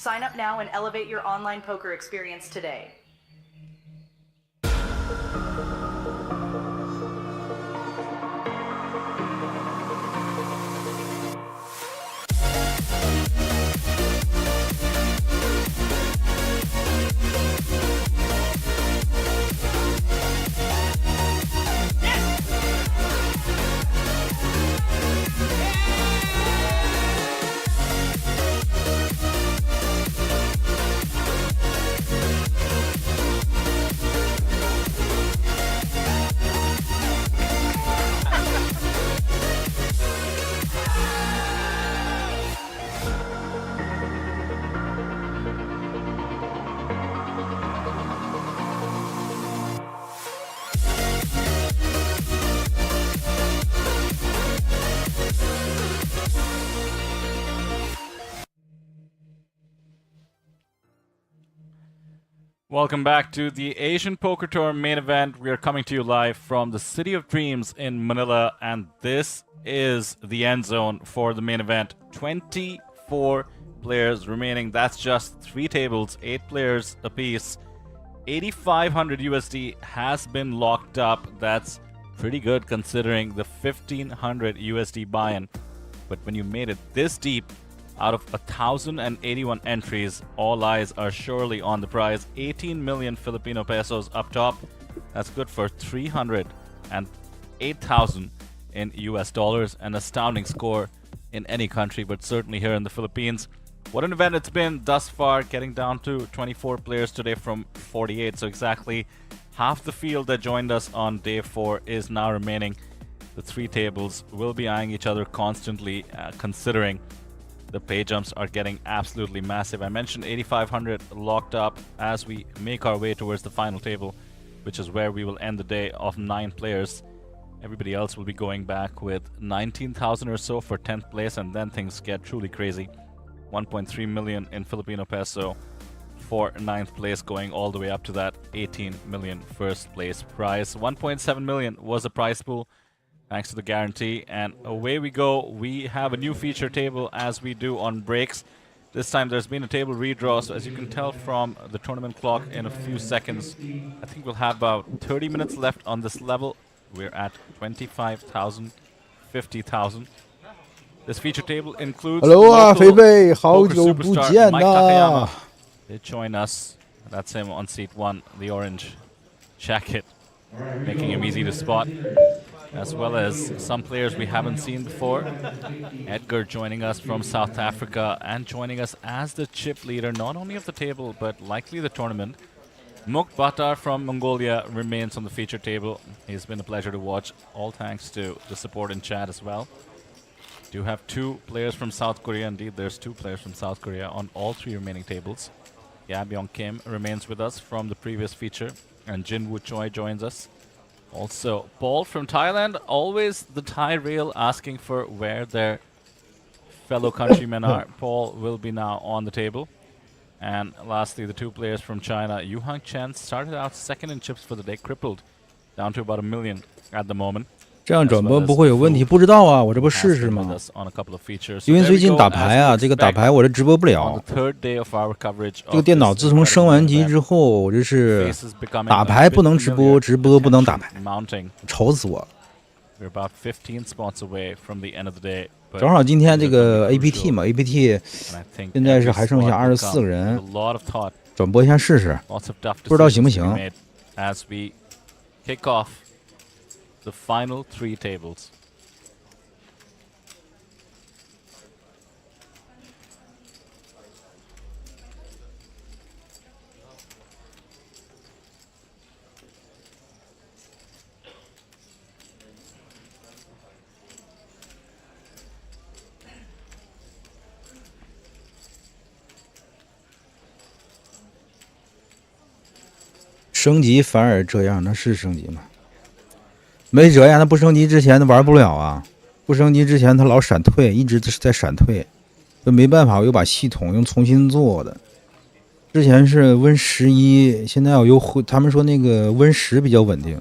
Sign up now and elevate your online poker experience today. Welcome back to the Asian Poker Tour main event. We are coming to you live from the City of Dreams in Manila, and this is the end zone for the main event. 24 players remaining. That's just 3 tables, 8 players apiece. 8,500 USD has been locked up. That's pretty good considering the 1,500 USD buy-in. But when you made it this deep, out of 1,081 entries, all eyes are surely on the prize. 18 million Filipino pesos up top. That's good for 308,000 in US dollars. An astounding score in any country, but certainly here in the Philippines. What an event it's been thus far, getting down to 24 players today from 48. So exactly half the field that joined us on day 4 is now remaining. The 3 tables will be eyeing each other constantly, considering the pay jumps are getting absolutely massive. I mentioned 8,500 locked up as we make our way towards the final table, which is where we will end the day of 9 players. Everybody else will be going back with 19,000 or so for 10th place, and then things get truly crazy. 1.3 million in Filipino peso for 9th place, going all the way up to that 18 million first place prize. 1.7 million was the prize pool, thanks to the guarantee, and away we go. We have a new feature table as we do on breaks. This time there's been a table redraw, so as you can tell from the tournament clock in a few seconds, I think we'll have about 30 minutes left on this level. We're at 25,000, 50,000. This feature table includes Hello, 菲菲，好 poker 久不 superstar 见 Mike 呐！ Takayama did join us. That's him on seat 1, the orange jacket, making him easy to spot, as well as some players we haven't seen before. Edgar joining us from South Africa and joining us as the chip leader, not only of the table, but likely the tournament. Muk Batar from Mongolia remains on the feature table. He's been a pleasure to watch, all thanks to the support in chat as well. Do have 2 players from South Korea. Indeed, there's 2 players from South Korea on all 3 remaining tables. Yabyong Kim remains with us from the previous feature, and Jin Woo Choi joins us. Also, Paul from Thailand, always the Thai rail asking for where their fellow countrymen are. Paul will be now on the table. And lastly, the 2 players from China. Yuhang Chen started out second in chips for the day, crippled, down to about 1 million at the moment. 这样转播不会有问题？不知道啊，我这不试试吗？因为最近打牌啊，这个打牌我这直播不了。这个电脑自从升完级之后，我这是打牌不能直播，直播不能打牌，愁死我了。正好今天这个 APT 嘛 ，APT 现在是还剩下24个人，转播一下试试，不知道行不行。The final 3 tables. .升级反而这样，那是升级吗？没辙呀，他不升级之前他玩不了啊，不升级之前他老闪退，一直在闪退，就没办法，我又把系统又重新做的。之前是 Win11，现在我又他们说那个 Win10比较稳定，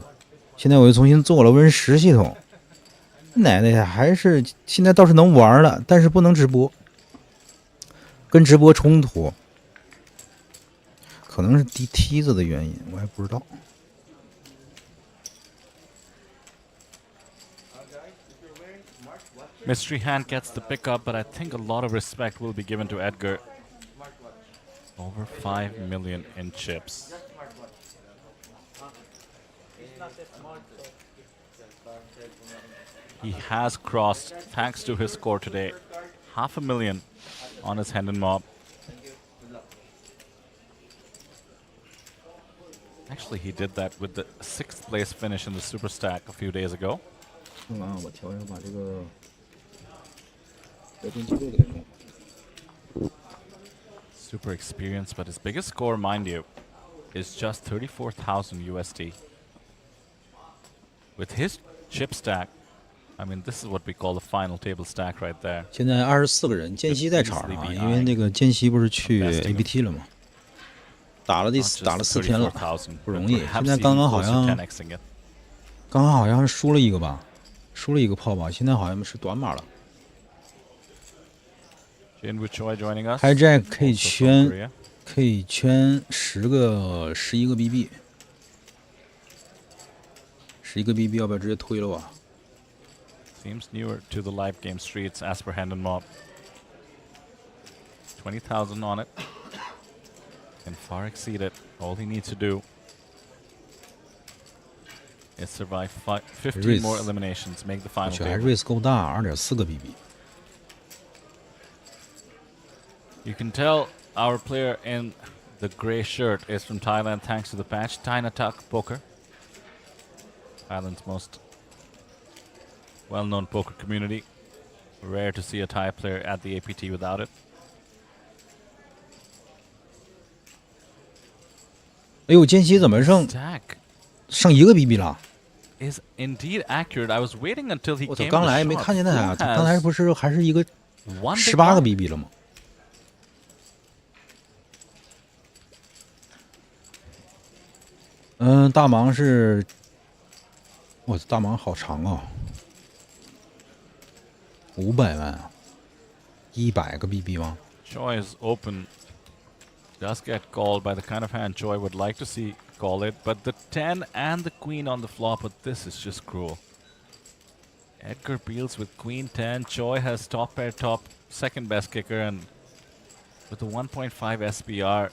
现在我又重新做了 Win10系统。奶奶呀，还是现在倒是能玩了，但是不能直播，跟直播冲突。可能是低梯子的原因，我还不知道。Mystery Hand gets the pickup, but I think a lot of respect will be given to Edgar. Over 5 million in chips. He has crossed, thanks to his score today, 500,000 on his Hendon Mob. Actually, he did that with the 6th place finish in the Super Stack a few days ago. 看看啊，我调一下，把这个得分记录给弄。 Super experienced, but his biggest score, mind you, is just 34,000 USD. With his chip stack, I mean, this is what we call the final table stack right there. 现在24个人，间隙在场啊，因为那个间隙不是去 ABT 了吗？打了4天了，不容易。现在刚刚好像输了一个吧，输了一个炮吧，现在好像是短码了。Hijack 可以圈11个 BB， 11个 BB 要不要直接推了吧？ Seems newer to the live game streets as per Hendon Mob. 20,000 on it. Can far exceed it. All he needs to do is survive 15 more eliminations, make the final 还 race 够大，2.4个 BB。 You can tell our player in the gray shirt is from Thailand thanks to the patch. Tainatak Poker. Thailand's most well-known poker community. Rare to see a Thai player at the APT without it. 哎呦，间隙怎么剩1个 BB 了 ？Is indeed accurate. I was waiting until he 我操， came. 刚来没看见他呀？他刚才不是还是一个18个 BB 了吗？大盲是，我大盲好长啊，500万啊，100个 BB 吗 Choi is open. Does get called by the kind of hand Choi would like to see call it, but the 10 and the queen on the flop, but this is just cruel. Edgar Beals with queen 10. Choi has top pair, second best kicker, and with the 1.5 SPR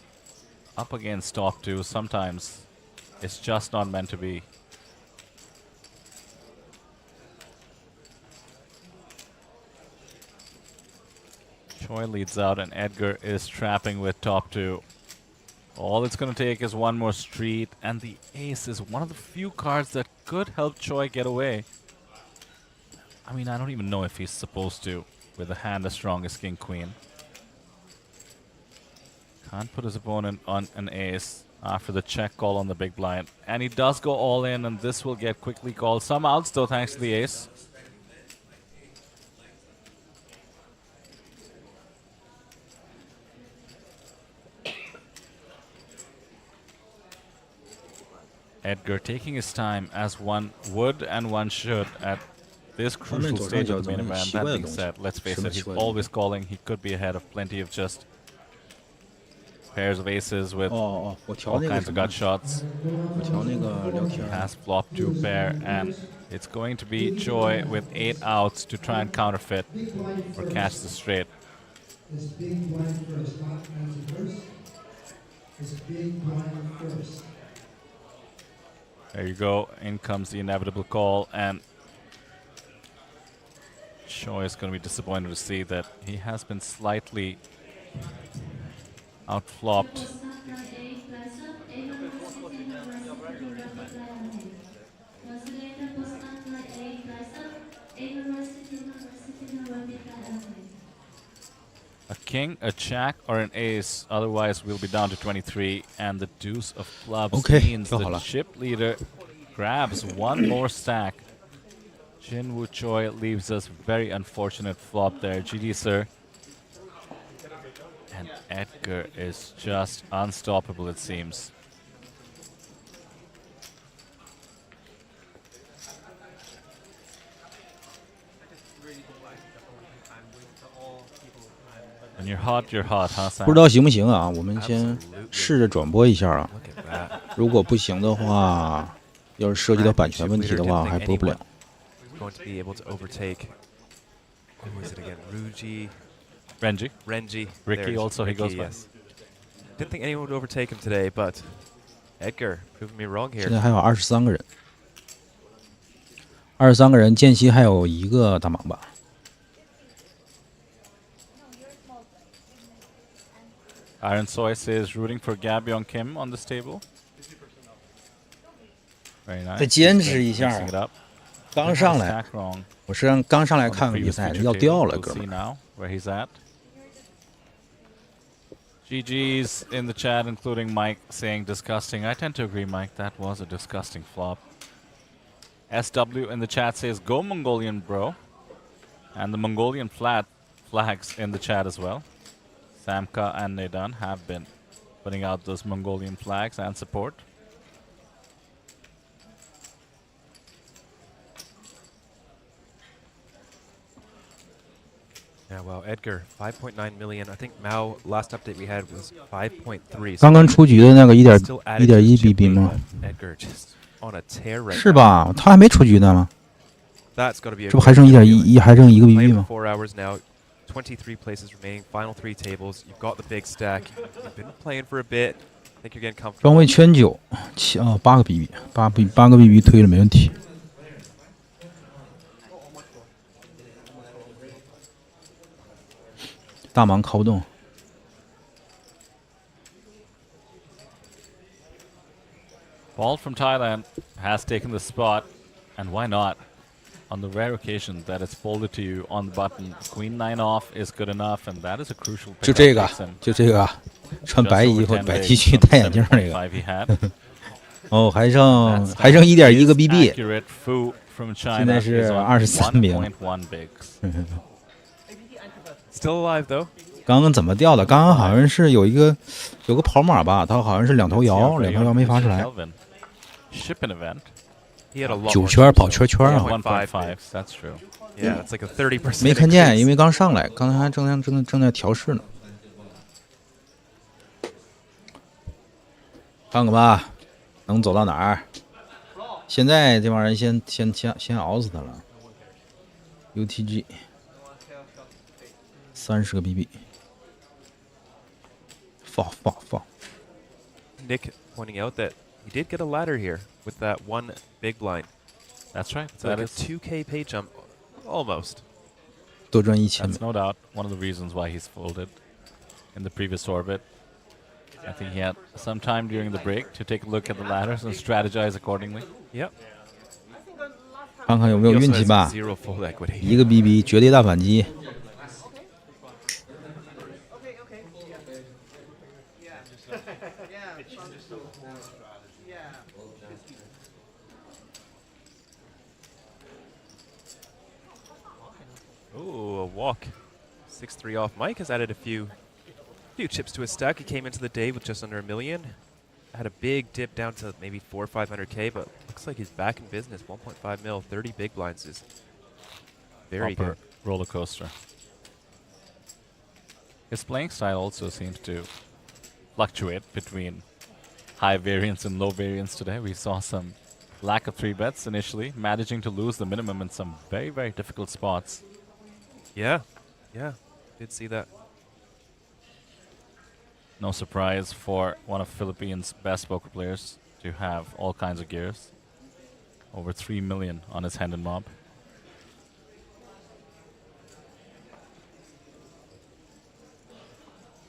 up against top 2, sometimes it's just not meant to be. Choi leads out and Edgar is trapping with top 2. All it's going to take is one more street, and the ace is one of the few cards that could help Choi get away. I mean, I don't even know if he's supposed to, with a hand as strong as King Queen. Can't put his opponent on an ace after the check call on the big blind. And he does go all in, and this will get quickly called. Some outs though, thanks to the ace. Edgar taking his time as one would and one should at this crucial stage of the main event. That being said, let's face it, he's always calling. He could be ahead of plenty of just pairs of aces with all kinds of gut shots. He has flop 2 pair, and it's going to be Choi with 8 outs to try and counterfeit or catch the straight. This big blind first, not as first. It's big blind first. There you go. In comes the inevitable call, and Choi is going to be disappointed to see that he has been slightly outflopped. A king, a jack, or an ace. Otherwise, we'll be down to 23. And the deuce of clubs means the chip leader grabs one more stack. Jinwoo Choi leaves us very unfortunate flop there. GG, sir. And Edgar is just unstoppable, it seems. And you're hot, huh, Sam? 不知道行不行啊？我们先试着转播一下啊。如果不行的话，要是涉及到版权问题的话，还播不了。Going to be able to overtake. Who is it again? Renji. Ricky There's also Ricky, he goes by. yes. Didn't think anyone would overtake him today, but Edgar proving me wrong 现 here. 在还有23个人，23个人，间隙还有1个大盲吧。Iron Soy says rooting for Gabion Kim on this table. Very nice. 再坚持一下 Mixing it up. 刚上来， Stack wrong. 我是刚上来 On the 看个比 previous 赛， feature 要 table. 掉了， We'll 哥 see 们儿。 now where he's at. GG's in the chat, including Mike saying disgusting. I tend to agree, Mike. That was a disgusting flop. SW in the chat says go Mongolian, bro. And the Mongolian flags in the chat as well. Samka and Nedan have been putting out those Mongolian flags and support. Yeah, wow, Edgar, 5.9 million. I think Mao last update we had was 5.3. 刚刚出局的那个 Still added to 1.1 the chip BB lead, 吗？ but Edgar just on a tear right 是 now. 吧？他还没出局呢吗？ That's got to be a 这不还剩1.1，还剩1个 BB Playing 吗？ for 4 hours now. 23 places remaining. Final 3 tables. You've got the big stack. You've been playing for a bit. I think you're getting 装 comfortable. 备圈9，8个 BB，八个 BB 推了没问题。大盲靠不动。 Ball from Thailand has taken the spot, and why not? On the rare occasion that it's folded to you on the button, Queen 9 off is good enough, and that is a crucial pick. 就这个，就这个，穿白衣服、白 T 恤、戴眼镜那个。哦，还剩1.1个 BB。 现在是23名。Still alive though. 刚刚怎么掉的？刚刚好像是有个跑马吧，他好像是2头摇没发出来。 9圈跑圈圈啊 1.5 that's true. Yeah, it's like a 30%. 没看见，因为刚上来，刚才正在调试呢。看看吧，能走到哪儿？现在这帮人先熬死他了。UTG 30个 BB， 放。 Nick pointing out that he did get a ladder here with that one big blind. That's right. It's like a 2K pay jump, almost. 多赚1000 That's no doubt one of the reasons why he's folded in the previous orbit. I think he had some time during the break to take a look at the ladders and strategize accordingly. Yep. 看看有没有 He also 运气 has 吧。 zero full equity. 1个 BB 绝对大反击。 Ooh, a walk. 6-3 off. Mike has added a few chips to his stack. He came into the day with just under $1 million. Had a big dip down to maybe 400 or 500K, but looks like he's back in business. 1.5 mil, 30 big blinds is very Proper good. roller coaster. His playing style also seems to fluctuate between high variance and low variance today. We saw some lack of 3 bets initially, managing to lose the minimum in some very, very difficult spots. Yeah, did see that. No surprise for one of Philippines' best poker players to have all kinds of gears. Over 3 million on his hand and mob.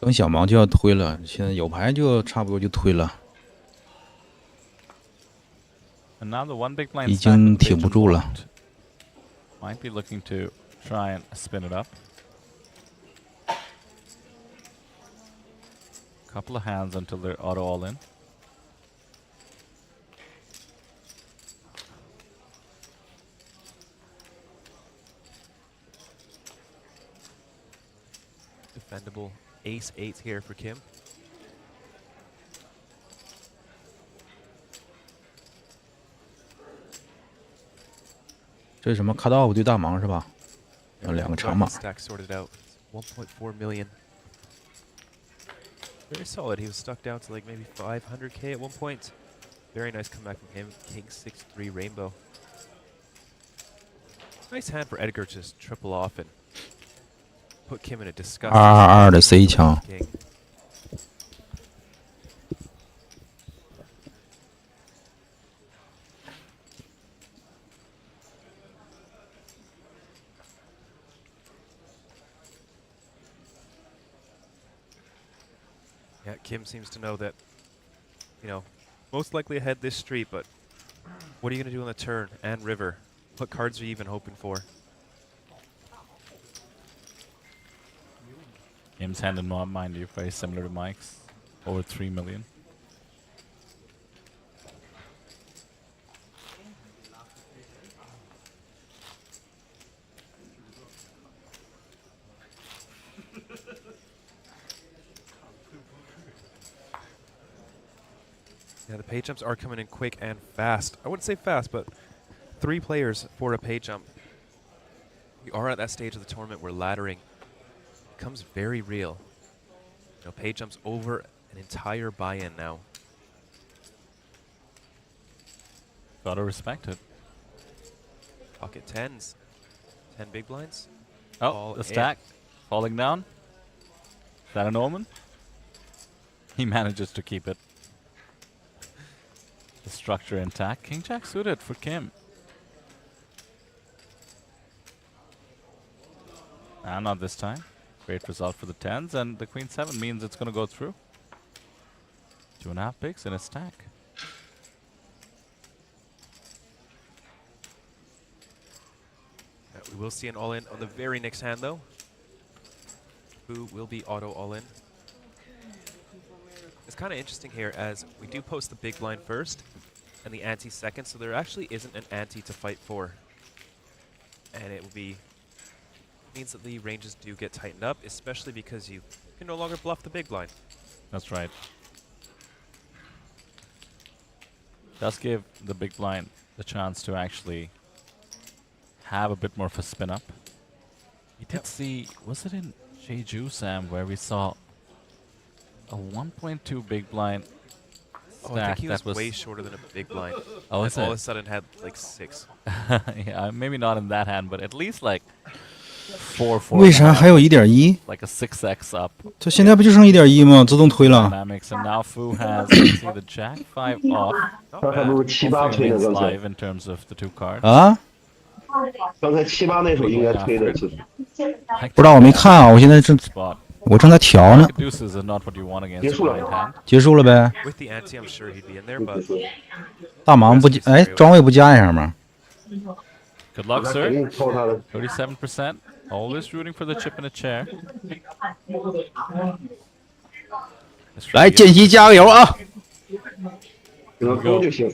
等小盲就要推了，现在有牌就差不多就推了， And now the one big blind 已 stack 经 with 挺不 Pigeon 住了。 blocked. Might be looking to try and spin it up. Couple of hands until they're auto all in. Defendable ace-8 here for Kim. 这是什么 cut off 对大盲是吧？2个长码。 Stack sorted out. 1.4 million Very solid. He was stuck down to like maybe 500k at one point. Very nice comeback from him. King 6-3 Rainbow. Nice hand for Edgar to just triple off and put Kim in a disgusting 222的 C 枪。 King. Yeah, Kim seems to know that, you know, most likely ahead this street, but what are you going to do on the turn and river? What cards are you even hoping for? Kim's hand and mob, mind you, very similar to Mike's. Over 3 million. Yeah, the pay jumps are coming in quick and fast. I wouldn't say fast, but 3 players for a pay jump. We are at that stage of the tournament where laddering becomes very real. You know, pay jumps over an entire buy-in now. Gotta respect it. Pocket 10s. 10 big blinds. Oh, All the in. stack falling down. Is that an omen? He manages to keep it. The structure intact. King Jack suited for Kim. And not this time. Great result for the 10s, and the Queen 7 means it's going to go through. 2.5 bigs in a stack. We will see an all-in on the very next hand, though. Who will be auto all-in? It's kind of interesting here, as we do post the big blind first and the ante second, so there actually isn't an ante to fight for. And it will be means that the ranges do get tightened up, especially because you can no longer bluff the big blind. That's right. Does give the big blind the chance to actually have a bit more of a spin up. We did see, was it in Jeju, Sam, where we saw a 1.2 big blind stack Oh, I think he that was way shorter than a big blind. Oh, and is all it? of a sudden had like 6. Yeah, maybe not in that hand, but at least like 4. 为啥还有1.1？ Like a 6x up. 这现在不就剩1.1吗？自动推了。 Dynamics, and now Fu has let's see the Jack 5 off. 刚才不是7、8 Hopefully 推的， remains 刚才 live in terms of the 2 cards. 啊？刚才7、8那手应该推的，其实不知道，我没看啊，我现在正 Spot. 我正在调呢。 Deuces are not what you want against a 结束了。 blind hand. 结束了呗。 With the ante, I'm sure he'd be in there, but 大盲不加，哎，庄位不加一下吗？ Good luck, 肯 sir. 定抽他的。 37%. Always rooting for the chip in a chair. 来，剑姬加个油啊！ 只能抽就行。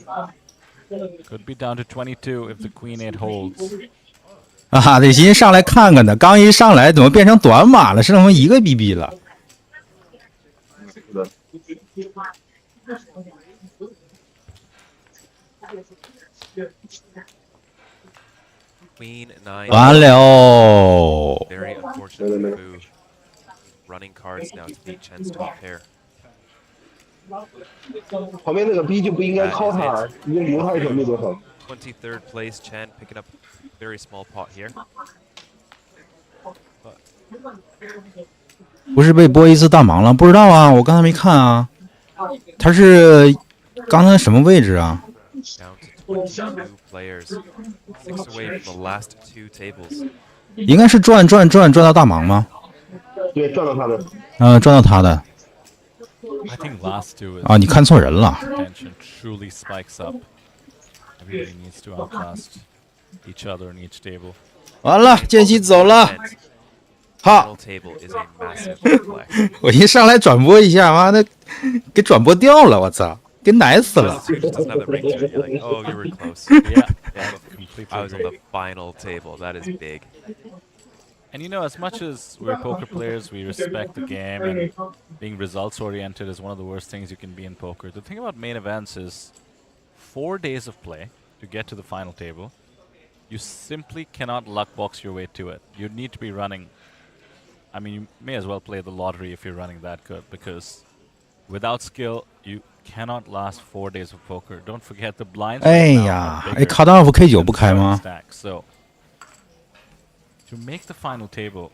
Could be down to 22 if the Queen 8 holds. 啊，得先上来看看呢。刚一上来怎么变成短马了？剩他妈1个 BB 了。 Queen 9. 完了。 Very unfortunate for Fu. Running cards now to beat Chen's top pair. 旁边那个 B 就不应该靠他，因为留他一手没多少。 23rd place, Chen picking up a very small pot here. 不是被波一次大盲了？不知道啊，我刚才没看啊。他是刚才什么位置啊？ Down to 22 players. 6 away from the last 2 tables. 应该是转到大盲吗？对，转到他的。转到他的。 I think last 2 is 啊，你看错人了。 tension truly spikes up. Everybody needs to outlast each other in each table. 完了，剑姬走了。 哈 Final，table is a massive flex. 我一上来转播一下，妈的，给转播掉了，我操，给奶死 Final 了。 two just doesn't have the ring to it. You're like, oh, you were close. Yeah, yeah, completely I was on agree. the final table. That is big. And you know, as much as we're poker players, we respect the game, and being results oriented is one of the worst things you can be in poker. The thing about main events is 4 days of play to get to the final table. You simply cannot luck box your way to it. You need to be running. I mean, you may as well play the lottery if you're running that good, because Without skill, you cannot last 4 days of poker. Don't forget the blinds 哎 right now 呀， are 哎， bigger 卡当夫 K9 than 不 the 开 starting 吗？ stack. So to make the final table,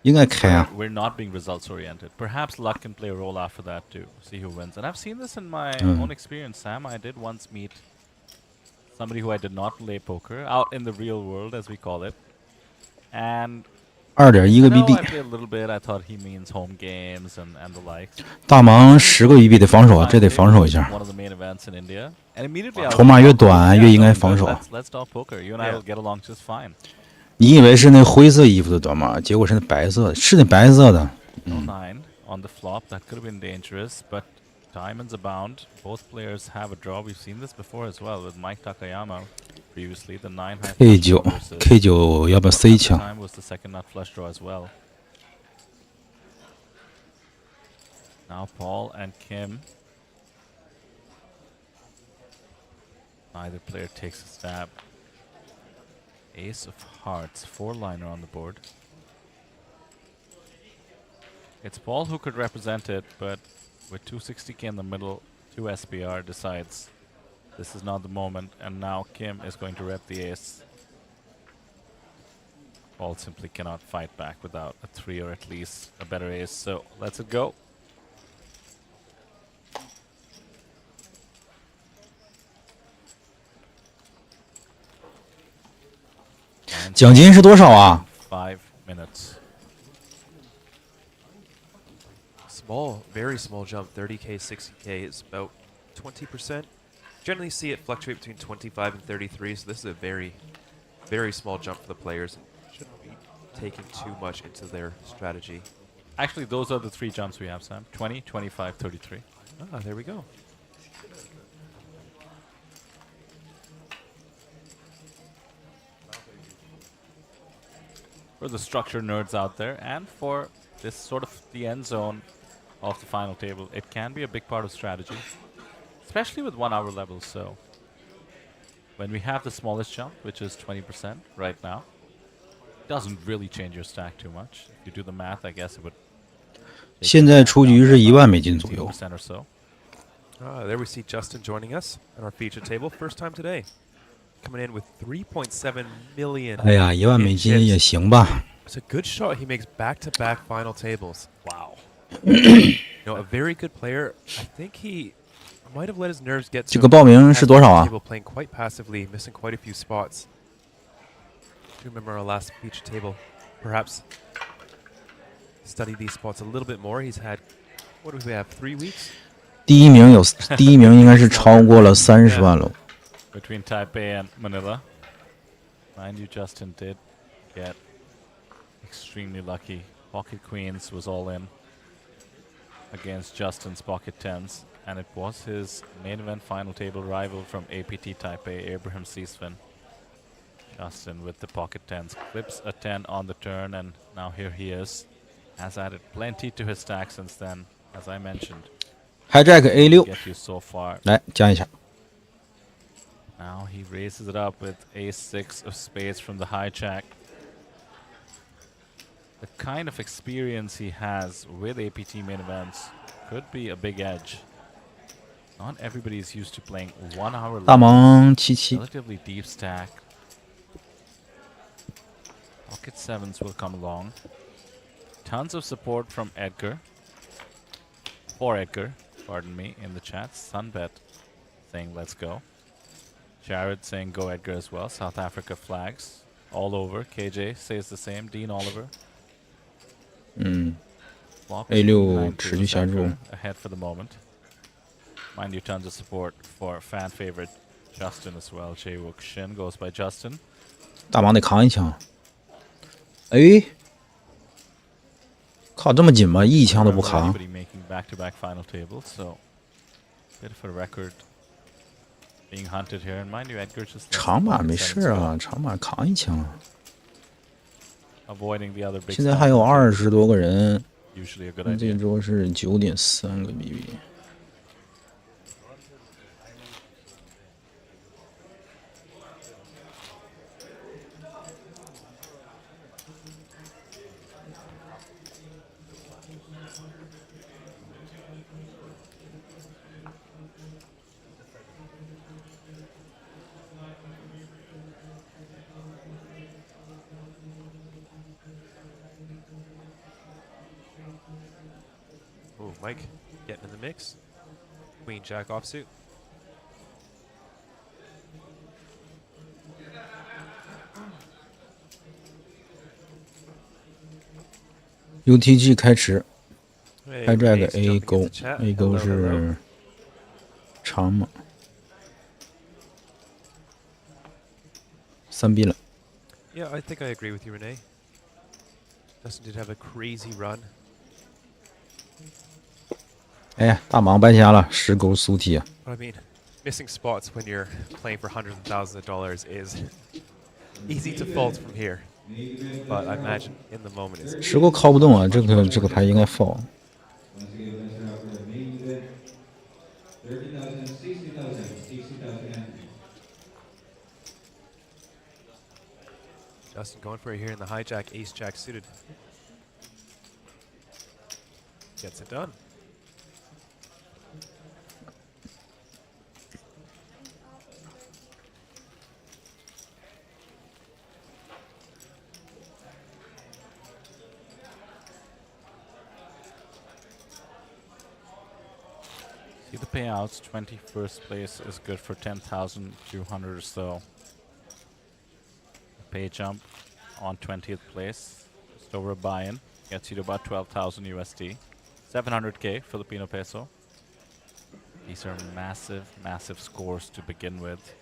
应该开啊。 we're not being results oriented. Perhaps luck can play a role after that to see who wins. And I've seen this in my own experience, Sam. I did once meet somebody who I did not play poker out in the real world, as we call it. And 2.1 个 I know BB， I played a little bit. I thought he means home games and the likes. 大盲10个 BB 得防守， Final 这得 table 防守一 was 下。 one of the main events in India. And immediately I was 筹码 like, 越 "Oh, 短 yeah, 越应该 no, 防 good. 守。 Let's talk poker. You and I Yeah. will get along just fine." 你以为是那灰色衣服的短码，结果是那白色的，是那白色的。 No 9 on the flop. That could have been dangerous, but diamonds abound. Both players have a draw. We've seen this before as well with Mike Takayama previously. The 9 high flush draw K9 versus K9 要不要 C at the 枪？ time was the second nut flush draw as well. Now Paul and Kim. Neither player takes a stab. Ace of hearts, 4-liner on the board. It's Paul who could represent it, but with 260k in the middle, 2 SPR decides this is not the moment, and now Kim is going to rep the ace. Paul simply cannot fight back without a 3 or at least a better ace, so let's it go. And 奖金是多少啊？ 5 minutes. Small, very small jump. 30k, 60k is about 20%. Generally see it fluctuate between 25 and 33, so this is a very, very small jump for the players. Shouldn't be taking too much into their strategy. Actually, those are the 3 jumps we have, Sam. 20, 25, 33. Ah, there we go. For the structure nerds out there, and for this sort of the end zone of the final table, it can be a big part of strategy, especially with 1 hour levels. So when we have the smallest jump, which is 20% right now, it doesn't really change your stack too much. If you do the math, I guess it would. 现在出局是1万美金左右。 10% or so. Ah, there we see Justin joining us on our feature table. First time today. Coming in with 3.7 million. 哎呀，1万美金也行吧。 It's a good shot. He makes back-to-back final tables. Wow. A very good player. I think he might have let his nerves get to 这个 him 报名 at 是多少啊？ table, playing quite passively, missing quite a few spots. Do you remember our last feature table? Perhaps study these spots a little bit more. He's had, what do we have, 3 weeks? 第一名应该是超过了30万了。 Between Taipei and Manila. Mind you, Justin did get extremely lucky. Pocket Queens was all in against Justin's Pocket Tens, and it was his main event final table rival from APT Taipei, Abraham Seasfin. Justin with the Pocket Tens clips a 10 on the turn, and now here he is. Has added plenty to his stack since then, as I mentioned. Hijack A6， Get you so far. 来加一下。 Now he raises it up with ace-6 of spades from the hijack. The kind of experience he has with APT main events could be a big edge. Not everybody is used to playing 1 hour 大 levels, 盲77， relatively deep stack. Pocket 7s will come along. Tons of support from Edgar. For Edgar, pardon me, in the chat. Sunbet saying let's go. Jared saying go Edgar as well. South Africa flags all over. KJ says the same. Dean Oliver. Flop is A6 9-2 持续下注。 Edgar ahead for the moment. Mind you, tons of support for fan favorite Justin as well. Jaewook Shin goes by Justin. 大盲得扛一枪。哎，靠，这么紧吗？一枪都不扛。 Anybody making back-to-back final tables, so bit of a record being hunted here. And mind you, Edgar just 长马没事啊，长马扛一枪。 avoiding the other big. 现在还有20多个人， usually a good 这 idea. 周是9.3个 BB。Mike getting in the mix. Queen Jack offsuit. UTG 开池， Hey, 开这个 Renee's A jumping 勾 into chat. ，A 勾 Hello, hello. 是长嘛，3B 了。 Yeah, I think I agree with you, Renee. Dustin did have a crazy run. 哎呀，大蟒白瞎了，10勾苏体啊！ But I mean, missing spots when you're playing for hundreds of thousands of dollars is easy to fault from here. But I imagine in the moment is 10勾靠不动啊，这个牌应该 fall。 Dustin going for it here in the hijack, ace jack suited. Gets it done. See the payouts. 21st place is good for 10,200 or so. Pay jump on 20th place, just over a buy-in, gets you to about 12,000 USD. 700k Filipino peso. These are massive, massive scores to begin with.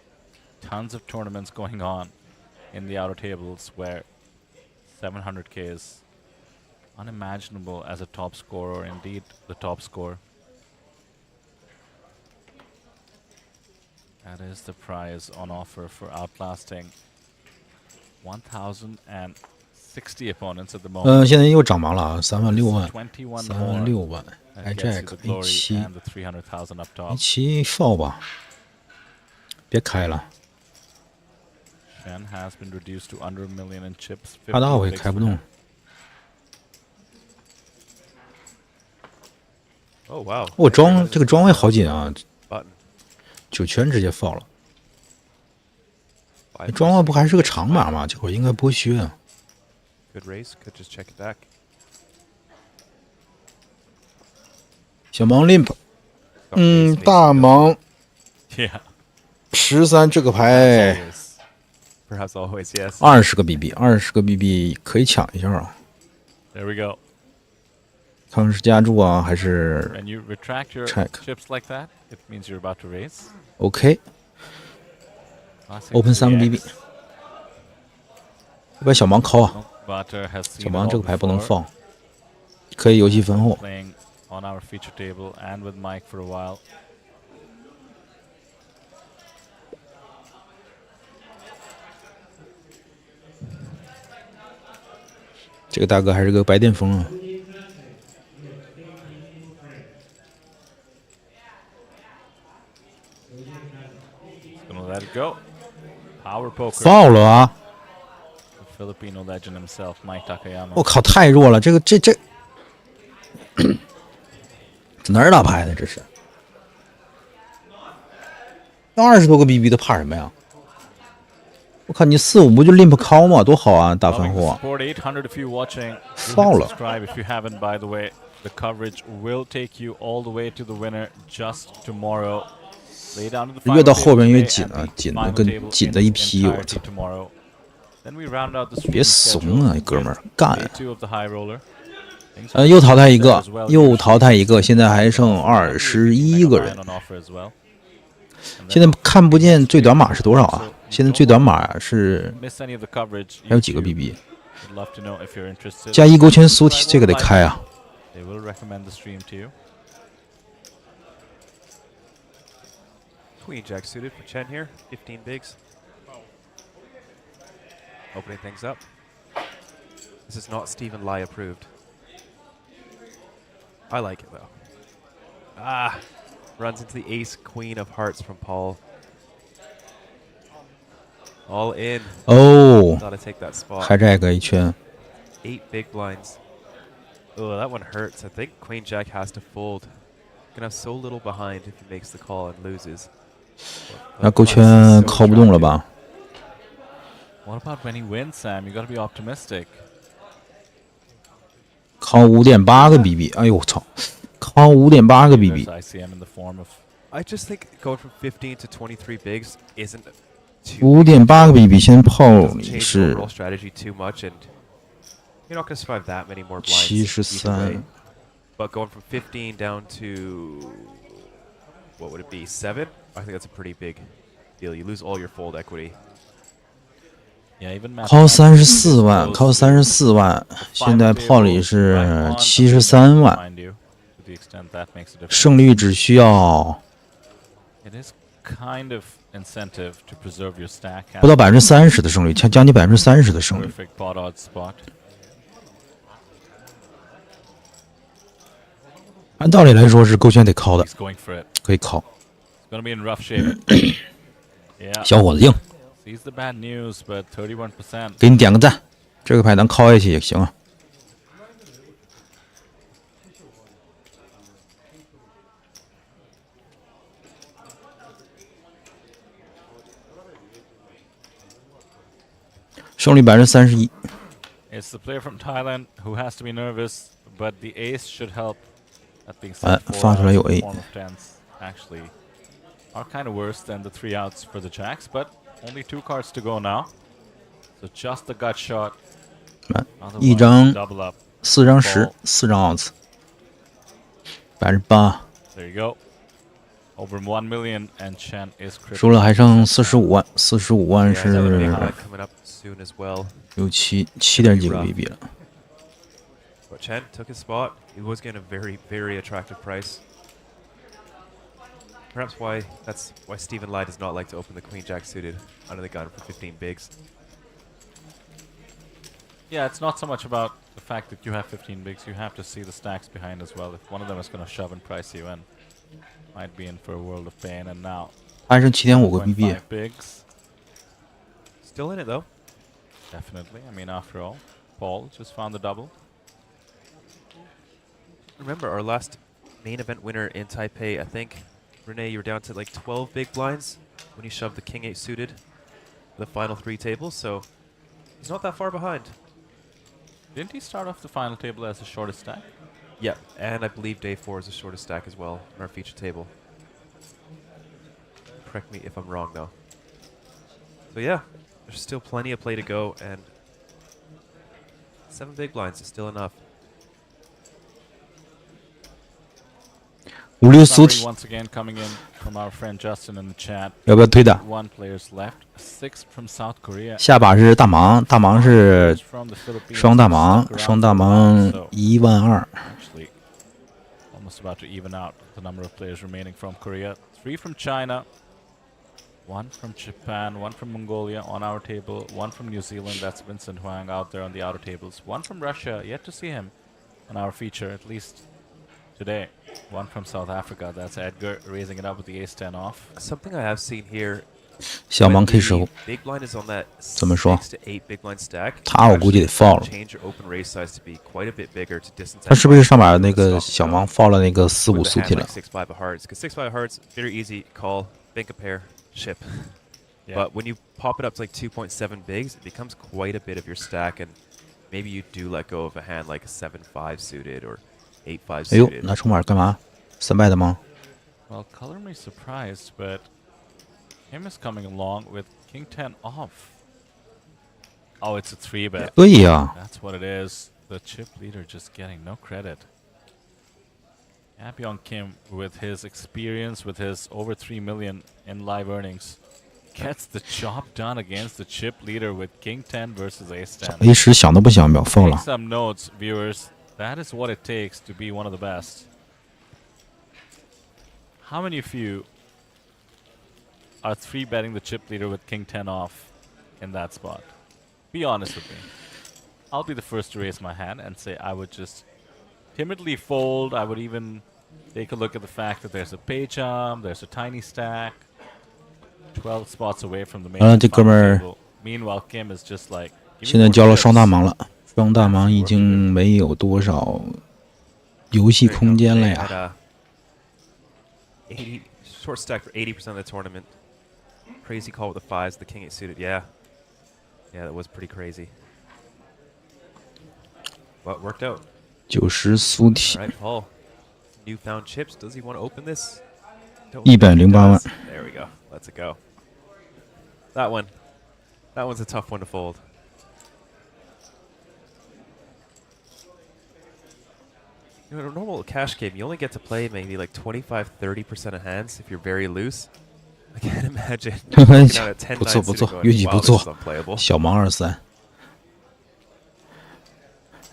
Tons of tournaments going on in the outer tables where 700k is unimaginable as a top score, or indeed the top score. That is the prize on offer for outlasting 1,060 opponents at the moment. 现在又涨盲了啊，36000万21 ，36000 more 万 that gets you the ，hijack glory A7 and the 300,000 up top. A7 fall 吧，别开了， Shen has been reduced to under a million in chips. 大道 50 也 bigs 开不 for 动 him.。 Oh wow. 我这个装位好紧啊， Button. 9圈直接 fall 了。 Five 装位不还是个长码吗？这会儿应该不会削啊。 Good race. Could just check it back. 小盲 limp， Got race, 大 Mason 盲 Yeah. 13这个牌 always. Perhaps always, yes. 20个 BB，20个 BB 可以抢一下啊。 There we go. 看看是加注啊还是 When you retract your Check. chips like that, it means you're about to raise. OK。 Classic Open 3个 BB， 3x. 把小盲敲啊， No, Butter has 小 seen 盲 it 这 all 个牌不能 before. 放，可以游戏分后。 Playing on our feature table and with Mike for a while. 这个大哥还是个白癜风啊。 Gonna let it go. Power poker. foul 了啊！ The Filipino legend himself, Mike Takayama. 我靠，太弱了！这哪儿打牌的？这是20多个 BB 都怕什么呀？我靠，你4、5不就 limp call 吗？多好啊，大分 Loving 户 the 啊！ Sport 800 if you're watching. Do Foul hit 了 subscribe if you haven't, by the way. The coverage will take you all the way to the winner just tomorrow. Lay down to the 越 final 到后边 table 越 today 紧 and 啊， the 紧的 final 跟 table 紧 in 的一 its 批，我 entirety 操！ tomorrow. Then we round out the 别 streaming 怂啊， schedule 哥们儿 with，干 day 呀！ 2 of the high roller. Things are 又淘汰一 there 个 as，well 又 usually. 淘汰一个，现在还剩 Mega 21个人。 Lion on offer as well. And 现 then 在看不见最短码是多少啊？现在最短码是 miss any of the coverage, 还有几个 YouTube BB？ would love to know if you're interested. 加一勾圈苏体，这个得开啊！ They will recommend the stream to you. Queen Jack suited for Chen here. 15 bigs. Opening things up. This is not Stephen Lai approved. I like it though. Ah! Runs into the ace queen of hearts from Paul. All in. 哦， Gotta take that spot. 还这个一圈， 8 big blinds. Oh, that one hurts. I think Queen Jack has to fold. Gonna have so little behind if he makes the call and loses. 那勾圈 So 靠不动了 attractive. 吧？ What about when he wins, Sam? You gotta be optimistic. 靠5.8个 BB， 哎呦我操，靠掏5.8个 BB。 There's ICM in the form of I just think going from 15 to 23 bigs isn't too 5.8个 BB， 现在炮 doesn't 里 change the 是 overall strategy too much, and you're not going to survive that many more blinds either way. 73。 But going from 15 down to what would it be, 7? I think that's a pretty big deal. You lose all your fold equity. yeah, even 掏 mathematics 34万， goes 掏 to 34万， the 现在 final 炮里 table 是 right on 73万， mind you, to the extent that makes a difference. 胜率只需要 It is kind of incentive to preserve your stack. 不到30%的胜率，将近30%的胜率。 Perfect pot odds spot. 按道理来说是勾拳得敲的， He's going for it. 可以敲。 It's gonna be in rough shape. Yeah. 小伙子硬， Sees the bad news, but 31%. 给你点个赞，这个牌咱敲下去也行啊。胜率31%。 It's the player from Thailand who has to be nervous, but the ace should help. That being said, 发出来有 4 outs in A the form of tens actually are kind of worse than the 3 outs for the jacks, but only 2 cards to go now. So just the gut shot. 一 Otherwise, 张 double up. 4张10，4张奥子，8%。 There you go. Over 1 million, and Chen is 输了还剩45万，45万 Yeah, another big 是 high coming up soon as well. 7几个 BB 了。 But Chen took his spot. He was getting a very, very attractive price. Perhaps that's why Stephen Lai does not like to open the Queen Jack suited under the gun for 15 bigs. Yeah, it's not so much about the fact that you have 15 bigs. You have to see the stacks behind as well. If one of them is going to shove and price you in, might be in for a world of pain. And now, 还剩7.5个 BB， 5 bigs. Still in it though. Definitely. I mean, after all, Paul just found the double. Remember our last main event winner in Taipei, I think, Renee, you were down to like 12 big blinds when you shoved the King 8 suited the final 3 tables, so he's not that far behind. Didn't he start off the final table as the shortest stack? Yeah, and I believe day 4 is the shortest stack as well on our feature table. Correct me if I'm wrong though. So yeah, there's still plenty of play to go, and 7 big blinds is still enough. 56苏 Summary 体， once again coming in from our friend Justin in the chat. 要不要推打？ 1 players left. 6 from South Korea. 下把是大盲，大盲是 From the Philippines. 双大 Stuck 盲， around 双大 for a 盲 while, so 12000。 actually almost about to even out the number of players remaining from Korea. 3 from China. 1 from Japan, 1 from Mongolia on our table, 1 from New Zealand, that's Vincent Huang out there on the outer tables, 1 from Russia, yet to see him on our feature, at least today. 1 from South Africa, that's Edgar raising it up with the ace-10 off. Something I have seen here, 小盲 when K the 15， big blind is on that 怎么说？ 6 to 8 big blind stack, 他我估计得 fall 了。 change your open raise size to be quite a bit bigger to distance. 他是不是上把那个小盲放了那个4 5 with a 苏 hand 体了 like 6-5 of hearts? Because 6-5 of hearts, very easy call, bank a pair, ship. Yeah. But when you pop it up to like 2.7 bigs, it becomes quite a bit of your stack, and maybe you do let go of a hand like a 7-5 suited or 8-5 哎呦， suited. 拿筹码干嘛？3败的吗？ Well, color me surprised, but him is coming along with King 10 off. Oh, it's a 3-bet. 可以啊， That's what it is. The chip leader just getting no credit. Apyeong Kim, with his experience, with his over 3 million in live earnings, gets the job done against the chip leader with King 10 versus Ace 10. A10想都不想秒疯 Take 了。 some notes, viewers. That is what it takes to be one of the best. How many of you are 3-betting the chip leader with King 10 off in that spot? Be honest with me. I'll be the first to raise my hand and say I would just timidly fold. I would even take a look at the fact that there's a pay jump, there's a tiny stack, 12 spots away from the main这哥们儿 table. Meanwhile, Kim is just like, "Give me 现在 more 交了 chips." 双大盲了，双大盲已经没有多少游戏 There you 空 go. 间了 They 呀。 had a 80 short stack for 80% of the tournament. Crazy call with the 5s, the King 8 suited. Yeah, that was pretty crazy. But worked out. 90苏体 All，right, Paul. newfound chips. Does he want to open this? Don't 108万。 There we go. Let's it go. That one's a tough one to fold. In a normal cash game, you only get to play maybe like 25-30% of hands if you're very loose. I can't imagine. 不错不错，运气不错，小盲23，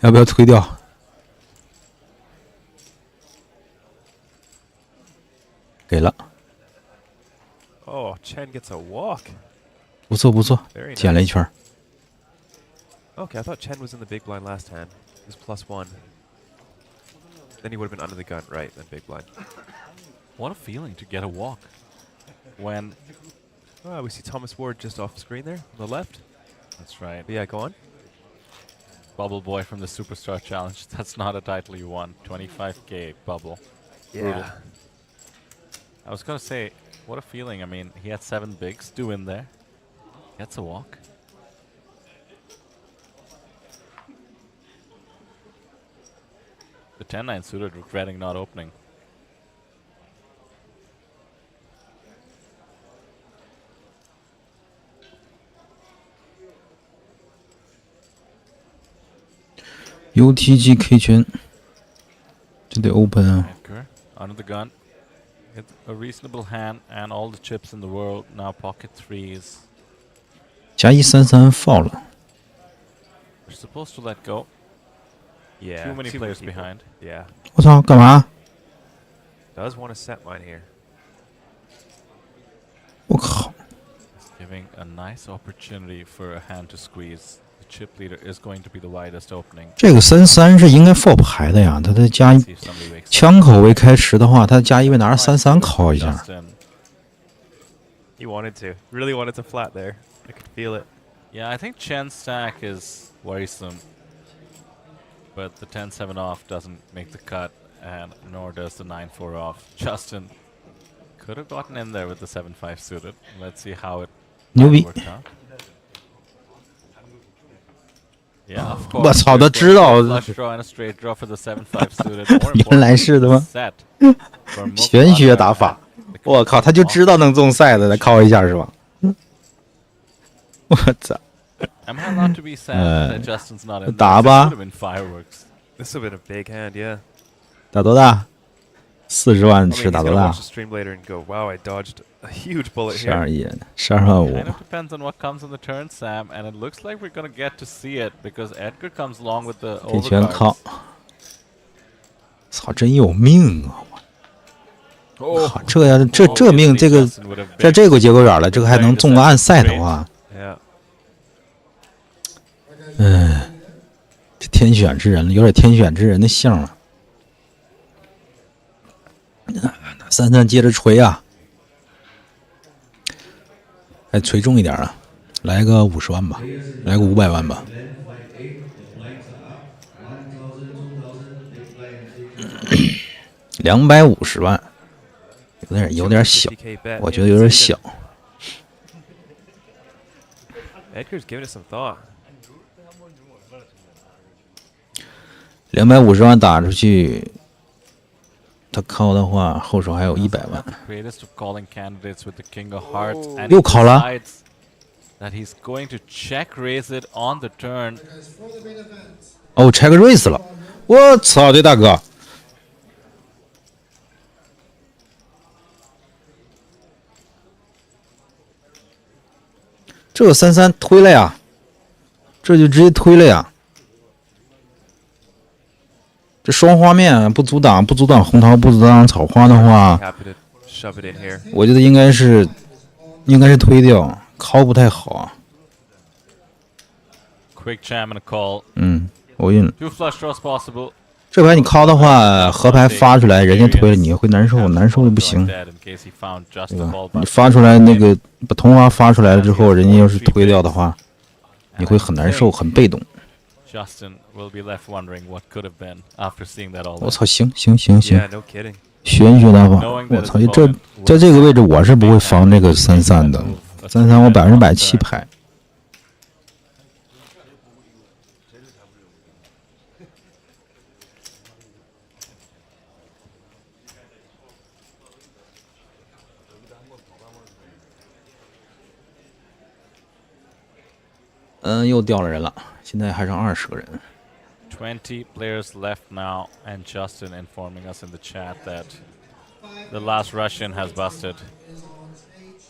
要不要推掉？给了， Oh, Chen gets a walk. 不错不错，捡了一圈。 Okay, I thought Chen was in the big blind last hand. He was +1. Then he would have been under the gun, right? Then big blind. What a feeling to get a walk when. Oh, we see Thomas Ward just off screen there on the left. That's right. But yeah, go on. Bubble Boy from the Superstar Challenge. That's not a title you won. 25k bubble. Yeah. Brutal. I was gonna say, what a feeling. I mean, he had 7 bigs to win there. Gets a walk. The 10-9 suited regretting not opening. UTG K 圈，这得 open 啊！ Edgar under the gun. It's a reasonable hand and all the chips in the world now pocket threes. 加133 foul 了。 We're supposed to let go. Yeah. Too many players people. behind. Yeah. 我操，干嘛？ Does want to set mine here. 我靠！ Giving a nice opportunity for a hand to squeeze. The chip leader is going to be the widest opening. 这个33是应该 four 牌的呀，他的加 See if somebody wakes up. 枪口未开池的话，他加一位拿着33敲一下。 Justin. He wanted to. Really wanted to flat there. I could feel it. Yeah, I think Chen's stack is worrisome. But the 10-7 off doesn't make the cut, and nor does the 9-4 off. Justin could have gotten in there with the 7-5 suited. Let's see how it 牛逼！ worked out. Yeah, of course. 我操，他知道 Flush draw and a straight draw for the 7-5 suited. More 原来是的吗？ set for 玄学打法，我靠，他就知道能中赛的，再敲一下是吧？我操！ Am I allowed to be sad that Justin's not in? 打吧 This would have been fireworks. This would have been a big hand, yeah. 打多大？40万 I mean, 是 he's 打多 gonna 大 watch the stream later and go, wow, I dodged a huge bullet ？12 here. 亿，12万5 Kind。of depends on what comes on the turn, Sam, and it looks like we're gonna get to see it because Edgar comes along with the 给全 overcards. 靠！操，真有命啊！我靠，这要这命，这个 Justin would have 在 been 这个节骨眼了，这个还能中个暗赛的话， Yeah. 这天选之人了，有点天选之人的相了。33接着锤啊！哎，锤重一点啊，来个50万吧，来个500万吧。250万，有点小， 50K bet. 我觉得有点小。 Edgar's giving it some thought. 250万打出去，他靠的话，后手还有100万。 greatest of calling candidates with the king of hearts, and 又 he 考了。 decides that he's going to check raise it on the turn. 哦，check raise 了，我操，这大哥！这个33推了呀，这就直接推了呀。这双花面不阻挡红桃，不阻挡草花的话， Happy to shove it in here. 我觉得应该是推掉，敲不太好啊。 Quick jam and a call. 我晕了。 Two flush draws possible. 这牌你敲的话，河牌发出来，人家推了你会难受，难受的不行， Dead in case he found just 对 the 吧 ball？你 button. 发出来那个把同花发出来了之后，人家要是推掉的话，你会很难受，很被动。 Justin will be left wondering what could have been after seeing that all. 我操，行， Yeah, no kidding. 玄学打法，我操，在这个位置我是不会防这个33的，33我100%弃牌。又掉了人了，现在还剩20个人。 20 players left now, and Justin informing us in the chat that the last Russian has busted. Is on stage.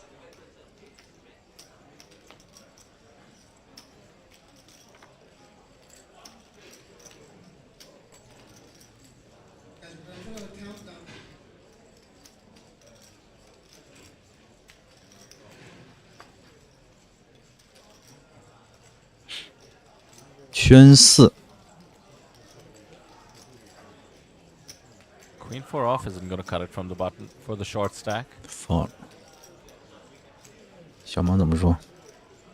Guys, we're gonna put on a countdown. 圈4。 Queen 4 off isn't going to cut it from the button for the short stack. 放了。小芒怎么说？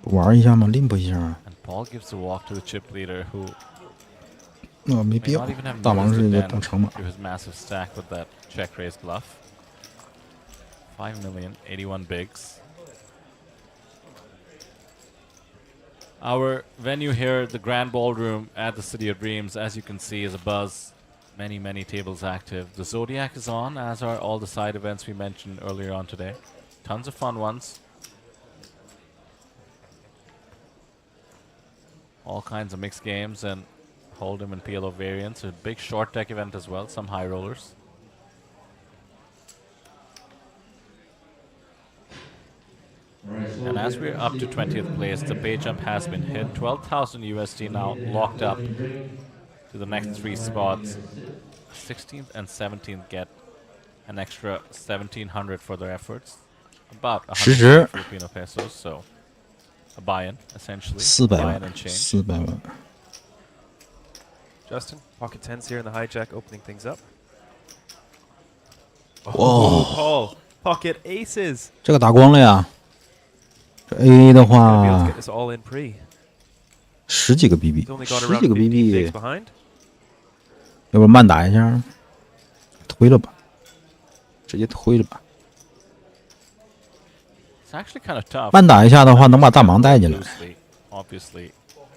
不玩一下吗？limp一下啊？ And Paul gives the walk to the chip leader, who 没 may 必要 not。even have 大芒 noticed 是一 the 个 dent 不成嘛。 to his massive stack with that check raise bluff. 5 million, 81 bigs. Our venue here, the Grand Ballroom at the City of Dreams, as you can see, is abuzz. Many, many tables active. The Zodiac is on, as are all the side events we mentioned earlier on today. Tons of fun ones. All kinds of mixed games and Hold'em and PLO variants. A big short deck event as well, some high rollers. And as we're up to 20th place, the pay jump has been hit. 12,000 USD now locked up to the next 3 spots. 16th and 17th get an extra 1,700 for their efforts. About 100 Filipino pesos, so a buy-in, essentially. 400 Buy-in 万 and change. ，400万。 Justin, pocket tens here in the hijack, opening things up. 哇 Paul, pocket aces. 这个打光了呀！这 AA 的 Gonna be able to 话 get，this all in pre. 10几个 BB， He's only got 10 around 几个 50 BB，bigs behind. 要不慢打一下，推了吧，直接推了吧。 It's actually kind of tough. 慢打一下的话，能把大盲带进来。 Loosely, obviously,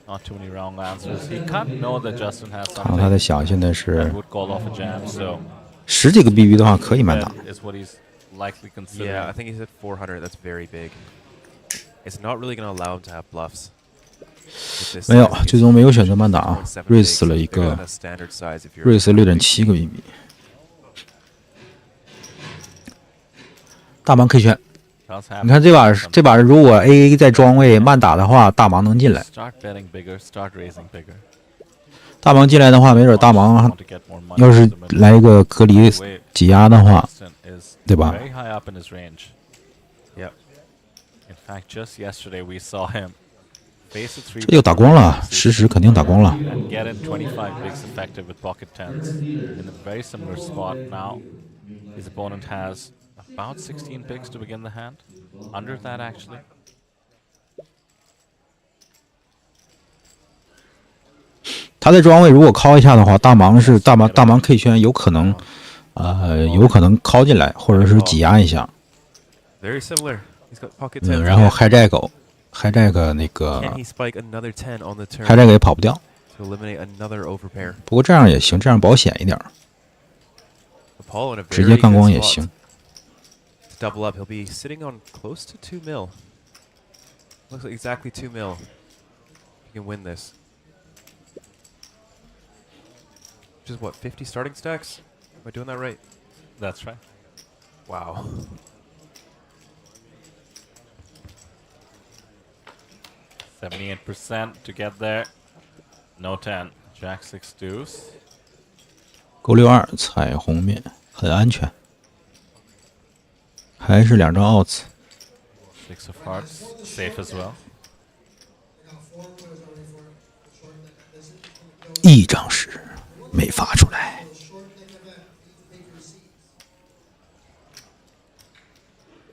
not too many wrong answers. He can't know that Justin has 看看他在 something 想，现在 that 是 would call off a jam, so 10几个 BB 的话可以慢打。 that is what he's likely Yeah, I considering. think he's at 400. That's very big. It's not really going to allow him to have bluffs. With this 没有 size,，最终没有选择慢打啊， 1.7瑞 bigs. 死了一 They're 个 gonna standard size if you're 瑞斯6.7个 BB。大盲 K 圈， Does happen 你看这把 sometimes. 这把如果 AA 在庄位慢打的话，大盲能进来。 Start betting bigger, start raising bigger. 大盲进来的话，没准大 Want 盲 to get more money 要 from 是 the middle. 来一个隔离 Way 挤压的话， Justin is 对吧？ very high up in his range. Yep. In fact, just yesterday we saw him face a 3 这就打光了，10肯定打光了。 and get in 25 bigs effective with pocket tens in a very similar spot. Now his opponent has about 16 bigs to begin the hand. Under that, actually. 他在庄位如果敲一下的话，大盲 K 圈有可能敲进来，或者是挤压一下。 Very similar. He's got pocket tens. 然后 hijack 那个 Can he spike another 10 on the turn hijack 也跑不掉。 to eliminate another overpair? 不过这样也行，这样保险一点， Paul in a 直接 very 干光 good 也 spot. 行。 To double up, he'll be sitting on close to 2 mil. Looks like exactly 2 mil. He can win this. Which is what, 50 starting stacks? Am I doing that right? That's right. Wow. %78% to get there. No 10. Jack 6 deuce. 勾62彩虹面很安全，还是2张 outs。 6 of hearts. Safe as well. I got 4 players already for it. Short deck. This is gonna go 一张10没发出来。 short deck event. Need to take your seats.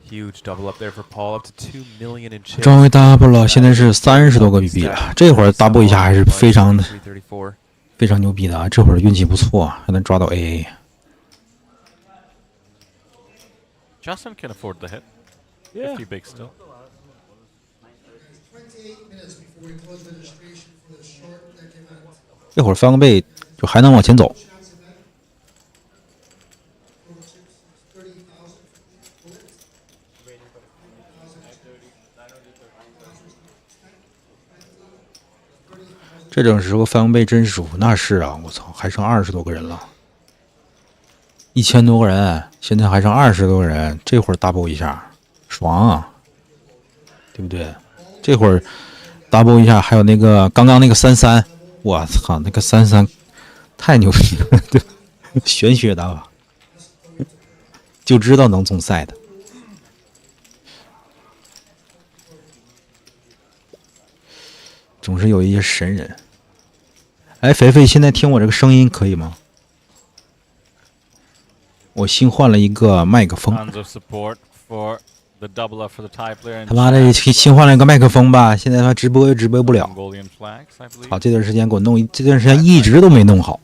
Huge double up there for Paul, up to 2 million in chips. 终于 double 了，现在是30多个 BB 了。这会儿 double 一下还是非常牛逼的啊！这会儿运气不错，还能抓到 AA。 Justin can afford the hit. Yeah. 50 big still. 28 minutes before we close registration for the short deck event. 这会儿翻个倍就还能往前走。 Shots event. Total chips is 30,000 bullets. 这种时候翻倍真舒服，那是啊，我操，还剩20多个人了，1000多个人，现在还剩20多个人，这会儿 double 一下，爽啊，对不对？这会儿 double 一下，还有那个刚刚那个33，我操，那个33太牛逼了，对，玄学打法，就知道能中赛的。总是有一些神人。哎，肥肥，现在听我这个声音可以吗？我新换了一个麦克风。他妈的，新换了一个麦克风吧，现在他直播又直播不了。好，这段时间给我弄，这段时间一直都没弄好，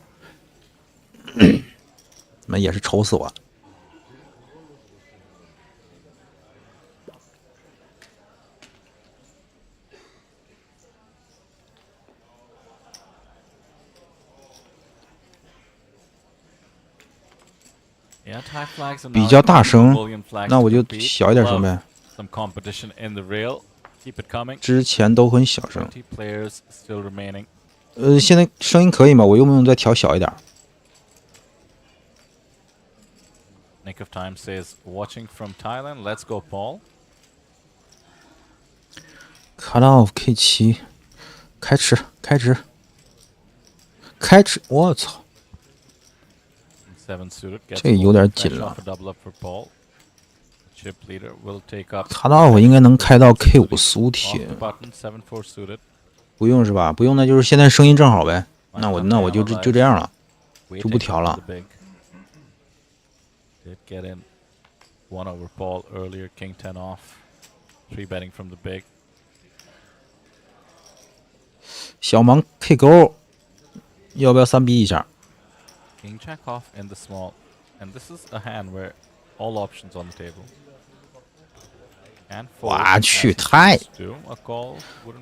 那也是愁死我了。比较大声，那我就小一点声呗。之前都很小声。现在声音可以吗？我用不用再调小一点 Nick of Time says, watching from Thailand. Let's go, Paul. Cut off K7，开池，开池，开池！我操！这有点紧了。Cut off 应该能开到 K5苏铁，不用是吧？不用，那就是现在声音正好呗。那我就这样了，就不调了。Did get in 1-over Paul earlier. King 10 off. 3 betting from the big. 小盲 K 勾，要不要3逼一下？ King check off in the small, and this is a hand where all options on the table. And 我去，太！ a call.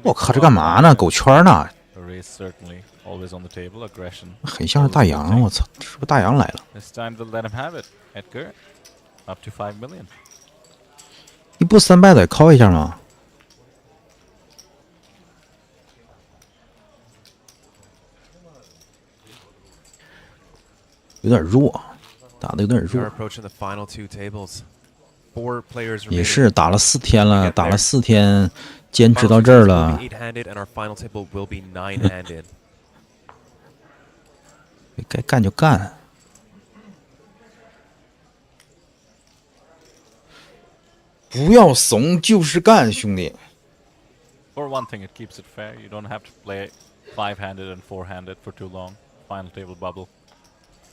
我靠，这干嘛呢？狗圈呢？ A raise certainly always on the table. Aggression. 很像是大洋，我操，是不是大洋来了 This time to let him have it. Edgar, up to 5 million. 你不3败得 call 一下吗？有点弱，打的有点弱。也是打了4天了，打了4天，坚持到这儿了。该干就干。不要怂，就是干，兄弟。 For one thing, it keeps it fair. You don't have to play 5-handed and 4-handed for too long. Final table bubble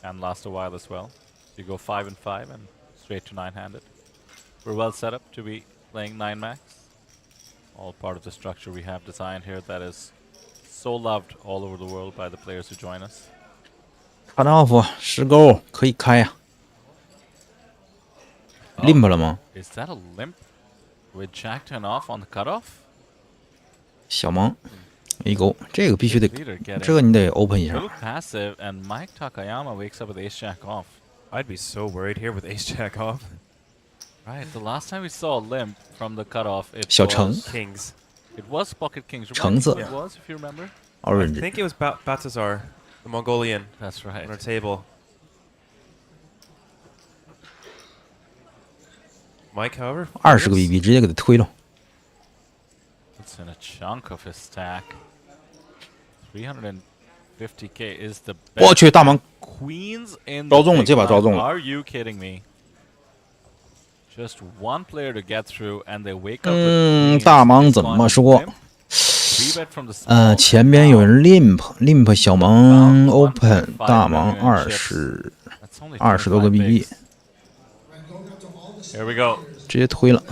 can last a while as well. You go 5 and 5 and straight to 9-handed. We're well set up to be playing 9 max. All part of the structure we have designed here that is so loved all over the world by the players who join us. Cut off 10勾可以开呀、limp 了吗？ Is that a limp with Jack 10 off on the cutoff? 小盲 A 勾，这个必须得，这个你得 open 一下。 Little passive, and Mike Takayama wakes up with Ace Jack off. I'd be so worried here with Ace Jack off. Right, the last time we saw a limp from the cutoff, it 小橙 was Kings. it was Pocket Kings. 橙子 It was, if you remember. I orange think it was Batazar, the Mongolian, That's right. on our table. Mike, however, 20个 BB 直接给他推了。 It's in a chunk of his stack. 350k is the 我 best. 去，大盲 Queens in 招 the 中了， big 这把招中 blind. 了。 Are you kidding me? Just one player to get through, and they wake up. with queens. 大盲 It's 怎 gone 么说？ limp. Three bet from the small. 前边有人 limp 小盲 open， 1.5 大盲 million chips. 20， That's only 20多个 25 BB， bigs. Here we go. 直接推了。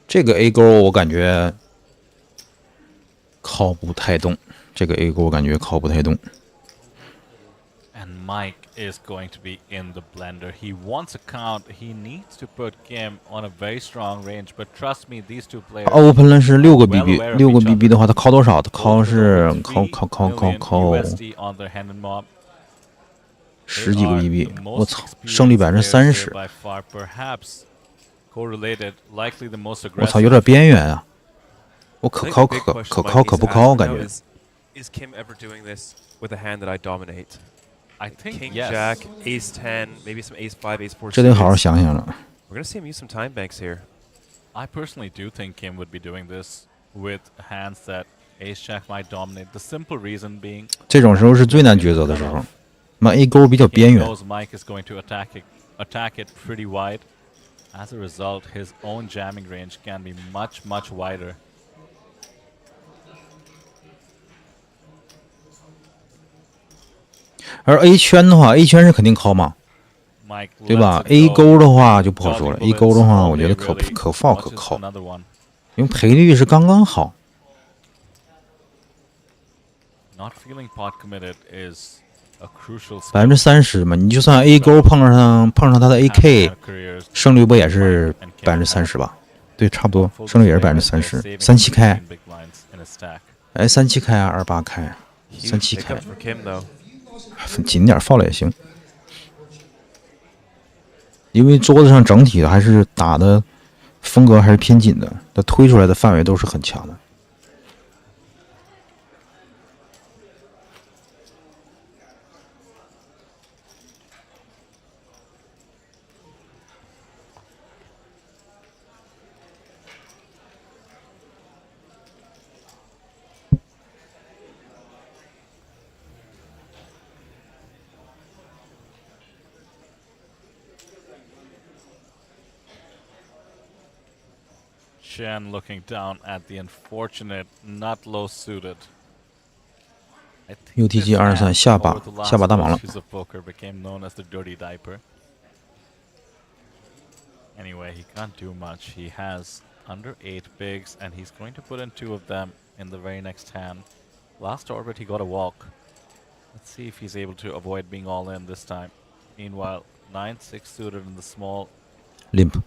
这个 A 勾我感觉靠不太动，这个 A 勾我感觉靠不太动。 And Mike is going to be in the blender. He wants a count. He needs to put Kim on a very strong range. But trust me, these two players. open 了是6个 well BB， aware of 6个 each BB other. 的话，他靠多少？他靠是 3 million USD on their hand and mob. 10几个 BB， 我操，胜率30%，我操，有点边缘啊！我可靠可不靠，感觉。Is Kim ever doing this with a hand that I dominate? I think King yes. Jack, Ace 10, maybe some Ace 5, Ace 4. 这得好好想想了。We're gonna see him use some time banks here. I personally do think Kim would be doing this with hands that Ace Jack might dominate. The simple reason being 这种时候是最难抉择的时候。那 A 勾比较边 he 缘。 knows Mike is going to attack it pretty wide. As a result, his own jamming range can be much wider. 而 A 圈的话 ，A 圈是肯定靠嘛， Mike 对吧 lets it ？A go. 勾的话就不好说了。 Dodging A 勾的 bullets 话，我觉 only 得 really 可放可 watches 靠， another one. 因为赔率是刚刚好。 Not feeling pot committed is a crucial skill. 30%嘛，你就算 A 勾碰上他的 AK， Have careers 胜率不也是30%吧？对，差不多，胜率也是30%。37开， big blinds in a stack. 哎，37开啊，28开 Huge ，37开 pickups，for Kim though. 紧点放了也行。因为桌子上整体还是打的风格还是偏紧的，它推出来的范围都是很强的。Chen looking down at the unfortunate not low suited. I think UTG this hand 23下把 over the last 下把大盲了。 issues of poker became known as the dirty diaper. Anyway, he can't do much. He has under 8 bigs, and he's going to put in 2 of them in the very next hand. Last orbit, he got a walk. Let's see if he's able to avoid being all in this time. Meanwhile, 9-6 suited in the small. limp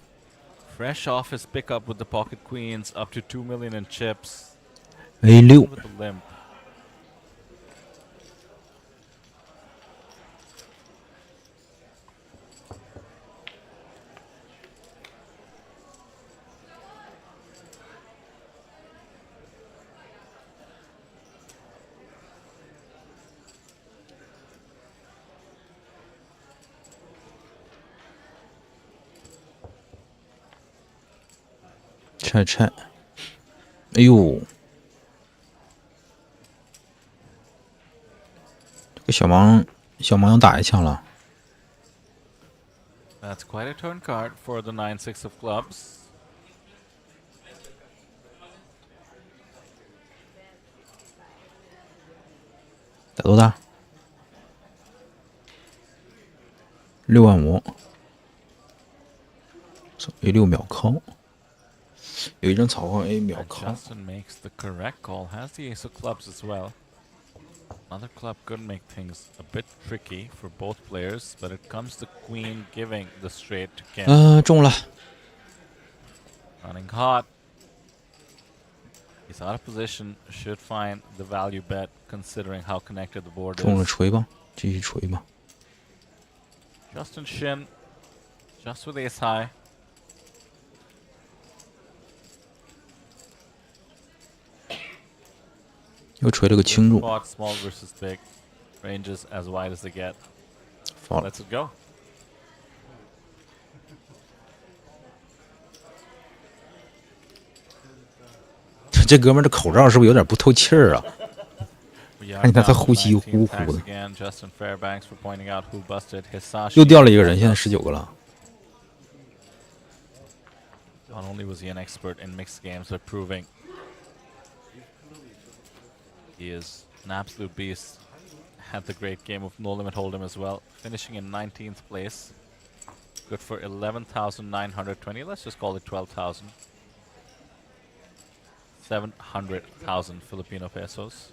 Fresh off his pickup with the pocket queens, up to 2 million in chips. A6 With the limp. 拆，哎呦，这个小盲要打一枪了。 That's quite a turn card for the 9-6 of clubs. 打多大？65000。A6 秒靠，有一张草框 A 秒 And 靠。 Justin makes the correct call. Has the ace of clubs as well. Another club could make things a bit tricky for both players, but it comes the queen giving the straight to Kim. 中了。 Running hot. He's out of position. Should find the value bet considering how connected the board 中了 is. 锤吧，继续锤吧。 Justin Shin, just with ace high. 又锤了个轻重， Spot small versus big. Ranges as wide as they get. 发了。 Let's it go. 这哥们儿的口罩是不是有点不透气儿啊？ We are 看见他 down 呼吸 19 呼呼 tags 的。 again. Justin Fairbanks for pointing out who busted Hisashi. 又掉了一个人，现在19个了。 Not only was he an expert in mixed games, but proving he is an absolute beast. Had the great game of No Limit Hold'em as well, finishing in 19th place. Good for 11,920. Let's just call it 12,000. 700,000 Filipino pesos.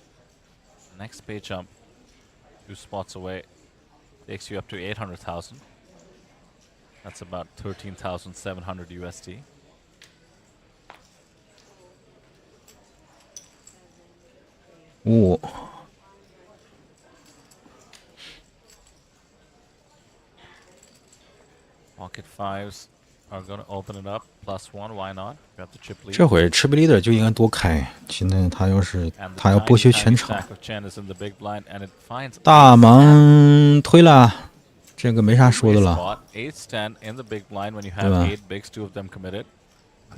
Next pay jump, 2 spots away, takes you up to 800,000. That's about 13,700 USD. Pocket fives are gonna open it up. +1, why not? Got the chip lead. 这回吃不 leader 就应该多开。现在他要 And the 剥 tiny, 削 tiny 全场， stack of Chen is in the big blind, and it finds 大 ace 盲推了，这个没啥说的 ace 了。 spot, ace 10 in the big blind when you have 对吧？ 8 bigs, 2 of them committed.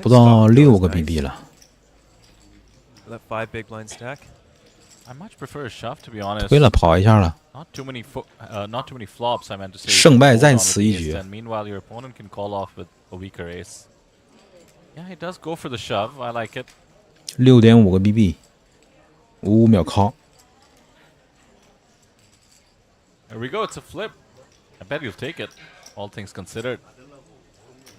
不到6个 BB 了。 That 5 big blind stack. I much prefer a shove, to be honest. 推了，跑一下了。 Not too many flops, I meant to say. 胜败 Hold 在 on 此 with 一 the ace 举。 10. Meanwhile, your opponent can call off with a weaker ace. Yeah, he does go for the shove. I like it. 6.5个 BB，55秒 call。 Here we go. It's a flip. I bet he'll take it, all things considered.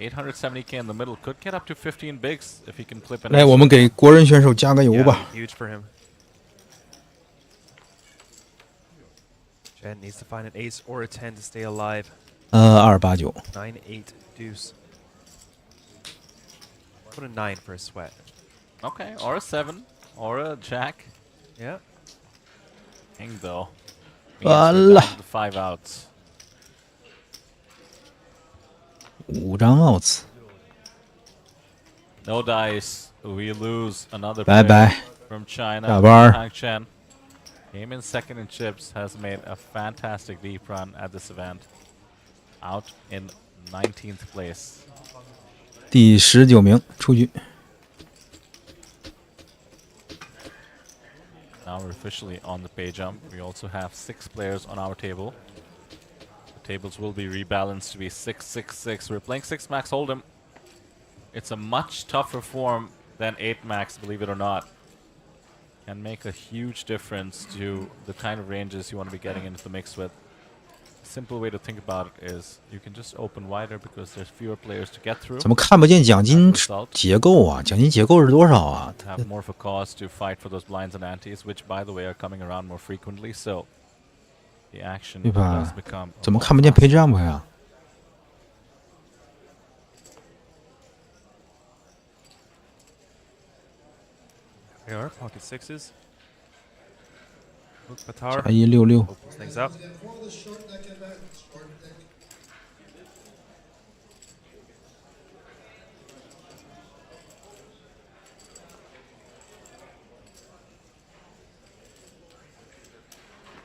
870k in the middle could get up to 15 bigs if he can clip an 来， ace. 我们给国人选手加个油 Yeah, 吧。 huge for him. Chen needs to find an ace or a 10 to stay alive. 289。 9-8 deuce. Put a 9 for a sweat. Okay, or a 7, or a jack. Yeah. King though.完 Means we're 了 down to the 5 outs. 5张 outs， No dice. We lose another 拜 player 拜。 from China. 下班。 Tang Chen came in second in chips, has made a fantastic deep run at this event. Out in 19th place. 第19名出局。 Now we're officially on the pay jump. We also have 6 players on our table. The tables will be rebalanced to be 6-6-6. We're playing 6 max hold'em. It's a much tougher form than 8 max, believe it or not. Can make a huge difference to the kind of ranges you want to be getting into the mix with. A simple way to think about it is you can just open wider because there's fewer players to get through. 怎么看不见奖金结构啊？奖金结构是多少啊？ To have more of a cause to fight for those blinds and antes, which by the way are coming around more frequently, so the action 对 does 吧 become. 怎么看不见 pay jump 呀？ Here are pocket sixes. Look, Batar 加166。 opens things up. For the short deck advantage, short deck.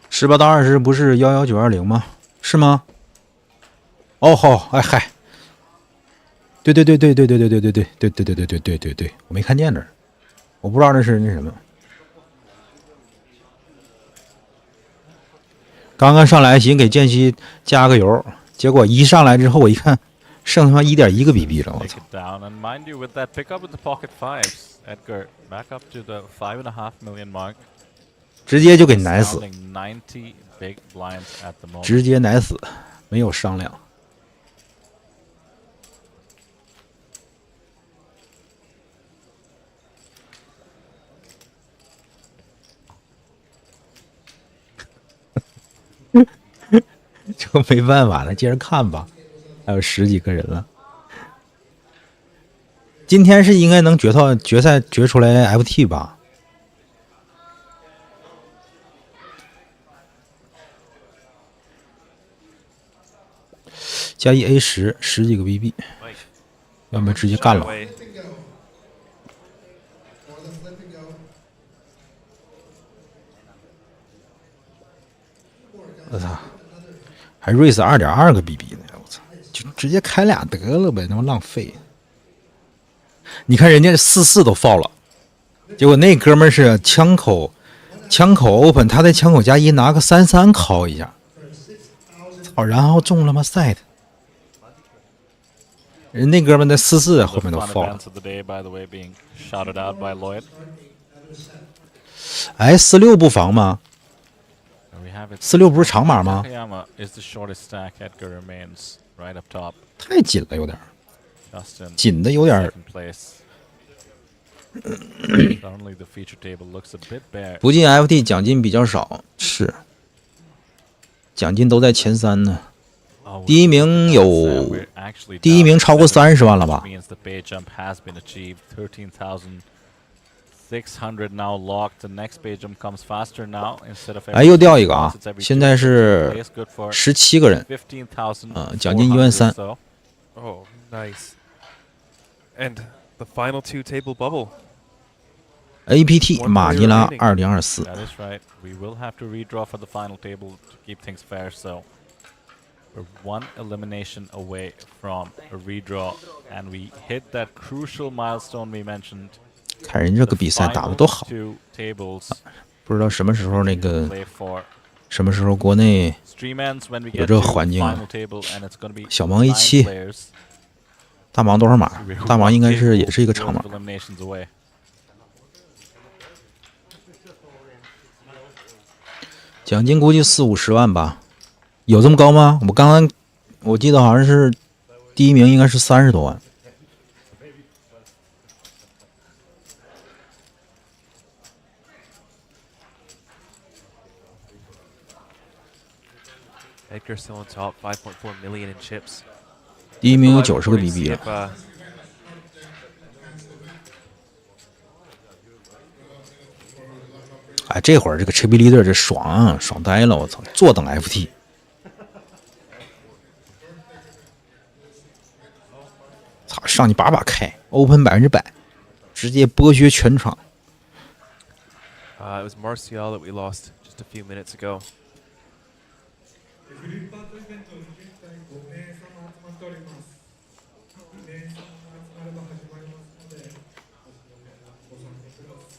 18到20不是11920吗？是吗？哦好，哎嗨，对，我没看见这儿，我不知道那是那什么。刚刚上来寻给间隙加个油，结果一上来之后我一看，剩他妈1.1个 BB 了，我 Take 操！ it down, and mind you, with that pickup with the pocket fives, Edgar back up to the 5.5 million mark. 直接就给奶死， Sounding 90 big blinds at the moment. 直接奶死，没有商量。就没办法了，接着看吧。还有10几个人了，今天是应该能决赛决出来 FT 吧？加一 A10，十几个 BB， Mike. 要么直接干了。 Away. Flip and go. For the flip and go. 我操，还 raise 2.2个 BB 呢！我操，就直接开俩得了呗，他妈浪费。你看人家44都 fall 了，结果那哥们儿是枪口 open， 他在枪口加1拿个33 call 一下，操，然后中了吗 side。人那哥们儿在44在后面都 Fun fall 了。 events of the day, by the way, being shouted out by Lloyd. 哎，46不防吗？ And we have it. 46不是长码吗？ Takayama is the shortest stack. Edgar remains right up top. 太紧了，有点儿 Justin 紧的有点儿 second place. Suddenly the feature table looks a bit bare. 不进 FT 奖金比较少，是奖金都在前3呢。 Oh, 第一名有 we're actually 第一 down 名超过 7, 30万了吧 which means the pay jump has been achieved. 13,600 now locked. The next pay jump comes faster now instead of. 哎，又掉一个啊 It's every！现在 2 是 plays good for 17个人， 15,000. 奖金13000 so. Oh, nice. And the final 2 table bubble. APT 马尼拉2024。That is right. We will have to redraw for the final table to keep things fair. So we're 1 elimination away from a redraw, and we hit that crucial milestone we mentioned. 看人这个比赛打得多好， 2 tables 不知道什么时候那个 play for 什么时候国内 stream ends when we 有 get 这 to 个环境啊 final table, and it's going to be 小盲 9 A7 players. 大盲多少码？ We're 大盲应该是 1 也是一个 table 长码 of。eliminations away. 奖金估计40-50万吧，有这么高吗？我记得好像是第一名应该是30多万。Edgar still on top, 5.4 million in chips. 第一名有90个 BB See 了 if,。哎，这会儿这个 XP leader 这爽啊，爽呆了！我操，坐等 FT。操，上去把开 ，Open 100%，直接剥削全场。it was Martial that we lost just a few minutes ago. フリッパーとイベントを受けたい5名様集まっております。2名様が集まれば始まりますので、ご参加くださ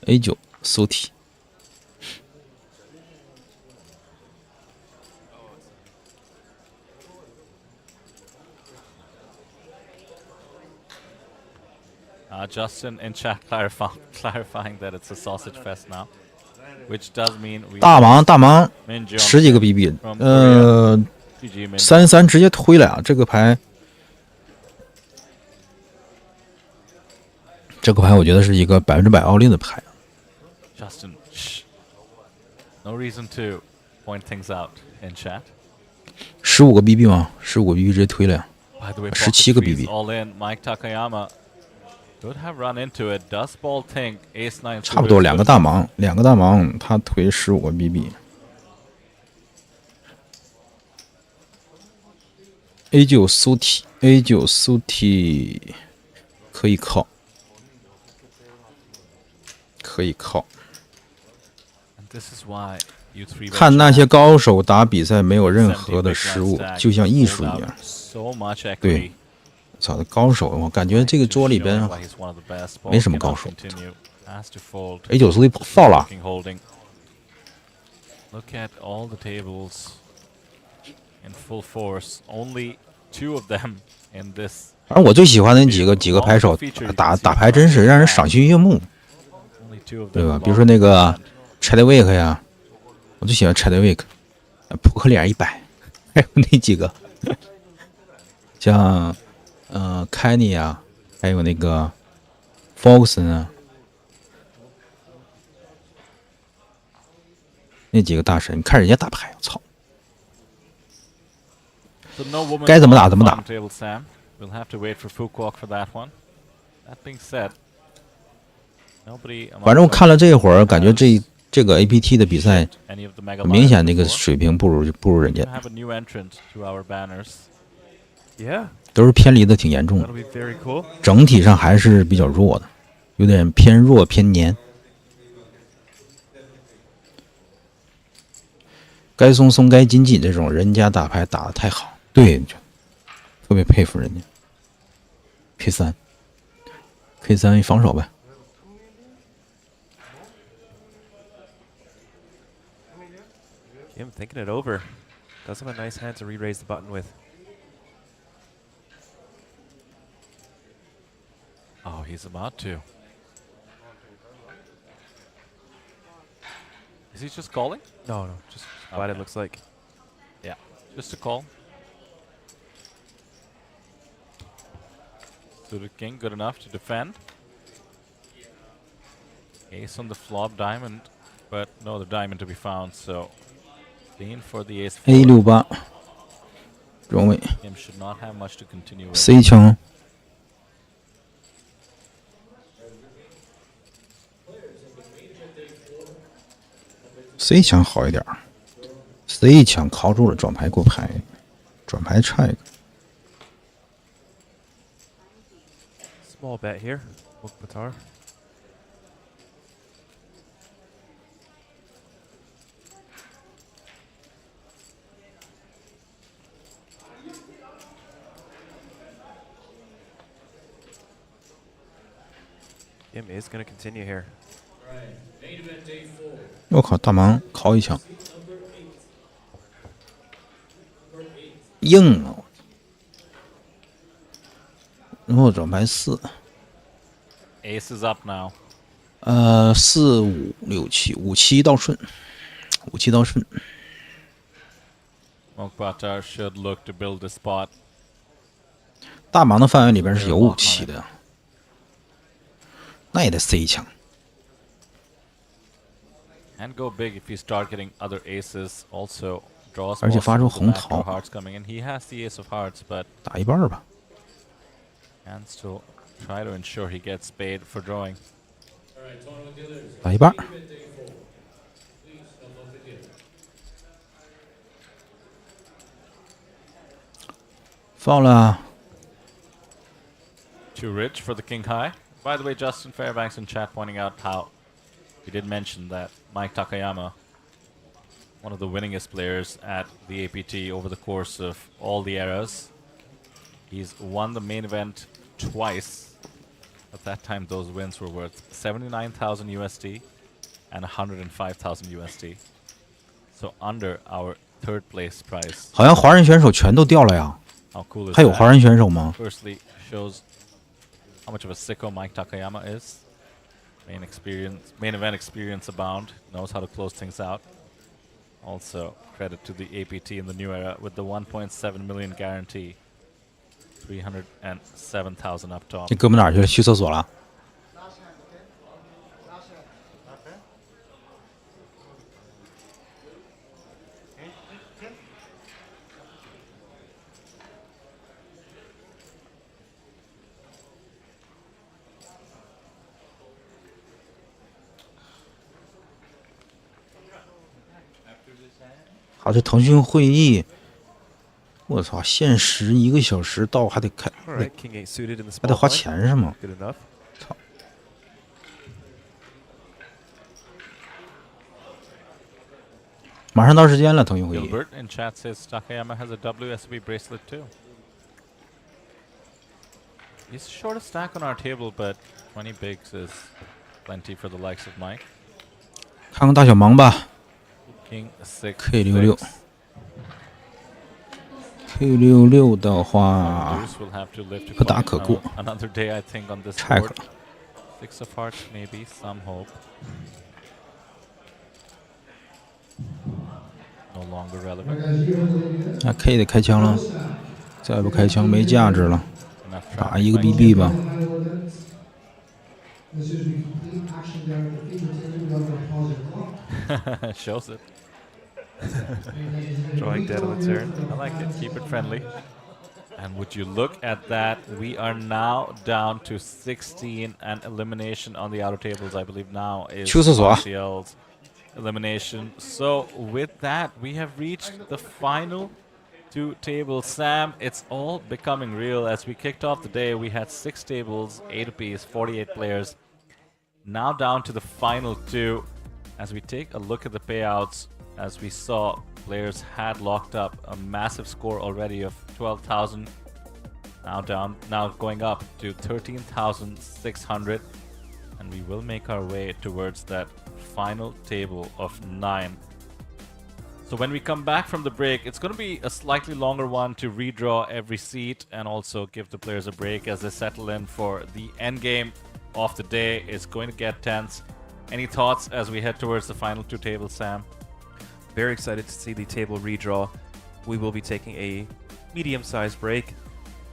い。A9 Soti。Justin in chat clarifying that it's a sausage fest now, which does mean we 大盲 Minjong 10几个 BB， from Korea. GG Min. 33直接推了呀！这个牌我觉得是一个100%奥利的牌。 Justin, shh. No reason to point things out in chat. 15个 BB 吗？15个 BB 直接推了呀！ By the way, 17个 Pocket Trees BB all in. Mike Takayama could have run into it. Does Ball think Ace 9? 差不多2个大盲，他推15个 BB。A9 Soti，A9 Soti 可以靠。 看那些高手打比赛没有任何的失误，就像艺术一样。对，操，高手，我感觉这个桌里边没什么高手。A9 Soti 爆了。Look at all the tables in full force. Only 2 of them in this. 反正我最喜欢的几个牌手打牌真是让人赏心悦目，对吧？比如说那个 Chadwick 呀，我最喜欢 Chadwick， 扑克脸100，还有那几个，像Kenny 啊，还有那个 Foxon 啊，那几个大神，你看人家打牌，我操！该怎么打怎么打。 We'll have to wait for Fukuok for that one. That being said, nobody. 反正我看了这会儿，感觉这个 APT 的比赛，明显那个水平不如人家， have a new entrant to our banners. Yeah, 都是偏离的挺严重 that'll 的， be very cool. 整体上还是比较弱的，有点偏弱偏黏。该松松该紧紧，这种人家打牌打得太好，对，特别佩服人家。K3 防守呗。 Jim thinking it over. Does have a nice hand to re-raise the button with. Oh, he's about to. Is he just calling? No, just what it Okay. looks like. Yeah, just a call. So the king good enough to defend. Ace on the flop, diamond, but no the diamond to be found. So clean for the ace. A68 中位 Him should not have much to continue with. C 枪。C 枪好一点 ，C C 枪靠住了，转牌过牌，转牌差一个。Small bet here. Book Batar. Game is going to continue here. 我靠，大盲靠一枪，硬啊！然后转牌4， Ace is up now. 4、5、6、7， 5、7到顺，5、7到顺。Mokbatar should look to build a spot. 大盲的范围里边是有5、7的，那也得 C 枪。 And go big if you start getting other aces. Also draws. 而且发出红 draw 桃， hearts coming in. He has the ace of hearts, but 打一半吧。 can still try to ensure he gets paid for drawing. 打一半。放了。 Too rich for the king high. By the way, Justin Fairbanks in chat pointing out how he did mention that Mike Takayama, one of the winningest players at the APT over the course of all the eras. He's won the main event twice. At that time, those wins were worth 79,000 USD and 105,000 USD. So under our third place price. 好像华人选手全都掉了呀。 How cool is 还有华 that? 人选手吗？ Firstly, shows how much of a sicko Mike Takayama is. Main event experience abound. Knows how to close things out. Also, credit to the APT in the new era with the 1.7 million guarantee. 307,000 up top. 这哥们哪儿去了？去厕所了？好，这腾讯会议，我操，限时1个小时到，还得开， All right, King 8 suited in the 还得 small 花 blind. 钱是吗？ Good enough. 操！马上到时间了，腾讯会议。 Gilbert in chat says Takayama has a WSB bracelet too. He's short a stack on our table, but 20 bigs is plenty for the likes of Mike. 看看大小盲吧 King 6 ，K66 6. K66 的话 Deuce will have to live to 可打 fight 可过 another day, I think, on this ，check board. 6 of hearts, maybe some hope. No longer relevant. 那 K 得开枪了，再不开枪没价值了， Enough 打 traffic 一个 by BB 吧。 Shows it. Drawing dead on the turn. I like it. Keep it friendly. And would you look at that? We are now down to 16, and elimination on the outer tables, I believe now is 去厕所啊 RCL's elimination. So with that, we have reached the final 2 tables. Sam, it's all becoming real. As we kicked off the day, we had 6 tables, 8 apiece, 48 players. Now down to the final 2. As we take a look at the payouts, as we saw, players had locked up a massive score already of 12,000. Now going up to 13,600, and we will make our way towards that final table of 9. So when we come back from the break, it's going to be a slightly longer one to redraw every seat and also give the players a break as they settle in for the end game of the day. It's going to get tense. Any thoughts as we head towards the final 2 tables, Sam? Very excited to see the table redraw. We will be taking a medium-sized break.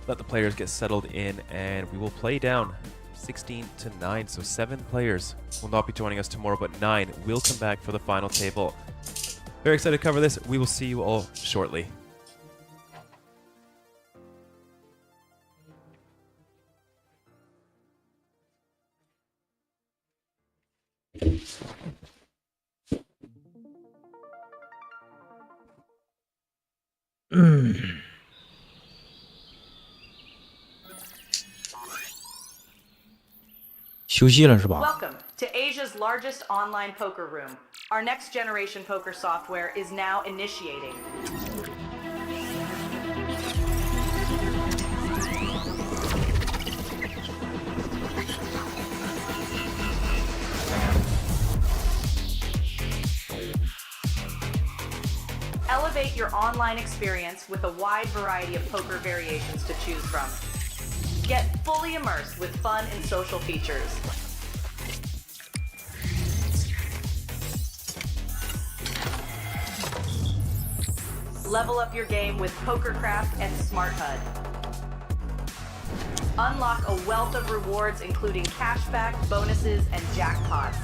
Let the players get settled in, and we will play down 16 to 9. So 7 players will not be joining us tomorrow, but 9 will come back for the final table. Very excited to cover this. We will see you all shortly. 休息了是吧？ Welcome to Asia's largest online poker room. Our next generation poker software is now initiating. Elevate your online experience with a wide variety of poker variations to choose from. Get fully immersed with fun and social features. Level up your game with PokerCraft and Smart HUD. Unlock a wealth of rewards including cashback, bonuses, and jackpots.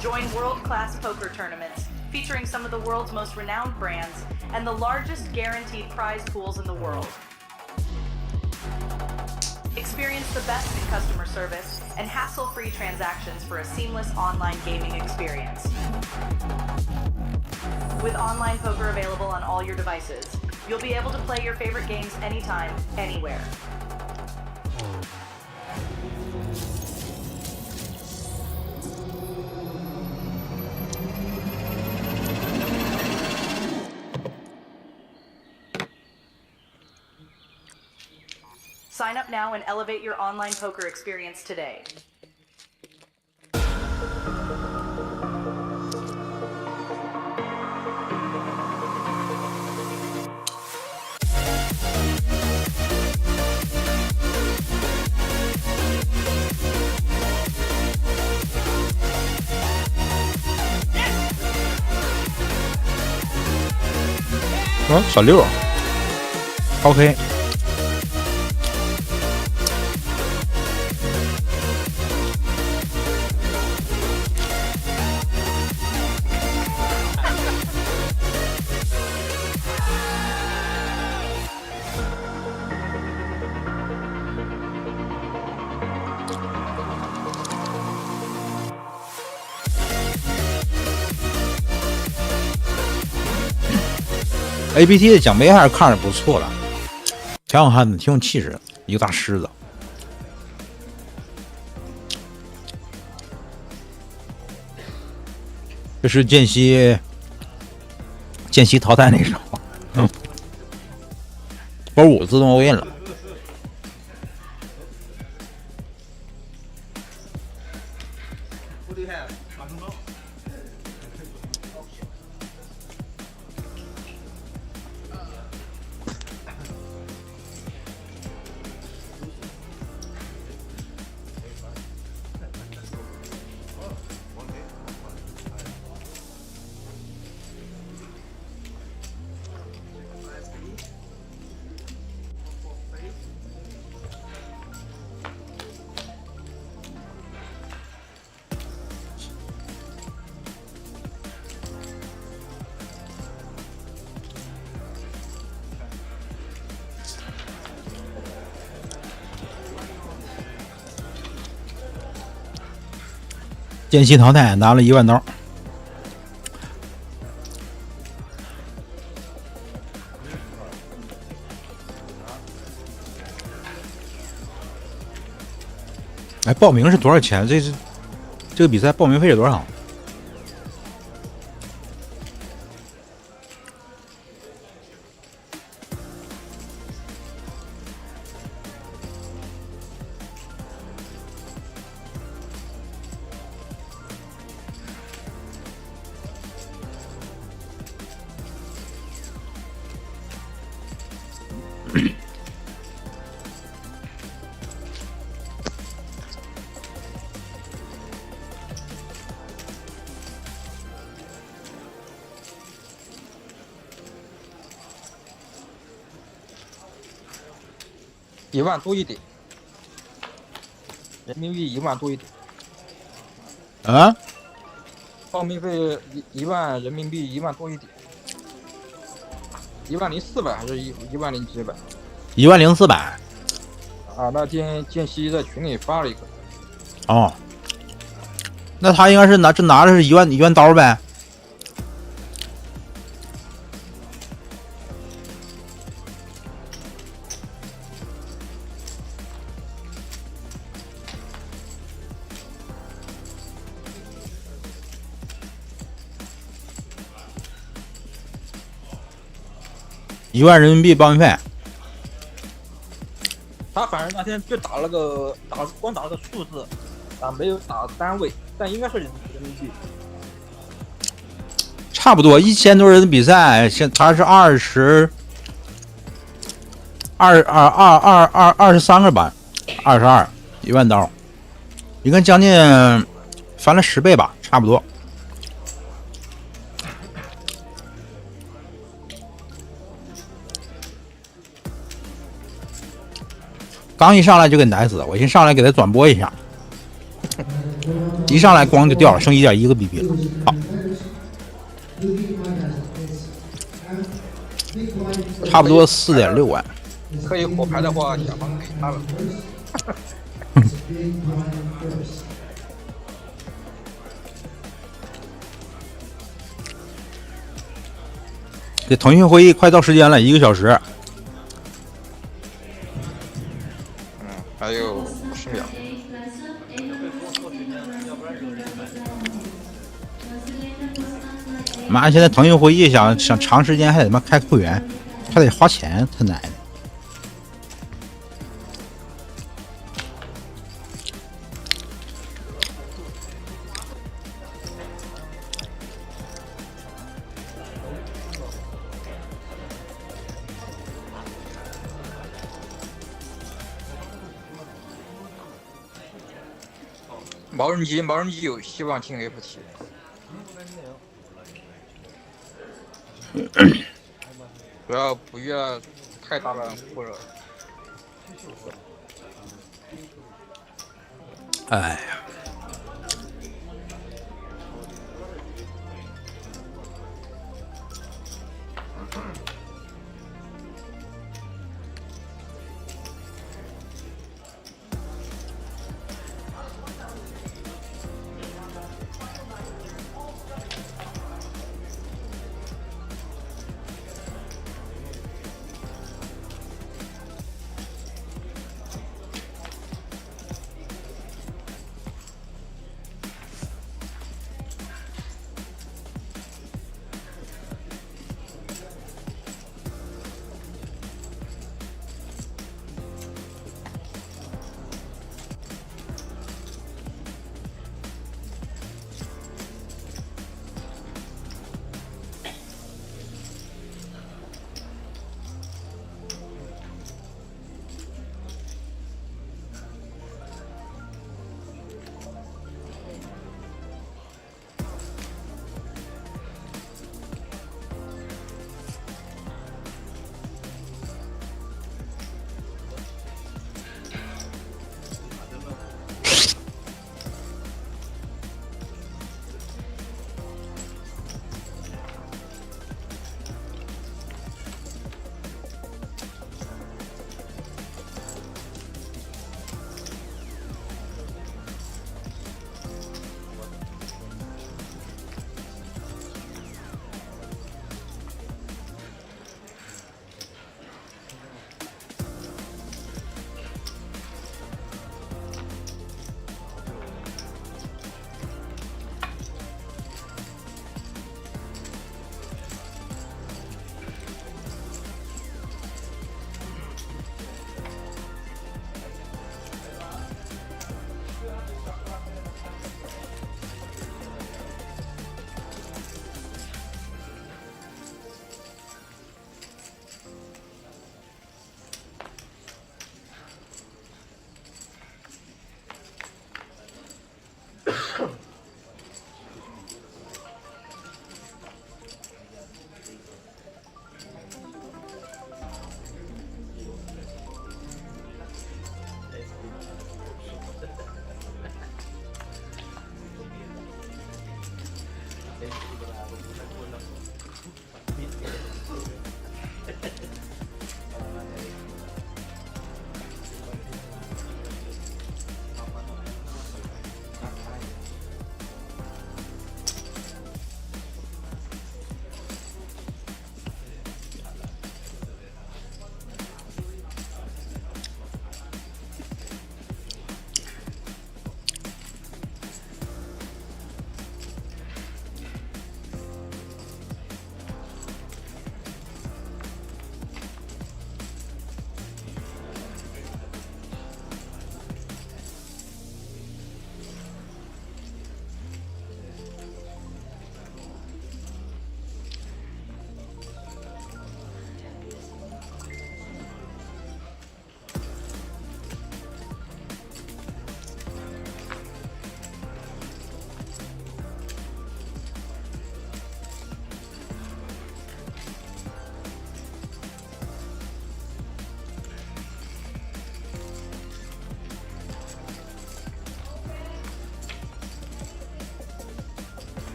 Join world-class poker tournaments featuring some of the world's most renowned brands and the largest guaranteed prize pools in the world. Experience the best in customer service and hassle-free transactions for a seamless online gaming experience. With online poker available on all your devices, you'll be able to play your favorite games anytime, anywhere. Sign up now and elevate your online poker experience today. Oh, 小六 ，OK。APT 的奖杯还是看着不错了，挺好看的，挺有气势的，一个大狮子。这是间隙淘汰那时候，波5自动欧印了。间隙淘汰拿了1万刀。哎，报名是多少钱？这个比赛报名费是多少？1万多一点，人民币1万多一点。啊？报名费1万人民币1万多一点，10400还是1万零几百10400。啊，那天间隙在群里发了一个。哦。那他应该是拿的是一万刀呗。1万人民币报名费。他反正那天就光打了个数字，没有打单位，但应该是人民币。差不多1000多人的比赛，他是23个版，22 1万刀，应该将近翻了10倍吧，差不多。刚一上来就给奶死，我先上来给他转播一下，一上来光就掉了，剩1.1个 BP 了。好，差不多4.6万。可以火牌的话，想帮给他了。这腾讯会议快到时间了，1个小时。还有50秒。妈，现在腾讯会议想长时间还得他妈开会员，还得花钱，他奶奶！毛人机有希望进 FT。不要不遇到太大的或者。哎呀。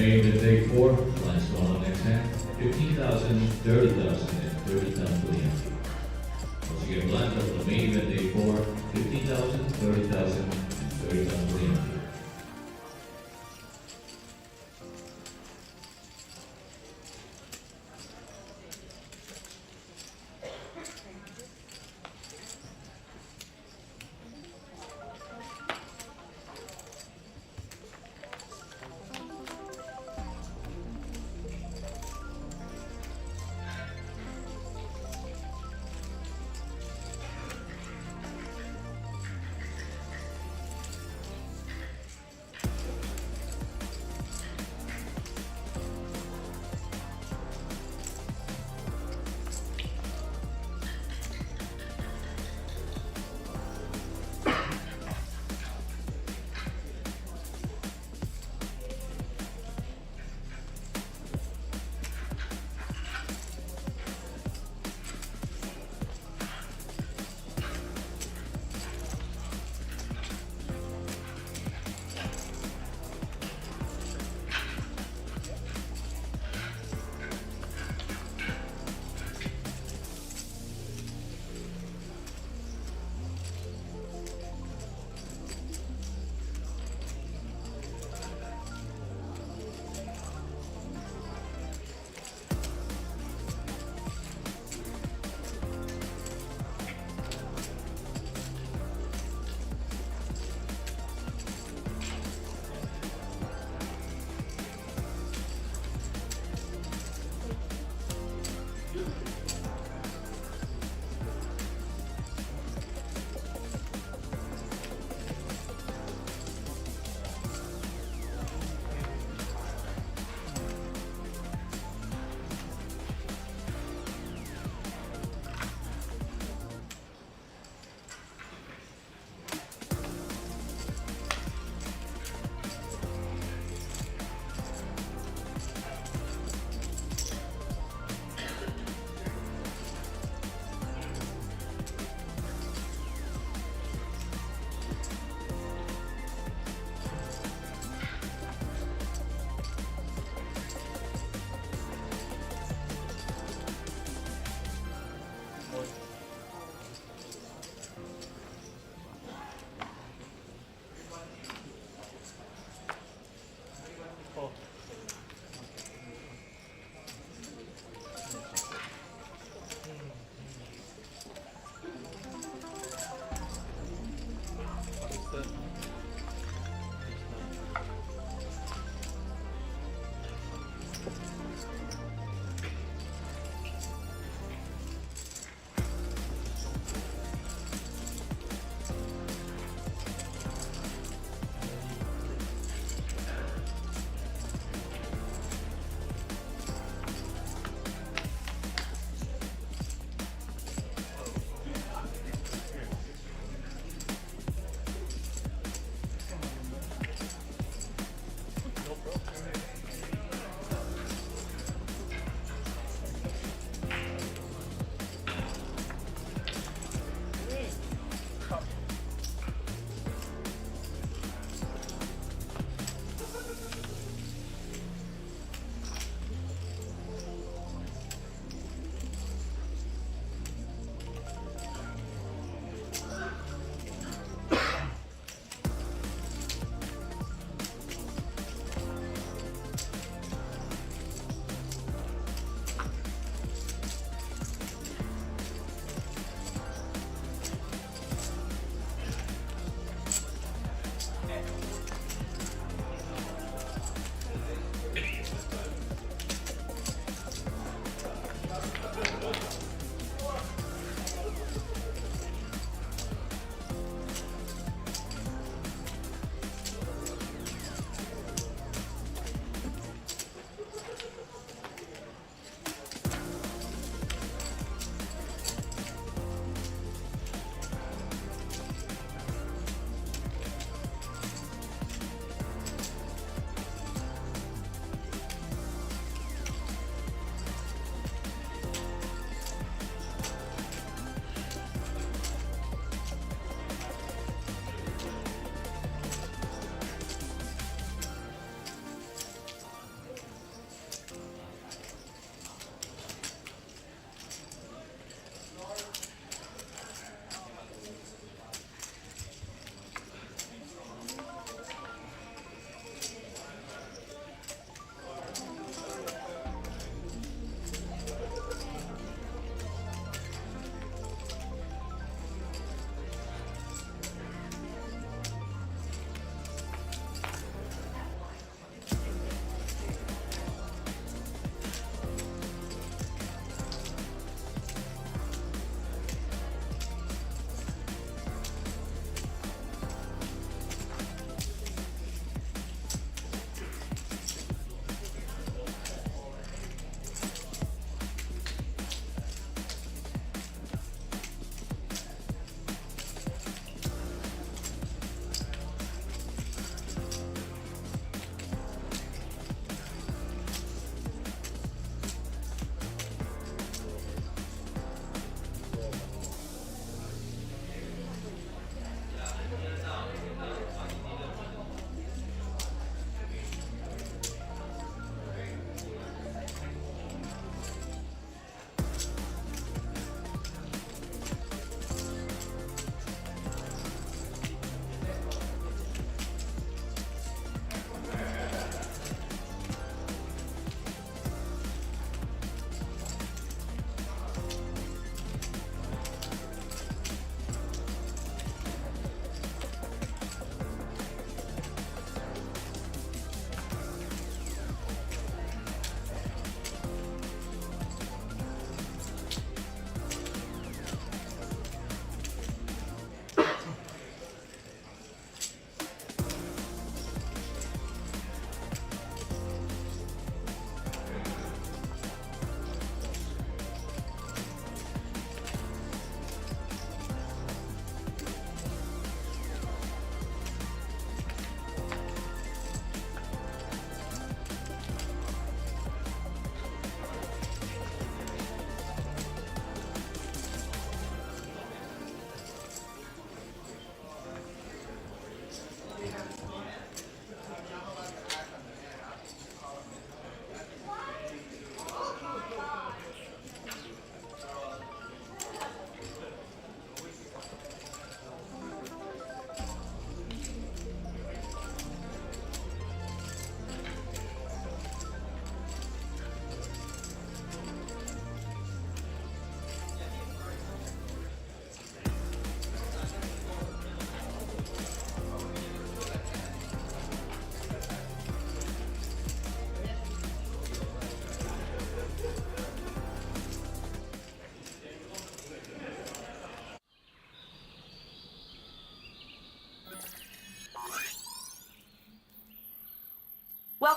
main event day 4, lines going on next hand, 15,000, 30,000, and 30,000 for the entry. Once again, lines up for the main event day 4, 15,000, 30,000, and 30,000 for the entry.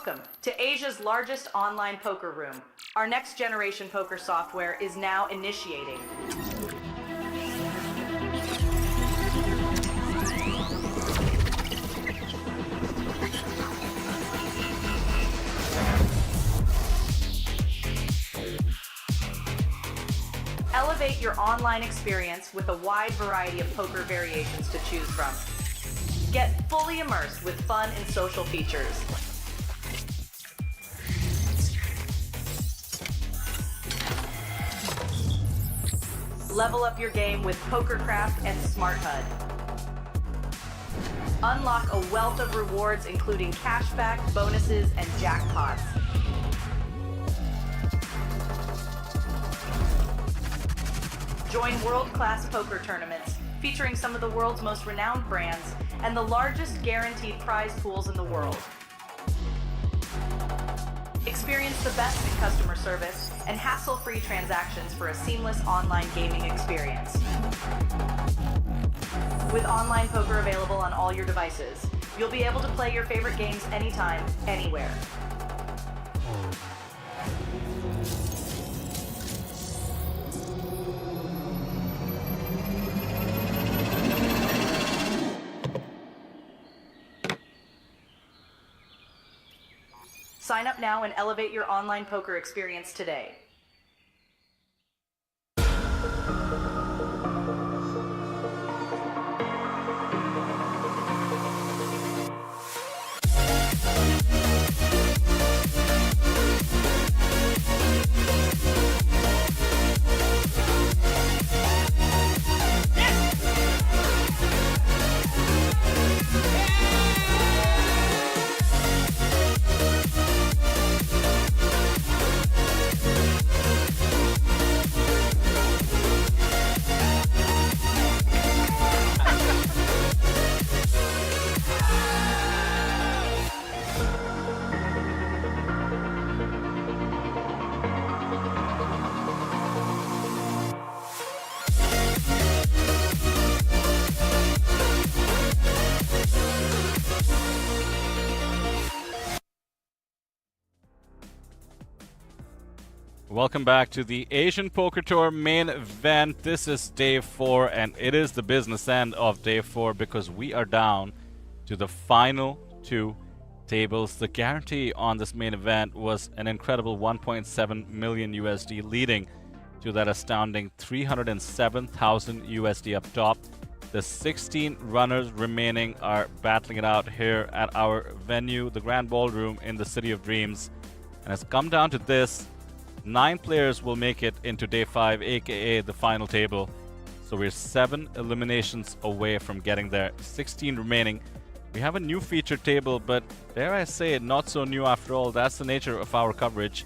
Welcome to Asia's largest online poker room. Our next generation poker software is now initiating. Elevate your online experience with a wide variety of poker variations to choose from. Get fully immersed with fun and social features. Level up your game with PokerCraft and Smart HUD. Unlock a wealth of rewards including cashback, bonuses, and jackpots. Join world-class poker tournaments featuring some of the world's most renowned brands and the largest guaranteed prize pools in the world. Experience the best in customer service and hassle-free transactions for a seamless online gaming experience. With online poker available on all your devices, you'll be able to play your favorite games anytime, anywhere. Sign up now and elevate your online poker experience today. Welcome back to the Asian Poker Tour main event. This is day 4 and it is the business end of day 4 because we are down to the final 2 tables. The guarantee on this main event was an incredible 1.7 million USD, leading to that astounding 307,000 USD up top. The 16 runners remaining are battling it out here at our venue, the Grand Ballroom in the City of Dreams. And it's come down to this. 9 players will make it into day 5, aka the final table. So we're 7 eliminations away from getting there. 16 remaining. We have a new featured table, but dare I say it, not so new after all. That's the nature of our coverage.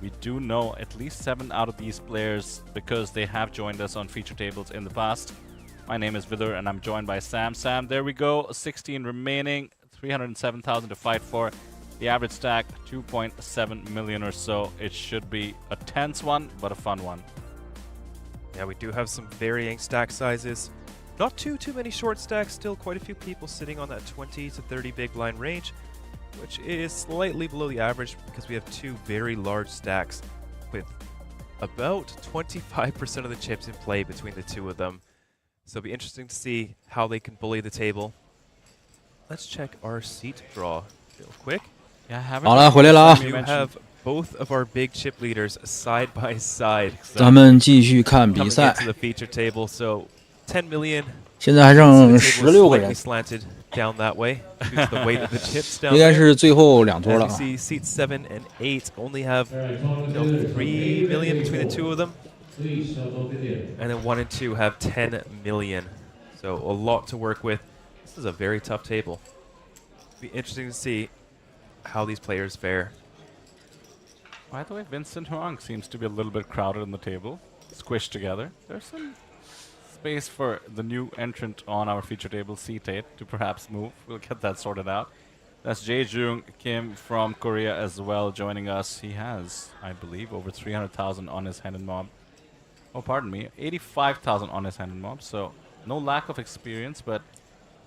We do know at least 7 out of these players because they have joined us on feature tables in the past. My name is Vidar and I'm joined by Sam. Sam, there we go. 16 remaining, 307,000 to fight for. The average stack, 2.7 million or so. It should be a tense one, but a fun one. Yeah, we do have some varying stack sizes. Not too many short stacks, still quite a few people sitting on that 20 to 30 big blind range, which is slightly below the average because we have 2 very large stacks with about 25% of the chips in play between the 2 of them. So it'll be interesting to see how they can bully the table. Let's check our seat draw real quick. Yeah, 好了，回来了啊！ You have both of our big chip leaders side by side. 咱们继续看比 Coming 赛 into。the feature table, so 10 million. 现在还 So 剩 the table is 16个 slightly 人， slanted down that way due to the weight of the chips down 应该 there. 是最后2桌 As 了 you 啊。 see, seats 7 and 8 only have 3 million between the 2 of them, Please shuffle video. and then 1 and 2 have 10 million. So a lot to work with. This is a very tough table. It'll be interesting to see how these players fare. By the way, Vincent Huang seems to be a little bit crowded on the table, squished together. There's some space for the new entrant on our feature table, C-Tate, to perhaps move. We'll get that sorted out. That's Jae-Jung Kim from Korea as well joining us. He has, I believe, over 300,000 on his hand and mob. Oh, pardon me, 85,000 on his hand and mob. So no lack of experience, but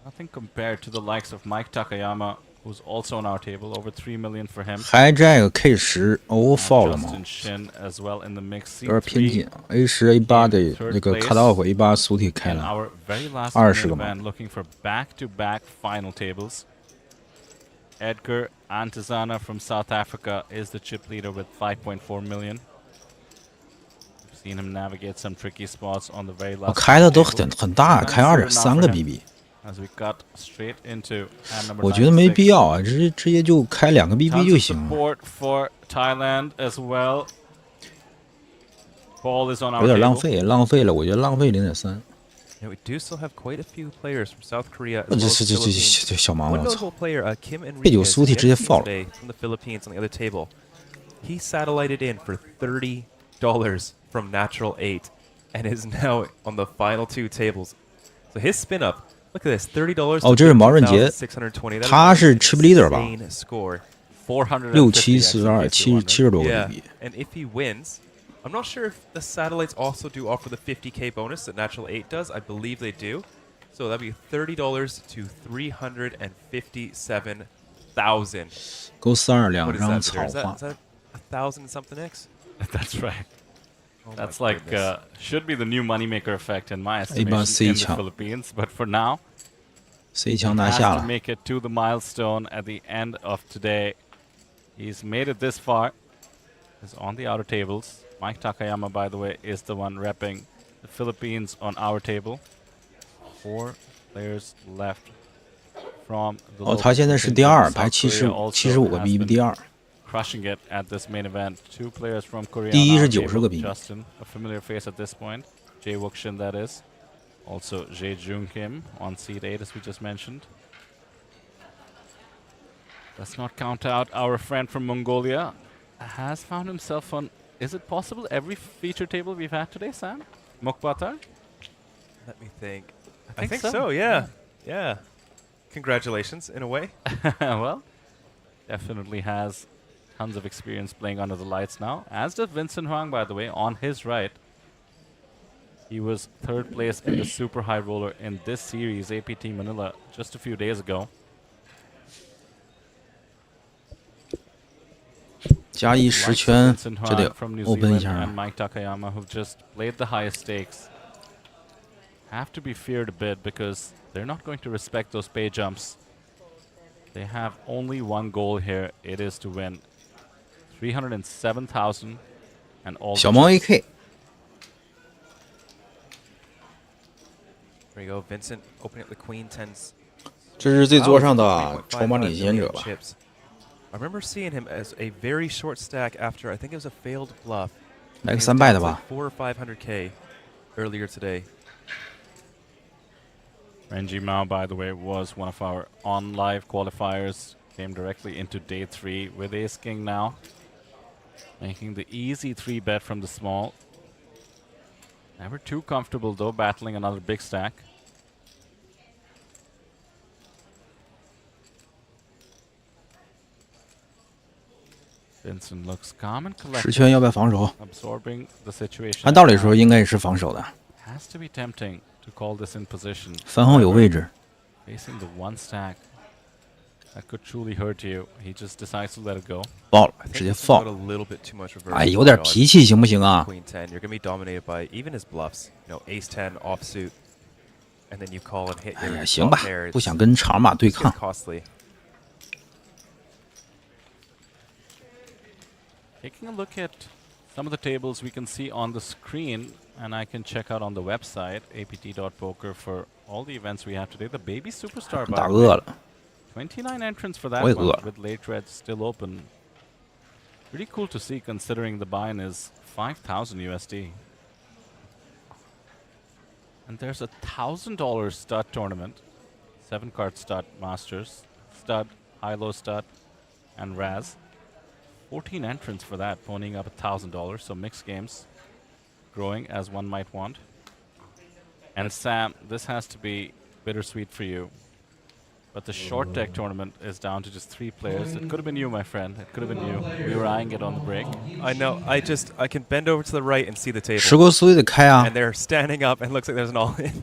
nothing compared to the likes of Mike Takayama, who's also on our table. Over 3 million for him. 还这个 K10 哦 fall 了吗？ Justin Shin as well in the mix. 有点偏近。A10 A8 的那个 cut off A8 俗体开 In 了 our very last 20 个 main 嘛。 event, looking for back-to-back final tables. Edgar Antizana from South Africa is the chip leader with 5.4 million. We've seen him navigate some tricky spots on the very last 开的都 table. 很大，开 Nice start 2.3 now 个 for him BB。 As we got straight into hand number 我觉得没 96. 必要啊，直接就开2个 BB Tons 就 of 行了。 support for Thailand as well. Ball is on our 有点 table. 浪费，浪费了，我觉得浪费0.3。 Now we do still have quite a few players from South Korea as 这 well as 这 the 这 Philippines. 这小忙 One 我操！ notable player, Kim 这有 Enriquez, 俗体直接 is fall 了。 today from the Philippines on the other table. He satellited in for $30 from natural 8 and is now on the final 2 tables. So his spin up, look at this, $30 哦，这是毛润杰， 620. 他是 chip leader 吧？ Insane score. 450 6、7、42、actually, 70多个 Yeah, BB。 and if he wins, I'm not sure if the satellites also do offer the 50k bonus that Natural 8 does. I believe they do. So that'd be $30 to 357,000. 够42 What 两 is 张 that? 草 Peter? Is 画 that 1,000 something X? That's right. Oh my That's like goodness. should be the new moneymaker effect in my estimation A8 C in the 强 Philippines. But for now, C 强拿 has 下 to 了。 make it to the milestone at the end of today. He's made it this far. He's on the outer tables. Mike Takayama, by the way, is the one repping the Philippines on our table. 4 players left from the 哦， local 他现在是 contingent. 第二， South 排 Korea also 75个 has BB， been 第二。 crushing it at this main event. 2 players from Korea. 第一 on 是 our 90 table. 个 BB。 Justin, a familiar face at this point. Jae Wook-shin, that is. Also, Jae Jung Kim on seed 8, as we just mentioned. Let's not count out our friend from Mongolia. Has found himself on, is it possible, every feature table we've had today, Sam? Mokbatar? Let me think. I think so. so. Yeah. Yeah. Congratulations, in a way. Well, definitely has tons of experience playing under the lights now. As does Vincent Huang, by the way, on his right. He was 3rd place in the super high roller in this series, APT Manila, just a few days ago. 加一 Likes 10圈， Vincent 这得 Huang from New open 一 Zealand 下 and。Mike Takayama, who've just played the highest stakes, have to be feared a bit because they're not going to respect those pay jumps. They have only one goal here. It is to win 307,000 and all. 小猫 AK， There you go. Vincent opening up the queen tens. 这是最桌上的 3.55 筹码领先者 million 吧？ chips. I remember seeing him as a very short stack after I think it was a failed bluff. 来个 He was 3 down 败的 to 吧？ 4 or 500k earlier today. Renji Mao, by the way, was one of our on-live qualifiers. Came directly into day 3 with Ace King now. Making the easy 3 bet from the small. Never too comfortable though, battling another big stack. Vincent looks calm and 10 collected, 圈要不要防守？ absorbing the situation. 按道理说应该也是防守的， Has to be tempting to call this in position. 饭后有位置。 Facing the 1 stack that could truly hurt you. He just decides to let it go. 爆了 I，think 直接 this has 放 got。a little bit too much reverse. 哎，有点 on 脾气行不行啊？ Queen 10. You're going to be dominated by even his bluffs. You know, ace 10 offsuit, and then you call and hit 哎 your 呀，行吧 top pair. 不想跟长马对 It's 抗 costly. Taking a look at some of the tables we can see on the screen, and I can check out on the website, apt.poker, for all the events we have today. The Baby Superstar, by 打 the 饿 way, 了。 29 entrants for that 我也 one, 饿了。 with late red still open. Pretty cool to see, considering the buy-in is 5,000 USD. And there's a $1,000 stud tournament, 7-card stud masters, stud, high-low stud, and Raz. 14 entrants for that, ponying up $1,000. So mixed games, growing as one might want. And Sam, this has to be bittersweet for you. But the short deck tournament is down to just 3 players. It could have been you, my friend. It could have been you. We were eyeing it on the break. I know. I can bend over to the right and see the table. 十个所以得开啊 And。they're standing up, and looks like there's an all-in.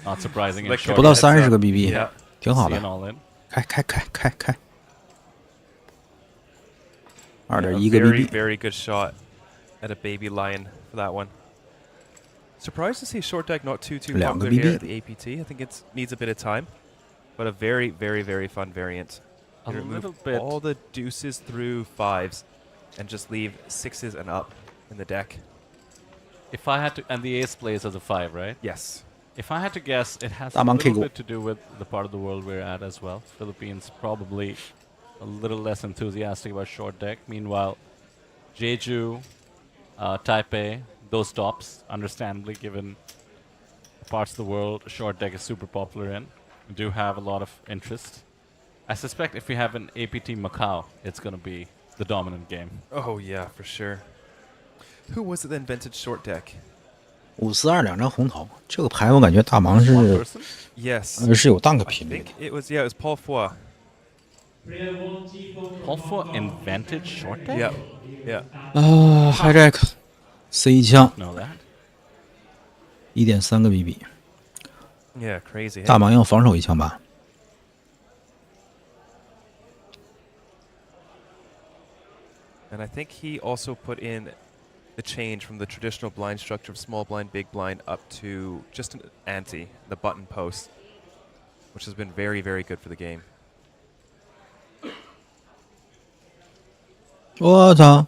Not surprising. In Like, short 不到 heads up. 30个 BB， Yeah. 挺好 See 的 an，all in. 开，2.1 A 个 very, BB， very good shot at a baby lion for that one. Surprised to see short deck not too 2个 popular here BB at the APT. I think it needs a bit of time, but a very, very, very fun variant. A You remove little bit. all the deuces through fives and just leave sixes and up in the deck. If I had to, and the ace plays as a 5, right? Yes. If I had to guess, it has a 大盲 K little 股 bit to do with the part of the world we're at as well. Philippines probably a little less enthusiastic about short deck. Meanwhile, Jeju, Taipei, those tops, understandably, given the parts of the world short deck is super popular in, do have a lot of interest. I suspect if we have an APT Macau, it's going to be the dominant game. Oh, yeah, for sure. Who was it that invented short deck? 542 2张红桃，这个牌我感觉大盲 One 是 person? Yes. 是有 dunk I 频率 think 的。 it was, yeah, it was Paul Foy. Alpha invented short deck? Yeah. Yeah. hijack C 一枪 Know that? 1.3个 BB， Yeah, crazy. Hey? 大盲要防守一枪吧？ And I think he also put in the change from the traditional blind structure of small blind, big blind up to just an ante, the button post, which has been very, very good for the game. 我操，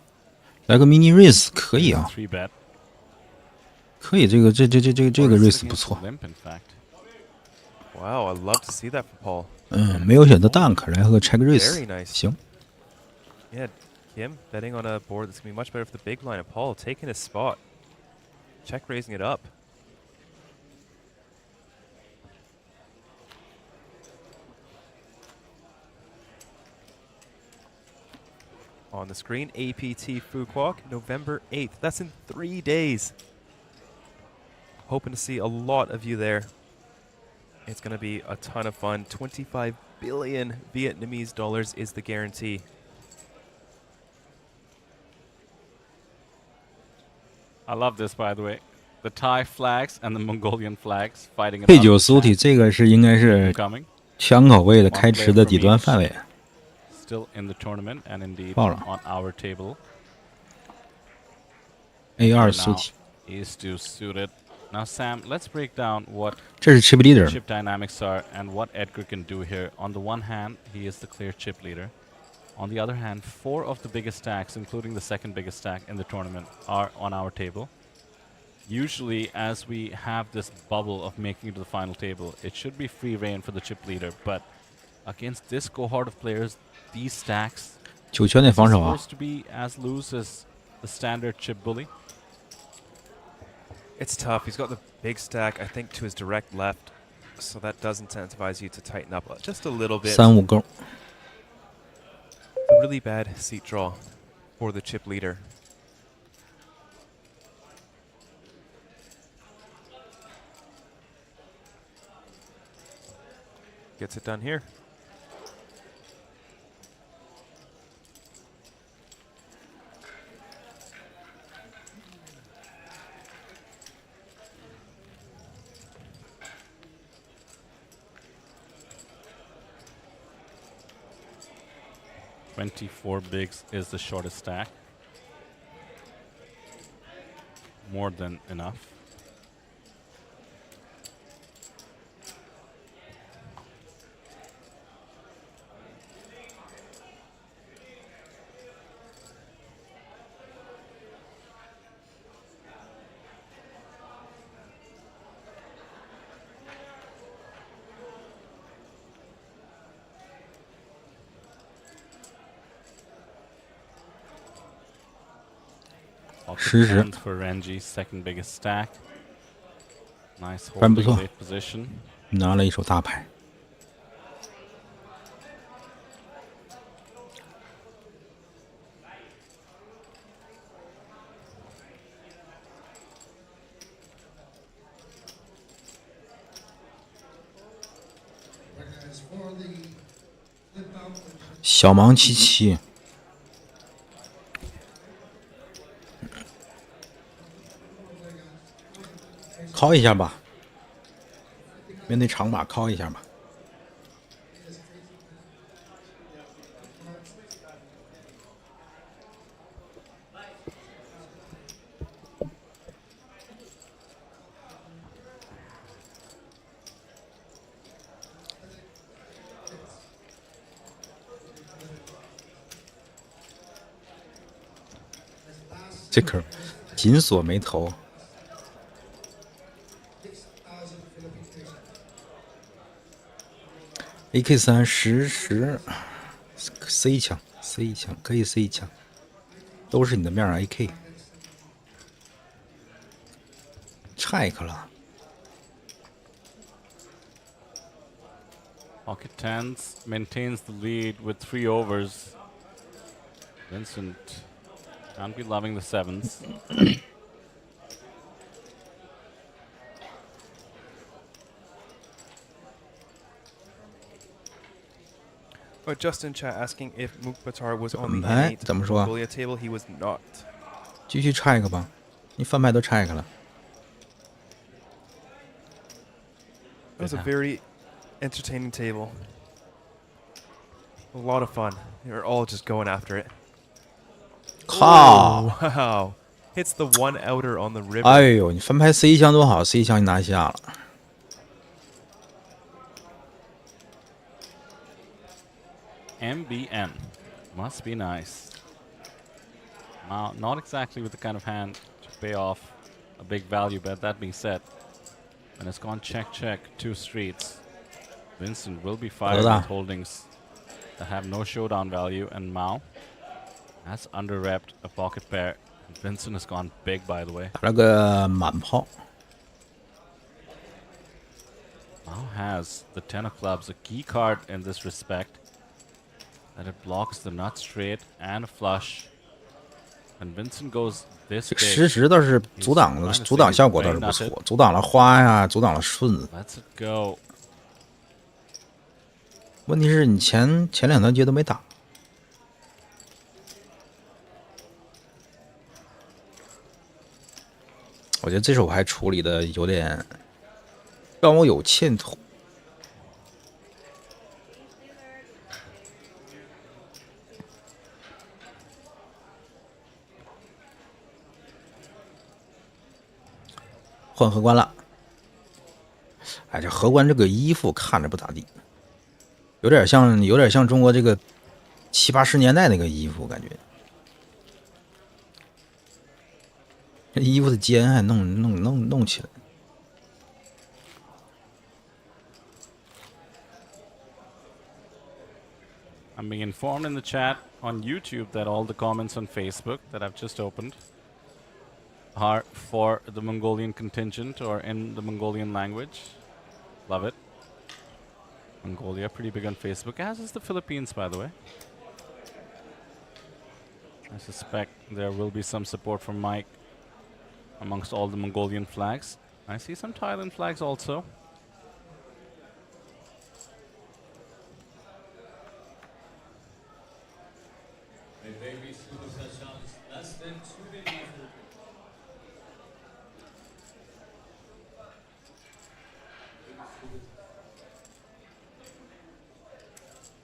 来个 mini race 可以啊， 3 bet. 可以，这个 Or race sitting 不 into 错。 limp, in fact. Wow, I'd love to see that from Paul. 没有选择 dunk 来个 check Very race， nice. 行。 Yeah, Kim betting on a board that's going to be much better for the big blind. And Paul taking his spot. Check raising it up. On the screen, APT Fukuoka, November 8th. That's in 3 days. Hoping to see a lot of you there. It's going to be a ton of fun. 25 billion Vietnamese dollars is the guarantee. I love this, by the way. The Thai flags and the Mongolian flags fighting it 配 out. 酒 Suti 这个是应该是 Coming. 枪口位的开池的底端范围。 Still in the tournament and indeed 爆了 on our table. A2 Now Suti， Ace to suited. Now, Sam, let's break down what 这是 chip leader， chip dynamics are and what Edgar can do here. On the one hand, he is the clear chip leader. On the other hand, 4 of the biggest stacks, including the second biggest stack in the tournament, are on our table. Usually, as we have this bubble of making it to the final table, it should be free reign for the chip leader. But against this cohort of players, these stacks 9圈内 is 防守啊 supposed to be as loose as the standard chip bully. It's tough. He's got the big stack, I think, to his direct left. So that does incentivize you to tighten up just a little bit. 3-5勾。 A really bad seat draw for the chip leader. Gets it done here. $24 bigs is the shortest stack. More than enough. Shizhi. For Renji's second biggest stack. Nice 反正不 holding 错 late position. 拿了一手大牌。小盲77，敲一下吧，面对长把敲一下吧。这可紧锁眉头。AK3 10 C 枪 C 枪可以 C 枪，都是你的面儿 AK。check 了。 Pocket tens maintains the lead with 3 overs. Vincent can't be loving the 7s. But Justin Chat asking if Mukhtar was on the 哎， innate 怎么说？ Mongolia table. He was not. 继续 check 吧，你翻牌都 check 了。 That was a very entertaining table. A lot of fun. They were all just going after it. 靠！ Wow. Hits the one outer on the river. 哎呦，你翻牌 C 枪多好 ，C 枪你拿下了。 MBN must be nice. Now, not exactly with the kind of hand to pay off a big value bet. That being said, when it's gone check check 2 streets, Vincent will be fired with holdings that have no showdown value, and Mao has under-repped a pocket pair. Vincent has gone big, by the way. 打了个满炮。 Mao has the 10 of clubs, a key card in this respect, that it blocks the nut straight and a flush. And Vincent goes this 这个 big. 实时倒是阻挡效果倒是不错，阻挡了花呀，阻挡了顺子。 Let's it go. 问题是你前2条街都没打。我觉得这手牌处理的有点让我有欠妥。 换荷官了，哎，这荷官这个衣服看着不咋地，有点像中国这个70、80年代那个衣服，感觉。这衣服的肩还弄起来。 I'm being informed in the chat on YouTube that all the comments on Facebook that I've just opened are for the Mongolian contingent or in the Mongolian language. Love it. Mongolia, pretty big on Facebook, as is the Philippines, by the way. I suspect there will be some support from Mike amongst all the Mongolian flags. I see some Thailand flags also. Less than 2 minutes.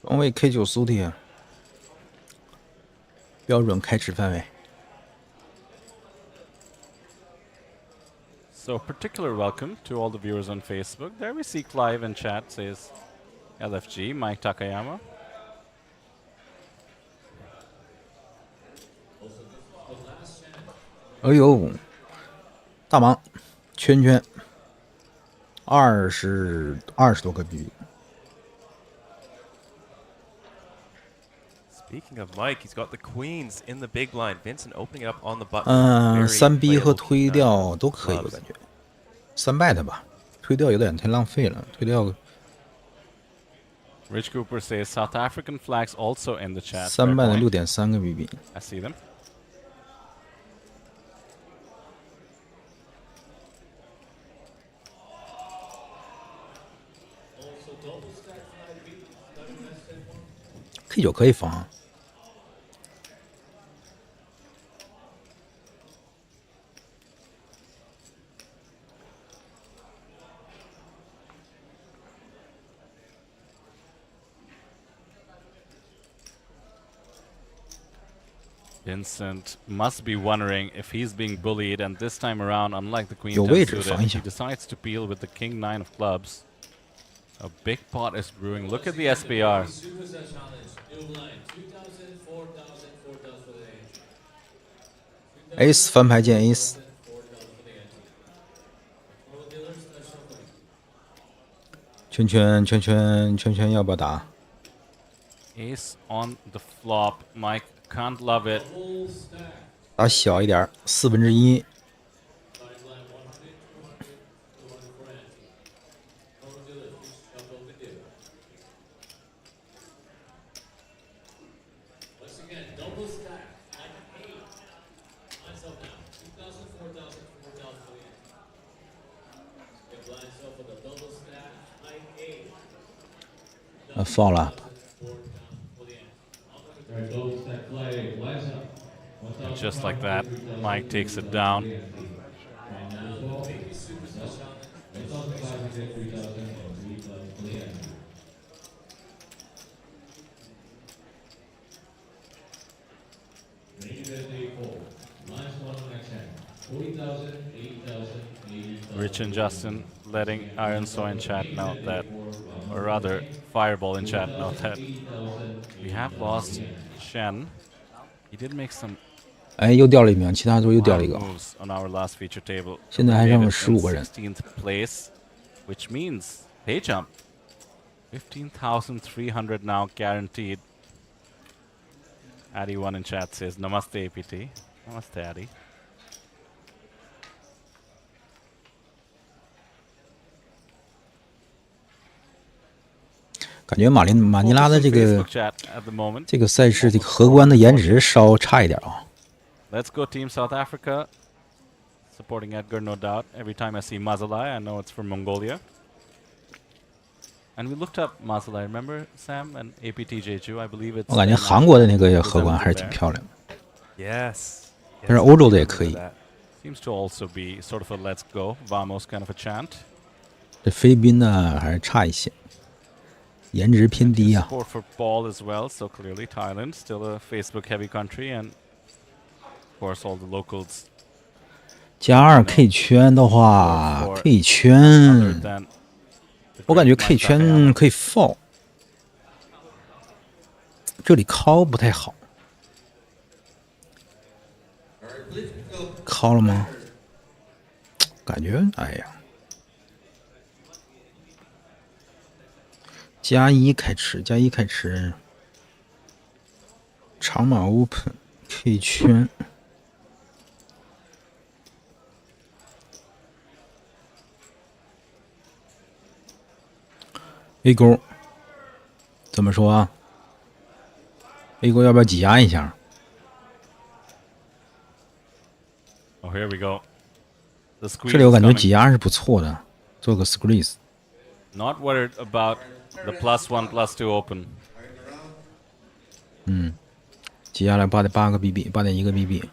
中卫 K9 苏铁，标准开始范围。 So particular welcome to all the viewers on Facebook. There we see Clive in chat says LFG, Mike Takayama. Also, this is the last chance. 哎呦，大忙，圈圈，20多个币。 Speaking of Mike, he's got the queens in the big blind. Vincent opening it up on the button. 3 B 和 playable 推 king 掉 nine 都可以，我 clubs. 感觉。3 bet 吧，推掉有点太浪费了，推掉 Rich Cooper says South African flags also in the chat. 3 Fair bet 的 point. 6.3个 BB。 I see them. Also, double stack 5B. Starting match set 1. K9 可以防。 Vincent must be wondering if he's being bullied, and this time around, unlike the Queen 有 10位置 suited, 防一下。 he decides to peel with the King 9 of clubs. A big pot is brewing. Look at the SPR. Superstar challenge. New blind. 2,000, 4,000, 4,000 for the entry. ，ace 翻牌见 ace， 圈要不要打？ Ace on the flop. Mike can't love it. 打小一点，1/4。放了。 Just like that, Mike takes it down. Rich and Justin letting Iron Soy in chat know that, or rather, Fireball in chat know that we have lost Shen. He did make some 哎，又掉了一名，其他桌又掉了一个。 moves on our last feature table. 现在还剩 David 15 in 个人。 16th place, which means pay jump. 15,300 now guaranteed. Addy1 in chat says Namaste APT. Namaste Addy. 感觉马尼拉的这 Facebook 个 chat at the moment. 这个赛事这个荷官的颜值稍差一点啊。 Let's go Team South Africa. Supporting Edgar, no doubt. Every time I see Mazalai, I know it's from Mongolia. And we looked up Mazalai, remember Sam and APT Jeju? I believe it's. 我感觉韩国的那个荷官还是挺漂亮。 Yes. 但是欧洲的也可以。 Seems to also be sort of a let's go, vamos kind of a chant. 这菲律宾呢还是差一些，颜值偏低啊。 Support for ball as well, so clearly Thailand, still a Facebook heavy country, and of course all the locals. 加2 K 圈的话 ，K 圈，我感觉 K 圈可以 fall， 这里 call 不太好。call 了吗？感觉，哎呀，加1开池，加1开池，长马 open K 圈。 A 勾，怎么说啊 ？A 勾要不要挤压一下？ Oh, here we go. The squeeze 这里我感觉 is coming. 挤压是不错的，做个 squeeze。 Not worried about the +1 +2 open. 挤压了8个 BB， 8.1个 BB。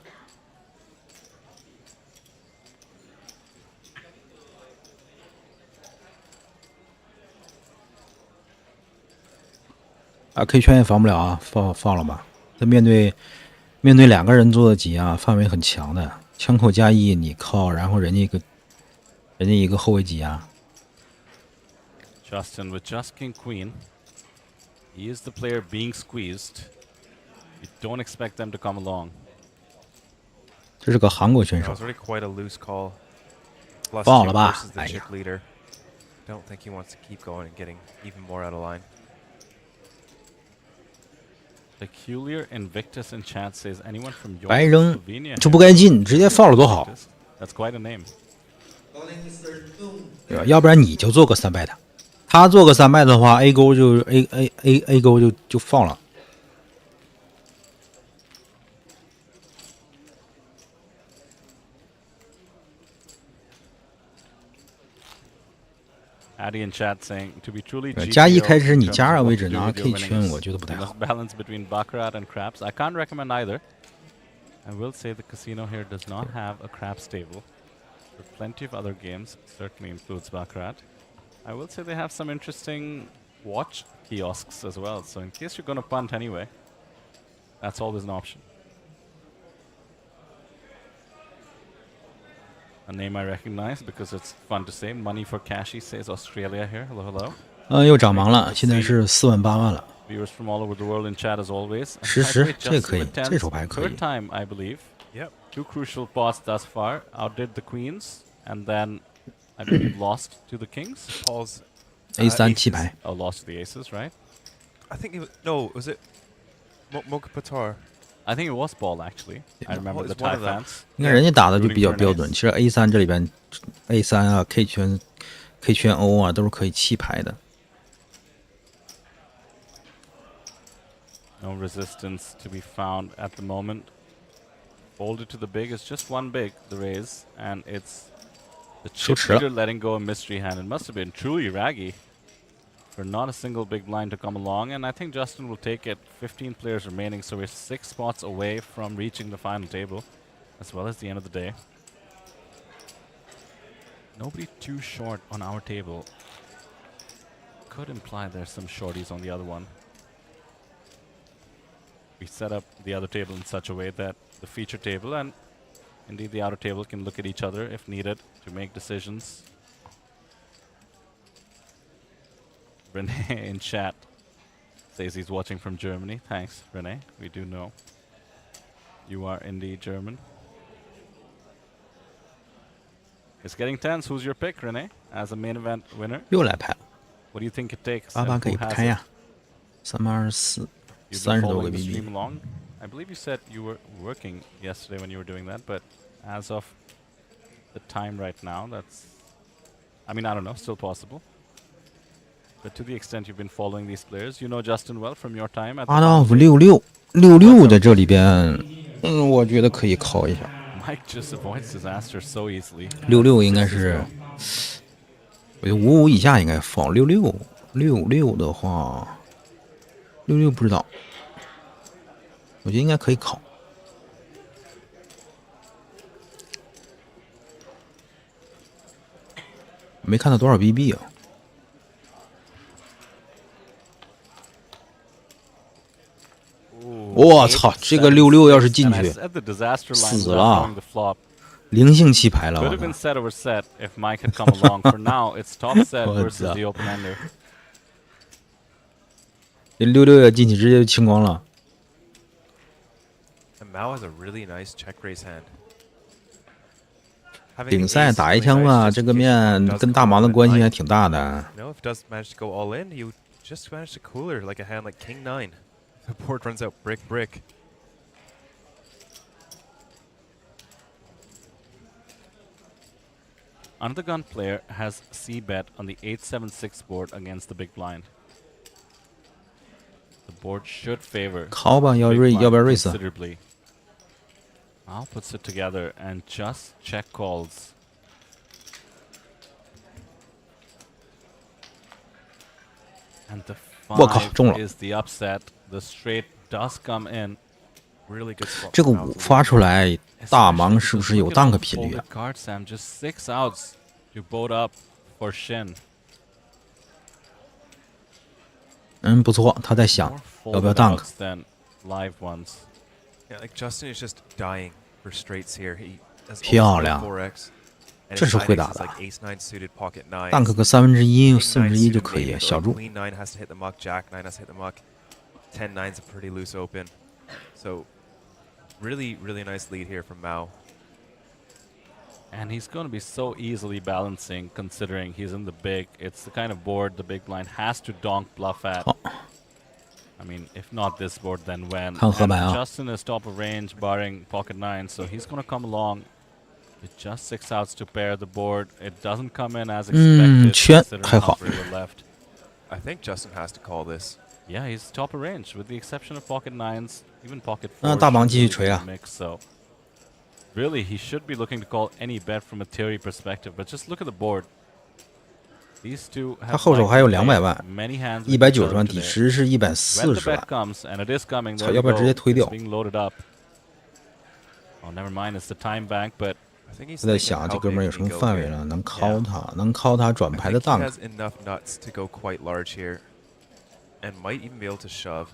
啊 ，K 圈也防不了啊，放了吧。他面对2个人做的挤压，范围很强的，枪口加1，你靠，然后人家一个后卫挤压。 Justin with just king queen. He is the player being squeezed. You don't expect them to come along. 这是个韩国选 That 手 was，really quite a loose call. Plus 放 2了吧 versus the 哎呀 chip leader. Don't think he wants to keep going and getting even more out of line. Peculiar Invictus in chat says anyone from 白扔 Slovenia 就不该进，直接放了多好， That's quite a name. 对吧？要不然你就做个3bet，他做个3bet的话，A 勾就 A 勾就放了。 Addy in chat saying to be truly 加1 GTO 开始，你 in terms 加 of 2 what 位 to 置 do 拿 with your K 圈， winnings, 我觉得不太 you 好 must。balance between baccarat and craps. I can't recommend either. I will say the casino here does not have a craps table. There are plenty of other games, certainly includes baccarat. I will say they have some interesting watch kiosks as well. So in case you're going to punt anyway, that's always an option. A name I recognize because it's fun to say. Money for Cashy says Australia here. Hello, hello. 又涨盲了，现在是4万8万了。 Viewers from all over the world in chat as always. 实时 Lightweight 这可以 Justin with 这 tens, 手牌可以 third time I believe. Yep. 2 crucial pots thus far. Outdid the queens, and then I believe lost to the kings. Paul's A3 aces. 弃牌， Oh, lost to the aces, right? I think it was no. Was it Mocha Patar? I think it was ball actually. I remember Paul the is one Thai of them. fans. 你看人家打的就 Rooting 比较 for an 标准。 ace. 其实 A3这里边，A3啊、K 圈、K 圈 O 啊都是可以弃牌的。 No resistance to be found at the moment. Folded to the big is just one big, the raise, and it's the chip 收持了。 leader letting go a mystery hand. It must have been truly raggy for not a single big blind to come along, and I think Justin will take it. 15 players remaining, so we're 6 spots away from reaching the final table, as well as the end of the day. Nobody too short on our table. Could imply there's some shorties on the other one. We set up the other table in such a way that the feature table and indeed the outer table can look at each other if needed to make decisions. Rene in chat says he's watching from Germany. Thanks, Rene. We do know you are indeed German. It's getting tense. Who's your pick, Rene, as a main event winner? 又来牌了， What do you think it takes? 88 and 可以 who 不 has 开 it? 呀，324， You've been 30多 following 个 the BB stream。along. I believe you said you were working yesterday when you were doing that, but as of the time right now, that's, I mean, I don't know, still possible. But to the extent you've been following these players, you know Justin well from your time at the 8566在这里边，我觉得可以考一下。 Mike just avoids disaster so easily. 66应该是，我觉得55以下应该放66的话，66不知道，我觉得应该可以考。没看到多少 BB 啊！我操，这个66要是进 And I 去， said the disaster line 死 without 了 knowing the flop. 灵性弃牌了， Could 我 have been 操！ set over set if Mike had come along. For now, it's top set What versus the- the open ender. 这66要进去直接就清光了。 And Mao has a really nice check raise hand. Having 顶 an 赛 ace 打一 really 枪 nice 嘛， just 这 in 个 case 面 does 跟大 call 盲的 at 关系 nine. 还挺大的。 You know, if does manage to go all in, you just manage to cooler like a hand like King 9. The board runs out brick. Another gun player has C bet on the 876 board against the big blind. The board should favor 考吧，要 big raise blind 要不要 raise？ considerably. Al puts it together and just check calls. And the 我靠，中了。 5 is the upset. The straight does come in. Really good spot. 这个 from Mao 5 to 发出来，大 Especially 盲是不 because 是有 look at 档 all 个 the 频率 folded 啊？ cards, Sam. Just 6 outs to boat up for Shin. 嗯，不错，他在想 More 要不要 folded dunk。 outs than live ones. Yeah, like Justin is just dying for straights here. He has 漂亮。 4x. And 这 his 是会 9x 打 is 的 like ace 9 suited pocket 9. dunk 个1/3、King 1/4 9就 suited 可以， maybe, 小 but 注。 Queen 9 has to hit the muck. Jack 9 has to hit the muck. 10 9's a pretty loose open. So really nice lead here from Mao. And he's going to be so easily balancing considering he's in the big. It's the kind of board the big blind has to donk bluff at. 好， I mean, if not this board, then when? 看河 And 白啊。 Justin is top of range, barring pocket 9, so he's going to come along with just 6 outs to pair the board. It doesn't come in as expected, 圈 considering 还 how 好。 few were left. I think Justin has to call this. Yeah, he's top of range, with the exception of pocket 9s, even pocket 4s. 那大盲 shouldn't 继续 really 锤 be 啊。 in the mix, so really, he should be looking to call any bet from a theory perspective, but just look at the board. These two 他 have 后手还有 likely played 200万 many hands with each ，190 other 万，底 today. 池是 When the 140 万 bet。comes, and it is coming, 操， there 要 we 不要直接 go. 推 It's 掉？ being loaded up. Oh, never mind, it's the time bank, but I think he's 他在 thinking 想这 how 哥 big 们儿有 can 什 he 么 go 范围 here? 呢？能敲他，能敲他转 I 牌的 think he dunk。 has enough nuts to go quite large here, and might even be able to shove.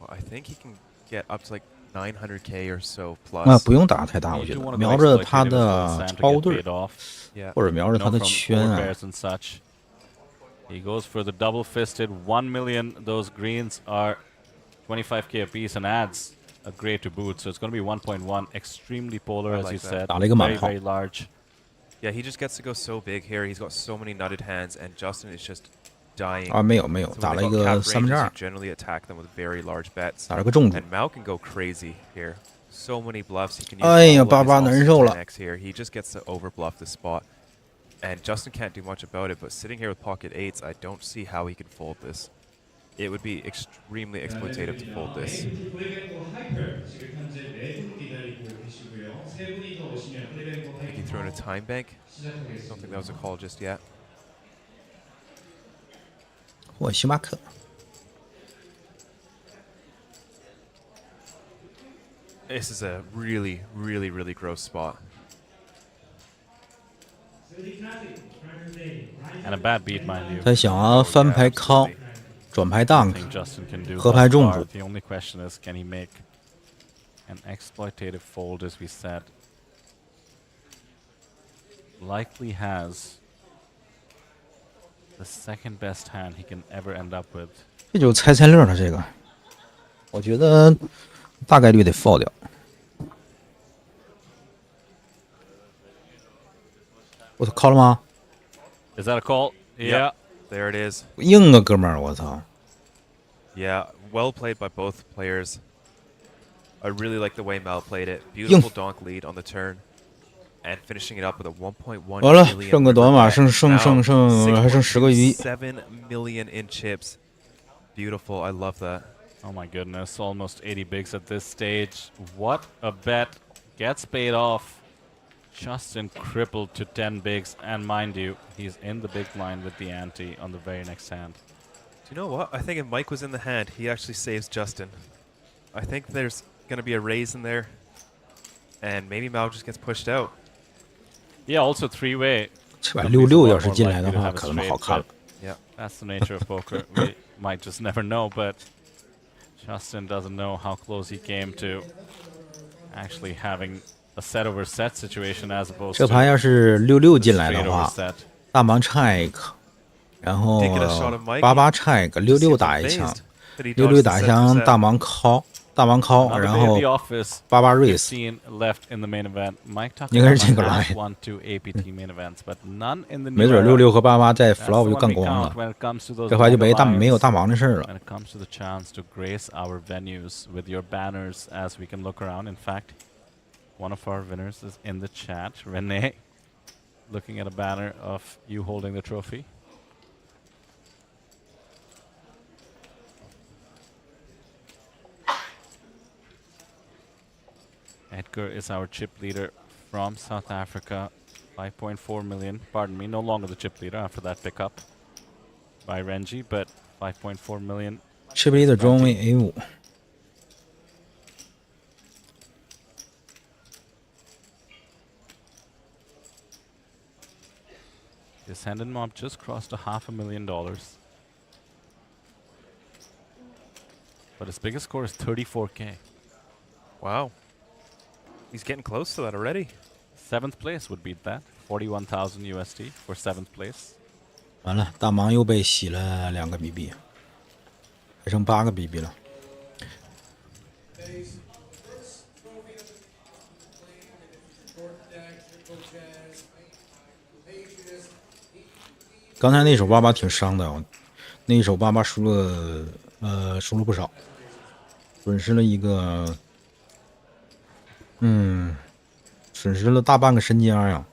Well, I think he can get up to like 900k or so 那 plus. 不用打太大，我 you 觉 do 得 want to 瞄 go 着他 exploitative 的 as well, Sam, to 超 get 队 paid off. Yeah. 或者瞄着 You 他 know, 的 from 圈 four 啊。 pairs and such. He goes for the double-fisted 1 million. Those greens are 25k apiece and adds a gray to boot, so it's going to be 1.1. Extremely polar, I as like you that. said. 打了一个满 Very, 号 very large. Yeah, he just gets to go so big here. He's got so many nutted hands, and Justin is just dying. 啊，没有没有， So 打 when 了 they 一 got 个 cap 2分之 ranges, 2 you，generally attack them with very large bets. 打了个重注。 And Mao can go crazy here. So many bluffs. He can use 哎呀， all of 巴 his 巴难受了。 10x here. He just gets to overbluff the spot. And Justin can't do much about it, but sitting here with pocket 8s, I don't see how he can fold this. It would be extremely exploitative to fold this. I think he threw in a time bank. Don't think that was a call just yet. 我星巴克。 This is a really, really, really gross spot. And a bad beat, mind you. 他想要翻牌 call， 转牌 I dunk， think Justin can do 合牌 thus 重 far. 注。 The only question is, can he make an exploitative fold, as we said? Likely has the second best hand he can ever end up with. 这就是猜猜乐了，这个，我觉得大概率得 fall 掉。我操，call 了吗？ Is that a call? Yep. Yeah. There it is. 硬啊，哥们儿，我操！ Yeah, well played by both players. I really like the way Mal played it. Beautiful donk lead on the turn. And finishing it up with a 1.1 完了， million 剩个短 river 码， bet. 剩 Now, 还剩10个鱼。 7 million in chips. Beautiful. I love that. Oh my goodness, almost 80 bigs at this stage. What a bet. Gets paid off. Justin crippled to 10 bigs. And mind you, he's in the big blind with the ante on the very next hand. Do you know what? I think if Mike was in the hand, he actually saves Justin. I think there's going to be a raise in there. And maybe Mao just gets pushed out. Yeah, also three-way. 这把66要是进来的话，可他妈好看了。 Yeah. That's the nature of poker. We might just never know, but Justin doesn't know how close he came to actually having a set over set situation as opposed 这 to 盘要是66进来 straight 的 over 话， set. 大盲 check， 然后 Did get a shot of Mike. 88 check， 66打一枪，66打一枪，大盲 call， 大盲 call， Another 然 day at 后 the office. 88 raise。 15 left in the main event. Mike 应该是这 Takayama 个 has line won 2 APT main events, but none in the 没 new 准 era. 66和88在 That's the flop 就 one 干 we 光 count 了， when it comes to those 这回就 longer 没有 lines. 大盲的事儿了。 When it comes to the chance to grace our venues with your banners as we can look around. In fact, one of our winners is in the chat, Renee, looking at a banner of you holding the trophy. Edgar is our chip leader from South Africa, 5.4 million. Pardon me, no longer the chip leader after that pickup by Renji, but 5.4 million. 吃杯的中位 A5， His hand and mob just crossed $500,000. But his biggest score is 34k. Wow. He's getting close to that already. 7th place would beat that. 41,000 USD for 7th place. 完了，大盲又被洗了2个 BB， 还剩8个 BB 了。刚才那手88挺伤的，那一手88输了不少，损失了一个，损失了大半个身家呀。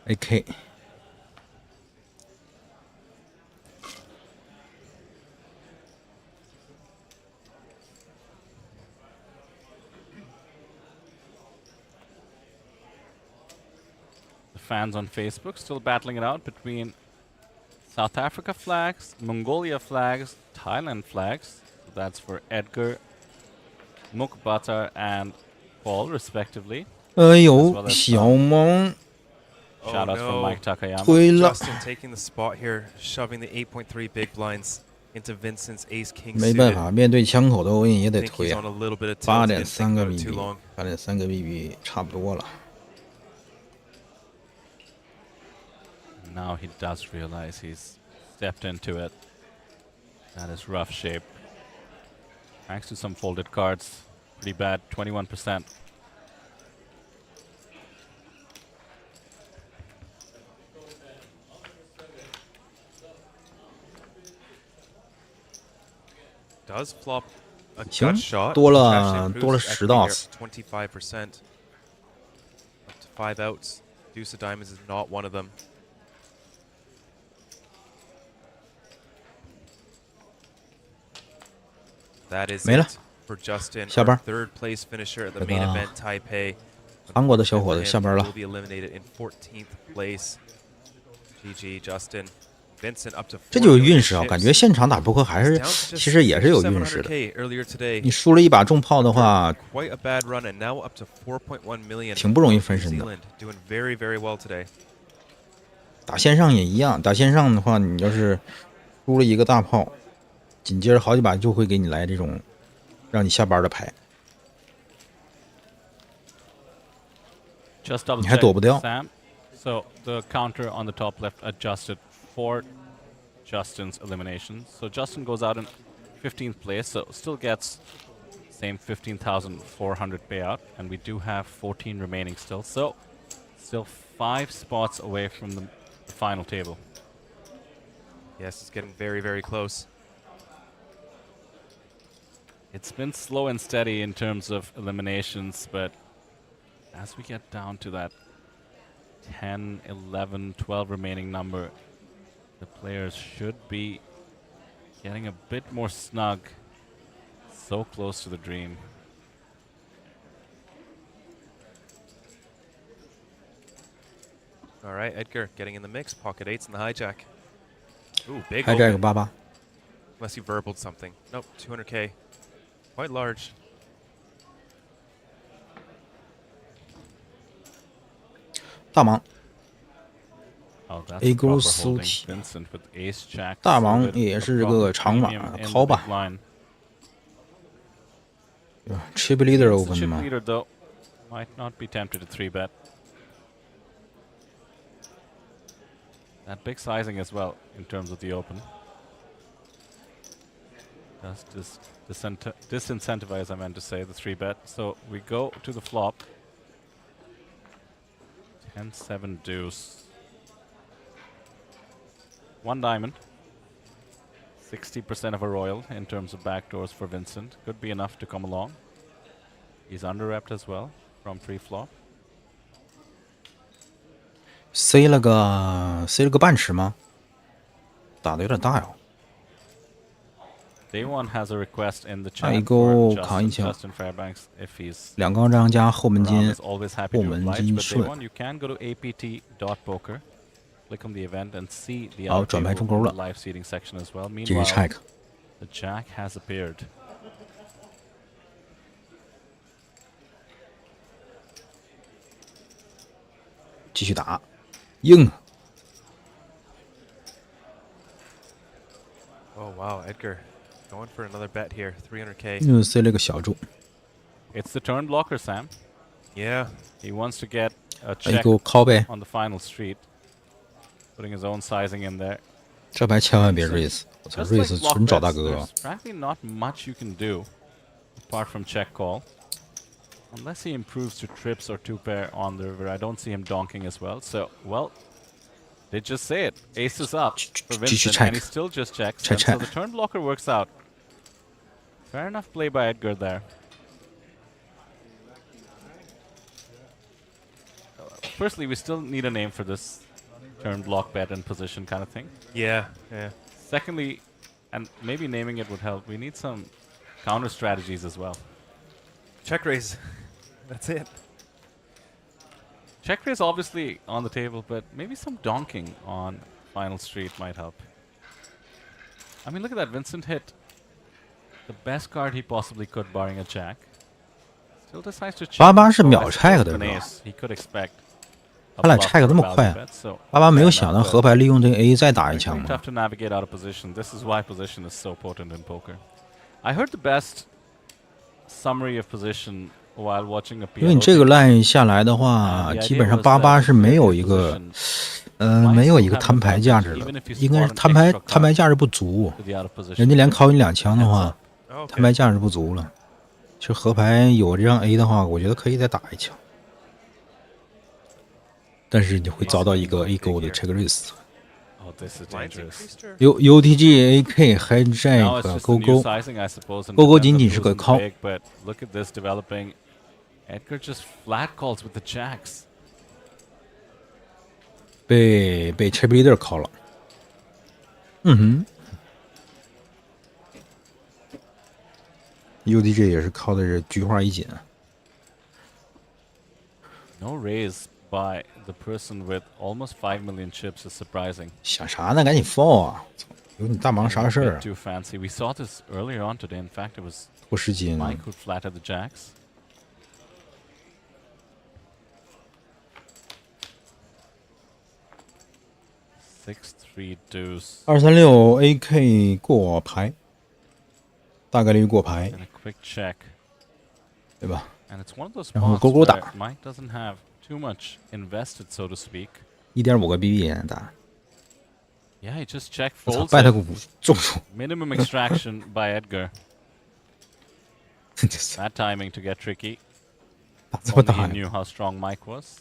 AK。The fans on Facebook still battling it out between South Africa flags, Mongolia flags, Thailand flags. That's for Edgar, Mukbatar, and Paul, respectively. 哎呦，小盲 Shout out from no. Mike Takayama. 推了， Justin taking the spot here, shoving the 8.3 big blinds. into Vincent's ace king 没办 suited. 法，面对枪口的欧印也 I 得 think 推 he's 啊。 on a little bit of tilt. He didn't think 8.3个 about it too BB， long. 8.3个 BB 差不多了。 Now he does realize he's stepped into it. That is rough shape. Thanks to some folded cards. Pretty bad, 21%. Does flop a 行 gut shot. 多 which 了 actually 多了 improves 10 equity dots here, 25%. Up to 5 outs. Deuce of diamonds is not one of them. That is 没了。 it for Justin, 下 our 班。 third place finisher at the 这 main 个 event Taipei. 韩国的小伙子 Him 下班了 will。be eliminated in 14th place. GG Justin. Vincent up to 这就是 4 运势啊！ chips. 感觉现场打扑克还是 Down to just 其实也是有运势的。 700K earlier today. 你输了一把重炮的话， Quite a bad run, and now up to 4.1 million. 挺不容易翻 New 身的。 Zealand doing very, very well today. 打线上也一样，打线上的话，你要是输了一个大炮，紧接着好几把就会给你来这种让你下班的牌。 Just double 你还 check, 躲不掉。 Sam. So the counter on the top left adjusted for Justin's elimination. So Justin goes out in 15th place, so still gets same 15,400 payout, and we do have 14 remaining still. So still 5 spots away from the final table. Yes, it's getting very, very close. It's been slow and steady in terms of eliminations, but as we get down to that 10, 11, 12 remaining number, the players should be getting a bit more snug. So close to the dream. All right, Edgar getting in the mix. Pocket eights and the hijack. Ooh, big 还这个 open. 88， Unless you verbaled something. Nope, 200K. Quite large. 大盲 Oh, that's A proper goes holding. Suti. Vincent with ace jack. 大盲 suited, 也 a 是 proper 个长马 premium in the 掏 big 吧 line. ，chip leader It's the open 的 chip 嘛。 leader though. Might not be tempted to 3-bet. That big sizing as well in terms of the open. Does disincentivize, I meant to say, the 3-bet. So we go to the flop. 10-7 deuce. 1 diamond. 60% of a royal in terms of backdoors for Vincent. Could be enough to come along. He's under-repped as well from pre-flop. 塞了个半尺吗？打的有点大呀。 Day one has a request in the 那一 chat 勾 for 扛一枪， Justin Fairbanks if he's 两高张加后门 around 金 is，always happy 后 to 门 oblige. 金 But day 顺。 one, you can go to apt.poker, click on the event and see the 好， out 转牌 table 中钩 in 了 the live seating section as well. 继续 Meanwhile, check。 the jack has appeared. 继续打，硬。 Oh, wow, Edgar going for another bet here. 300K. 又塞了个小注， It's the turn blocker, Sam. Yeah. He wants to get a 一 check 勾 call 呗。 on the final street, putting his own sizing in there. 这牌千万别 raise， 我操 Just like ，raise block 纯找大 bets, 哥。 there's frankly not much you can do apart from check call. Unless he improves to trips or 2-pair on the river, I don't see him donking as well. So, well, they just say it. Ace is up for Vincent, check. and he still just checks. Check, And so check. the turn blocker works out. Fair enough play by Edgar there. Firstly, we still need a name for this turn block bet and position kind of thing. Yeah, yeah. Secondly, and maybe naming it would help, we need some counter strategies as well. Check raise. That's it. Check raise obviously on the table, but maybe some donking on final street might help. I mean, look at that. Vincent hit the best card he possibly could, barring a jack. Still decides to check. 88是秒 Oh, I check suppose 的 an 是吧？ ace. He could expect 他俩拆个这么快，88没有想到河牌利用这个 A 再打一枪吗？ Tough to navigate out of position. This is why position is so potent in poker. I heard the best summary of position while watching a PLO. 因为你这个 line 下来的话，基本上88是没有一个没有一个摊牌价值的，应该是摊牌价值不足，人家连敲你2枪的话，摊牌价值不足了。其实河牌有这张 A 的话，我觉得可以再打一枪，但是你会遭到一个 A 勾的 check raise。 Oh, this is dangerous. UTG AK hijack 勾勾勾勾仅仅是个 call。 But look at this developing. Edgar just flat calls with the jacks. 被 chip leader call 了。UDG 也是靠的是菊花一紧。 No raise by the person with almost 5 million chips is surprising. 想啥呢？赶紧 fall 啊！有你大忙啥事儿啊？ Too fancy. We saw this earlier on today. In fact, it was 拖时间。 Mike who flatted the jacks. Six, three, deuce. 236 AK 过牌，大概率过牌， And a quick check. 对吧？ And it's one of those 然后 spots 勾勾打 where Mike doesn't have too much invested, so to speak. 1.5个 BB 也能打。 Yeah, he just check 我操， folds 拜他 it. 股中出， Minimum extraction by Edgar. That timing to get tricky. 打这么 Only 大 he 呀？ knew how strong Mike was.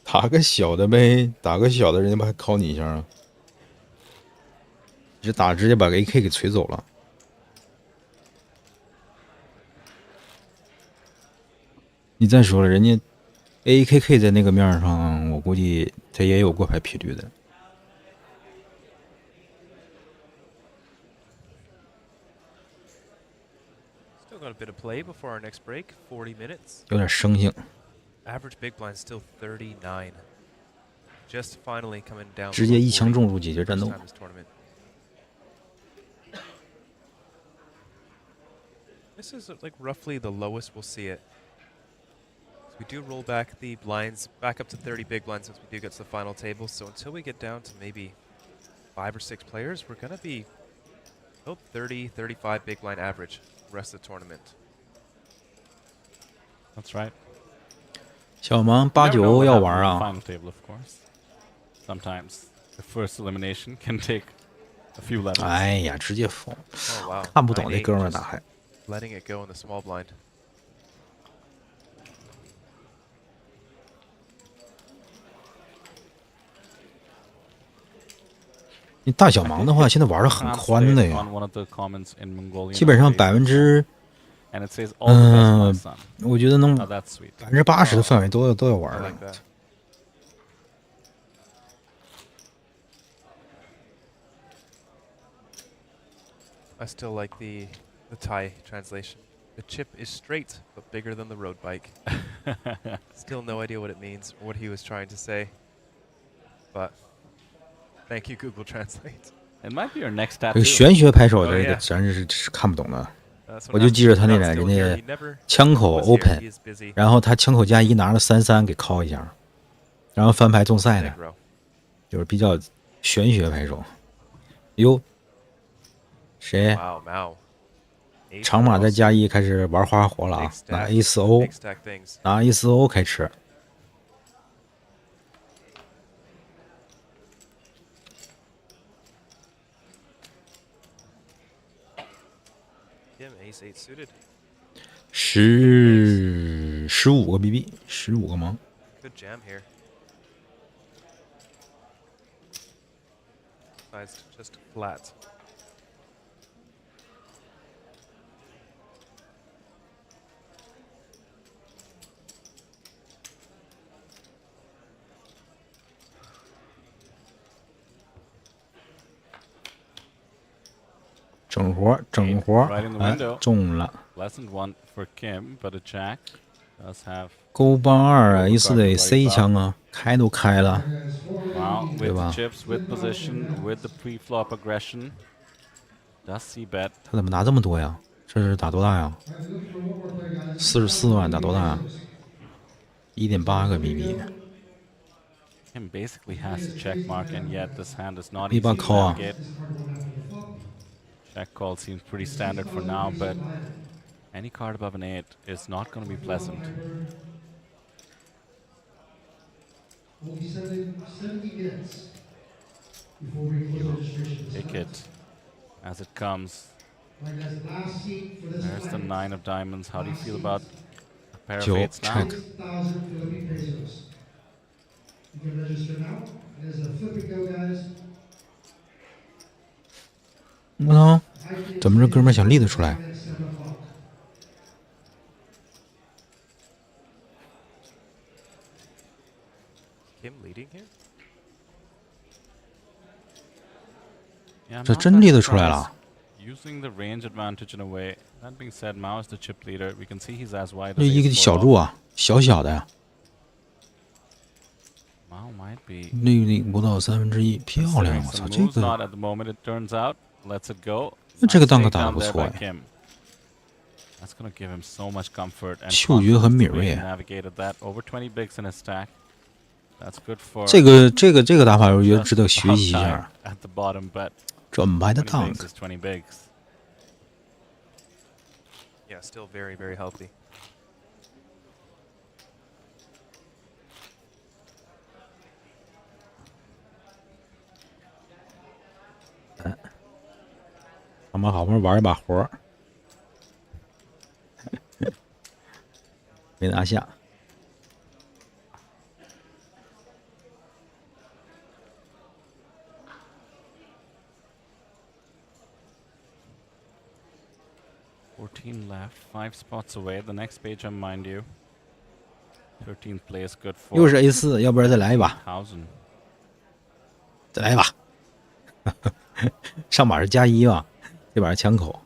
打个小的呗，打个小的，人家不还敲你一下啊？直接把个 AK 给锤走了。你再说了，人家 AKK 在那个面上，我估计他也有过牌频率的。 Still got a bit of play before our next break. 40 minutes. 有点生性， Average big blind still 39. Just finally coming down. 直接 below 一枪 40 中路解决 first 战斗。 time this tournament. This is like roughly the lowest we'll see it. So we do roll back the blinds back up to 30 big blinds since we do get to the final table. So until we get down to maybe 5 or 6 players, we're gonna be 30, 35 big blind average the rest of the tournament. That's right. 小盲 You never know 89 what 要 happens 玩 in the 啊！ Final table, of course. Sometimes the first elimination can take a few levels. 哎呀，直接疯， Oh wow. 看不懂这 9-8 哥们儿 just 打还。 letting it go in the small blind. 你大小盲的话，现在玩的很宽的 Translate 呀 on，one of the comments in Mongolian 基本上 applications. 80%， And it says all the best, my son. 我觉得能 Oh, that's sweet. 80%的范围都要 I 玩 like 的。 that. I still like the Thai translation. The chip is straight, but bigger than the road bike. Still no idea what it means or what he was trying to say. But thank you, Google Translate. It might be your next 这 tattoo. 个玄学拍手 Oh, 这 yeah. 个咱是看不懂的。 That's 我就记着他那 Not 俩 still 人 here. 家 He never 枪口 was here. He open， is busy. 然后他枪口加1拿了33给敲一下，然后翻牌中赛的 Big，row. 就是比较玄学拍手。哟，谁？ Wow, Mao. Ace 长马再 cross. 加1开始玩花活了 Big 啊！拿 stack. A4O， Big stack things. 拿 A4O 开吃。 Him, ace 8 suited. 15个 BB， 15个盲。 Good jam here. Sides just flat. Right 整活， Right in the 哎 window， 中了。 Pleasant one for Kim, but a jack does have 勾82啊，意思得 C 枪啊，开都开了。 wow with the 对吧？ chips, with position, with the pre-flop aggression. Does see bet. 他怎么拿这么多呀？这是打多大呀？44万打多大？1.8个 BB。 Kim basically has to check mark, and yet this hand is not 一 easy 把 to call 啊 navigate. Check call seems pretty standard for now, but any card above an 8 is not going to be pleasant. Take it as it comes. There's the 9 of diamonds. How do you feel about a pair of 9 8s now? check。 我操，怎么这哥们儿想立得出来？ Kim leading here. Yeah, I'm 这 not 真 that 立得出来 surprised. 了。 Using the range advantage in a way. That being said, Mao is the chip leader. We can see he's as wide 这 as 一个 ace 小 four 柱 off. 啊，小小的呀， Mao might be 利率不到1/3，漂亮！ considering 我操， some 这 moves. 个 Not at the moment, it turns out. Lets it go. 这个 Nice 档可打得 takedown 不 there 错 by 哎， Kim. That's going to give him so much comfort and 嗅觉很 confidence 敏 the way 锐 he 啊。 navigated that. Over 20 bigs in his stack. That's good for 这个打法，我觉得值得 just 学习一 about 下 time。at the bottom, but 转牌的 20 档 bigs is 20 bigs. Yeah, still very, very healthy. 我们好不容易玩一把活儿，没拿下。 14 left, 5 spots away. The next page, mind you. 13th place, good for 又是 A4，要不然再来一把， 1000. 再来一把。上把是+1吧，这把是枪口。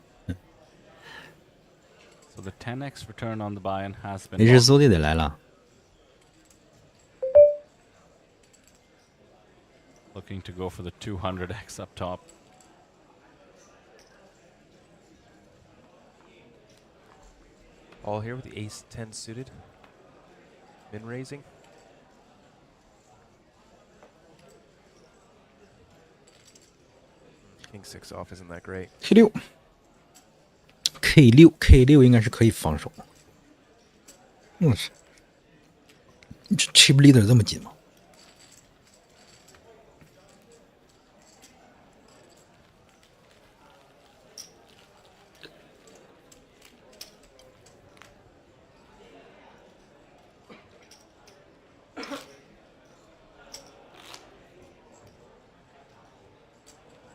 So the 10x return on the buy-in has been 没事， locked. 速递得来了。 Looking to go for the 200x up top. All here with the ace 10 suited. Min raising. King 6 off isn't that great. K6 应该是可以防守。我去，这 chip leader 这么紧吗？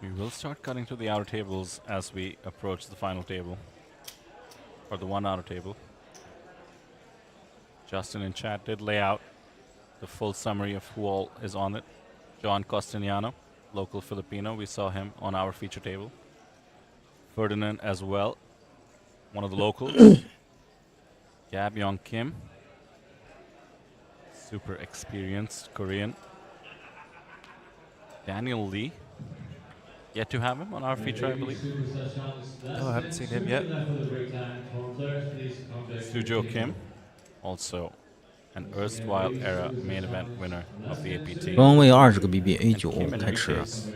We will start cutting to the outer tables as we approach the final table. Or the one outer table. Justin in chat did lay out the full summary of who all is on it. John Costaniano, local Filipino. We saw him on our feature table. Ferdinand as well, one of the locals. Gab Yong Kim, super experienced Korean. Daniel Lee, yet to have him on our feature, I believe. No, I haven't seen him yet. Sujo Kim, also an erstwhile era main event winner of the APT. 双位20个 BB A9 And Kim in 开 any 吃啊。 case,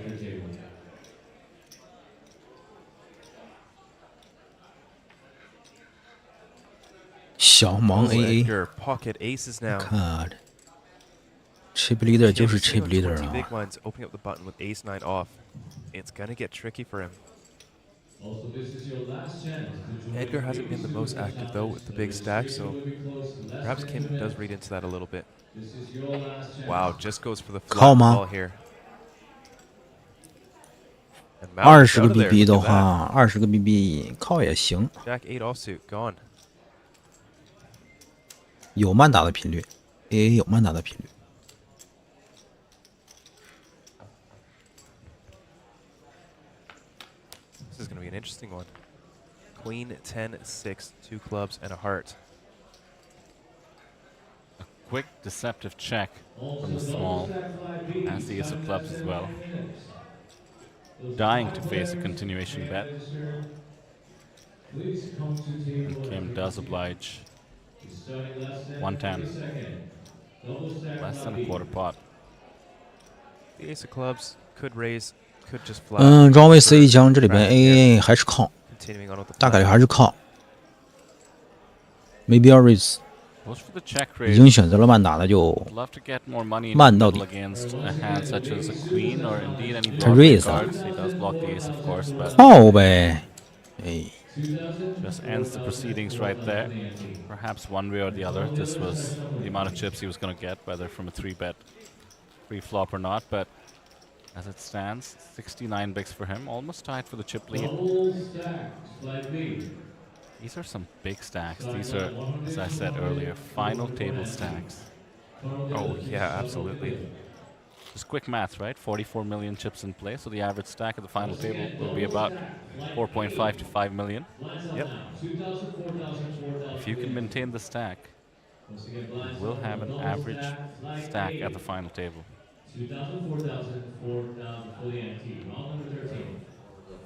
小盲 Oh, AA， Edgar, pocket aces now. 看，chip leader 就 Kim 是 sitting chip on leader 20 big 啊。 blinds, opening up the button with ace 9 off. It's gonna get tricky for him. Also, this is your last chance to join Edgar hasn't been the most Super active though with the big stack, so perhaps Kim does read into that a little bit. This is your last chance. Wow, just goes for the Call flat ma. call here. And Mao is 20 out 个 of there. BB 的 Look at that. 话，20个 BB 靠也行， Jack 8 offsuit gone. 有慢打的频率，AA 有慢打的频率。 This is going to be an interesting one. Queen 10 6, 2 clubs and a heart. quick deceptive check from the small, as the ace of clubs as well. Dying to face a continuation bet. Please come to table. Kim does oblige. Starting less than 110. 30 seconds. Double stack Less than on a B. quarter pot. The ace of clubs could raise, could just flat. 庄位 C 枪这里边 Tracking here, AA 还是靠， continuing on with the 大概率 flat. 还是靠，没必要 raise。 Goes for the check 已经 raise. 选择了慢打的就 Love to get more money in Man the 到 middle 底。 against a hand such as a queen or indeed any Ta blocking raise 啊。 cards. He does block the ace, of course, but 靠呗，哎， just ends the proceedings right there. Perhaps one way or the other, this was the amount of chips he was going to get, whether from a 3-bet pre-flop or not. But as it stands, 69 bigs for him, almost tied for the chip lead. Double stack, slide B. These are some big stacks. These are, as I said earlier, final table stacks. Oh, yeah, absolutely. Just quick math, right? 44 million chips in play, so the average stack at the final table will be about 4.5 to 5 million. Yep. 2,000, 4,000, 4,000. If you can maintain the stack, Once again, blinds you will on have an double average slide stack A. at the final table. 2,000, 4,000, 4,000, fully empty. Round number 13.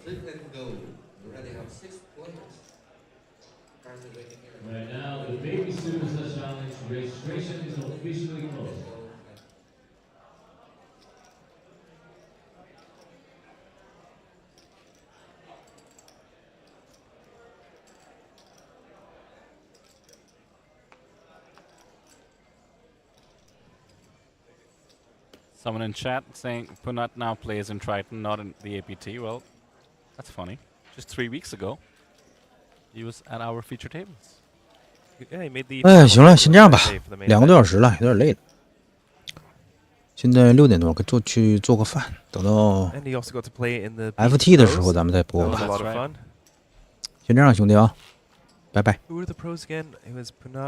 Flip and go. We already have 6 players. Currently waiting here. Right now, the Baby Superstar Challenge registration is officially closed. Someone in chat saying Punat now plays in Triton, not in the APT. Well, that's funny. Just 3 weeks ago, he was at our feature tables. Yeah, he made the. 哎，行了，先这样吧 Day for the main ，2个 event. 多小时了，有点累了。现在6点多，去做个饭，等到 And he also got to play in the FT 的时 pros. 候咱们再播 That was 吧 a。lot of That's right. fun. 先这样，兄弟啊，拜拜。 Who were the pros again? It was Punat.